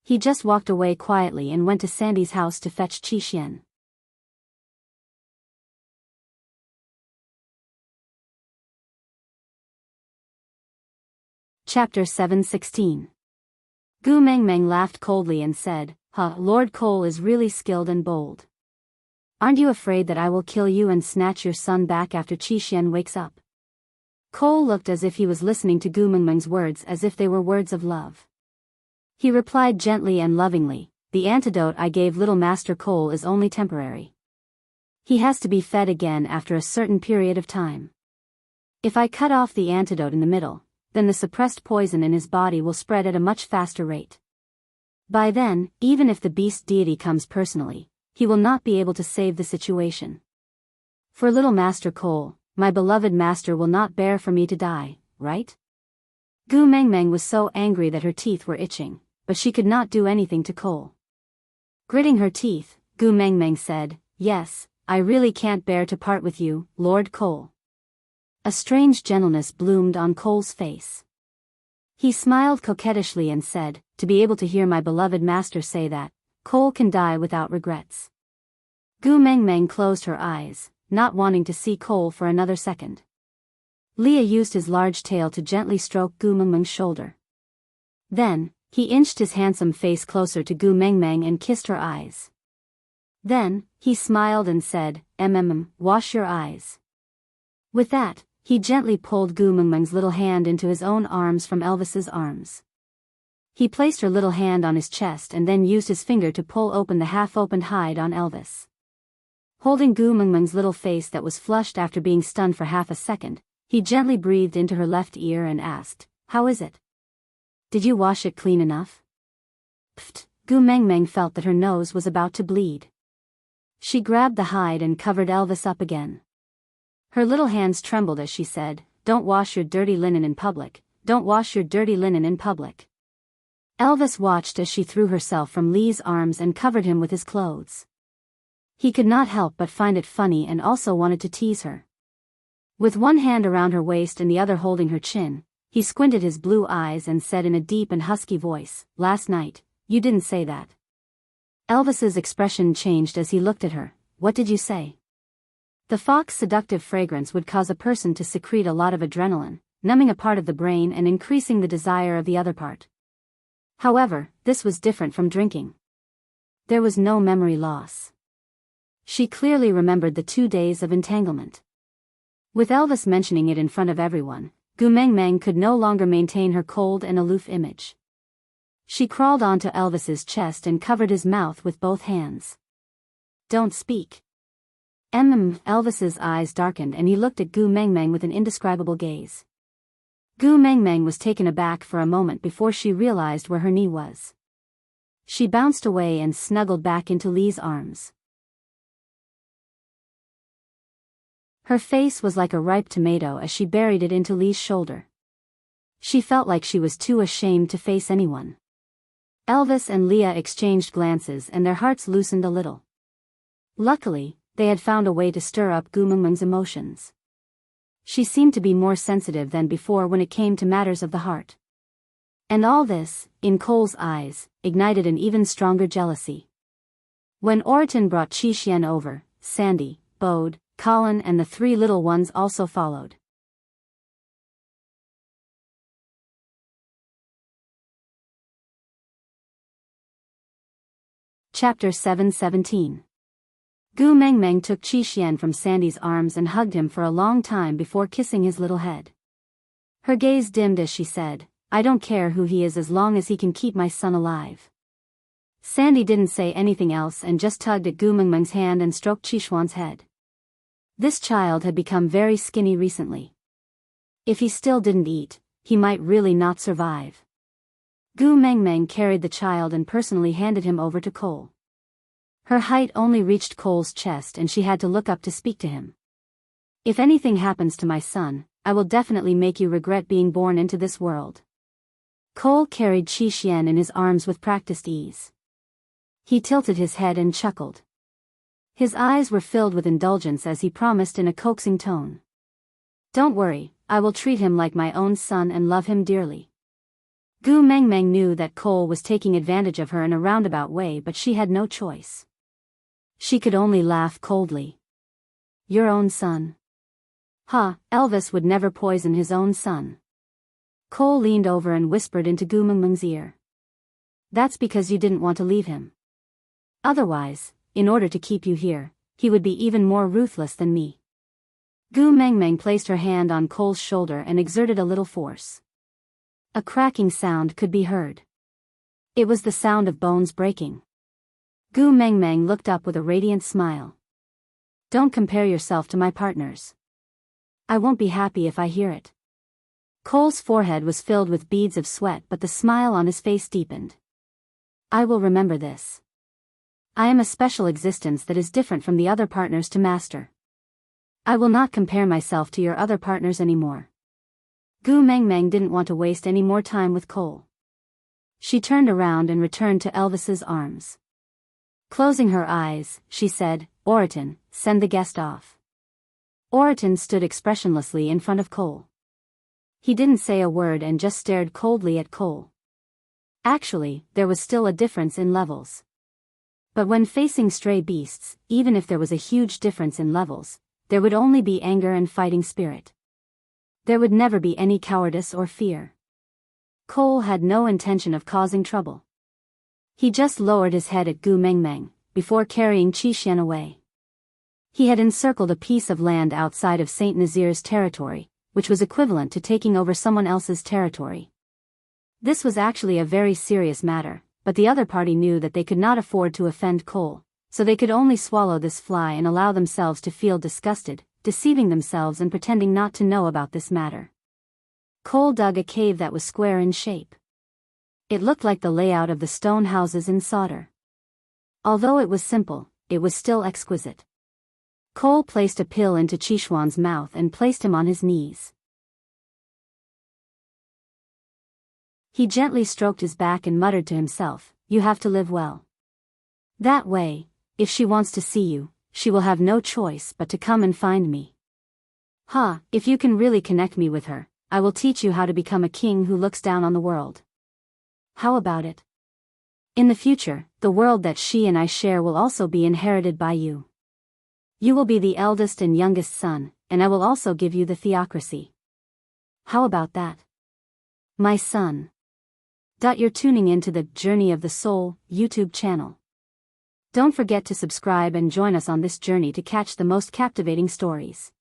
A: He just walked away quietly and went to Sandy's house to fetch Qi Xian. Chapter 7:16. Gu Mengmeng laughed coldly and said, Lord Cole is really skilled and bold. Aren't you afraid that I will kill you and snatch your son back after Qi Xian wakes up? Cole looked as if he was listening to Gu Mengmeng's words as if they were words of love. He replied gently and lovingly, the antidote I gave little Master Cole is only temporary. He has to be fed again after a certain period of time. If I cut off the antidote in the middle, then the suppressed poison in his body will spread at a much faster rate. By then, even if the beast deity comes personally, he will not be able to save the situation. For little Master Cole, my beloved master will not bear for me to die, right? Gu Mengmeng was so angry that her teeth were itching, but she could not do anything to Cole. Gritting her teeth, Gu Mengmeng said, Yes, I really can't bear to part with you, Lord Cole. A strange gentleness bloomed on Cole's face. He smiled coquettishly and said, to be able to hear my beloved master say that, Cole can die without regrets. Gu Mengmeng closed her eyes, not wanting to see Cole for another second. Leah used his large tail to gently stroke Gu Mengmeng's shoulder. Then, he inched his handsome face closer to Gu Mengmeng and kissed her eyes. Then, he smiled and said, wash your eyes. With that, he gently pulled Gu Mengmeng's little hand into his own arms from Elvis's arms. He placed her little hand on his chest and then used his finger to pull open the half-opened hide on Elvis. Holding Gu Mengmeng's little face that was flushed after being stunned for half a second, he gently breathed into her left ear and asked, How is it? Did you wash it clean enough? Pfft, Gu Mengmeng felt that her nose was about to bleed. She grabbed the hide and covered Elvis up again. Her little hands trembled as she said, "Don't wash your dirty linen in public, don't wash your dirty linen in public." Elvis watched as she threw herself from Lee's arms and covered him with his clothes. He could not help but find it funny and also wanted to tease her. With one hand around her waist and the other holding her chin, he squinted his blue eyes and said in a deep and husky voice, "Last night, you didn't say that." Elvis's expression changed as he looked at her. "What did you say?" The fox's seductive fragrance would cause a person to secrete a lot of adrenaline, numbing a part of the brain and increasing the desire of the other part. However, this was different from drinking. There was no memory loss. She clearly remembered the 2 days of entanglement. With Elvis mentioning it in front of everyone, Gu Mengmeng could no longer maintain her cold and aloof image. She crawled onto Elvis's chest and covered his mouth with both hands. "Don't speak." Elvis's eyes darkened and he looked at Gu Mengmeng with an indescribable gaze. Gu Mengmeng was taken aback for a moment before she realized where her knee was. She bounced away and snuggled back into Lee's arms. Her face was like a ripe tomato as she buried it into Lee's shoulder. She felt like she was too ashamed to face anyone. Elvis and Leah exchanged glances and their hearts loosened a little. Luckily, they had found a way to stir up Gu Mengmeng's emotions. She seemed to be more sensitive than before when it came to matters of the heart. And all this, in Cole's eyes, ignited an even stronger jealousy. When Oriton brought Chi Xian over, Sandy, Bode, Colin and the 3 little ones also followed. Chapter 7:17. Gu Mengmeng took Chi Xian from Sandy's arms and hugged him for a long time before kissing his little head. Her gaze dimmed as she said, "I don't care who he is as long as he can keep my son alive." Sandy didn't say anything else and just tugged at Gu Mengmeng's hand and stroked Chi Xuan's head. This child had become very skinny recently. If he still didn't eat, he might really not survive. Gu Mengmeng carried the child and personally handed him over to Cole. Her height only reached Cole's chest and she had to look up to speak to him. "If anything happens to my son, I will definitely make you regret being born into this world." Cole carried Chi Xian in his arms with practiced ease. He tilted his head and chuckled. His eyes were filled with indulgence as he promised in a coaxing tone. "Don't worry, I will treat him like my own son and love him dearly." Gu Mengmeng knew that Cole was taking advantage of her in a roundabout way, but she had no choice. She could only laugh coldly. "Your own son?" Elvis would never poison his own son. Cole leaned over and whispered into Gu Mengmeng's ear. "That's because you didn't want to leave him. Otherwise, in order to keep you here, he would be even more ruthless than me." Gu Mengmeng placed her hand on Cole's shoulder and exerted a little force. A cracking sound could be heard. It was the sound of bones breaking. Gu Mengmeng looked up with a radiant smile. "Don't compare yourself to my partners. I won't be happy if I hear it." Cole's forehead was filled with beads of sweat, but the smile on his face deepened. "I will remember this. I am a special existence that is different from the other partners to master. I will not compare myself to your other partners anymore." Gu Mengmeng didn't want to waste any more time with Cole. She turned around and returned to Elvis's arms. Closing her eyes, she said, "Oriton, send the guest off." Oriton stood expressionlessly in front of Cole. He didn't say a word and just stared coldly at Cole. Actually, there was still a difference in levels. But when facing stray beasts, even if there was a huge difference in levels, there would only be anger and fighting spirit. There would never be any cowardice or fear. Cole had no intention of causing trouble. He just lowered his head at Gu Mengmeng, before carrying Chi Xian away. He had encircled a piece of land outside of Saint Nazir's territory, which was equivalent to taking over someone else's territory. This was actually a very serious matter, but the other party knew that they could not afford to offend Cole, so they could only swallow this fly and allow themselves to feel disgusted, deceiving themselves and pretending not to know about this matter. Cole dug a cave that was square in shape. It looked like the layout of the stone houses in Sauter. Although it was simple, it was still exquisite. Cole placed a pill into Chishuan's mouth and placed him on his knees. He gently stroked his back and muttered to himself, "You have to live well. That way, if she wants to see you, she will have no choice but to come and find me. If you can really connect me with her, I will teach you how to become a king who looks down on the world. How about it? In the future, the world that she and I share will also be inherited by you. You will be the eldest and youngest son, and I will also give you the theocracy. How about that, my son?" You're tuning into the Journey of the Soul YouTube channel. Don't forget to subscribe and join us on this journey to catch the most captivating stories.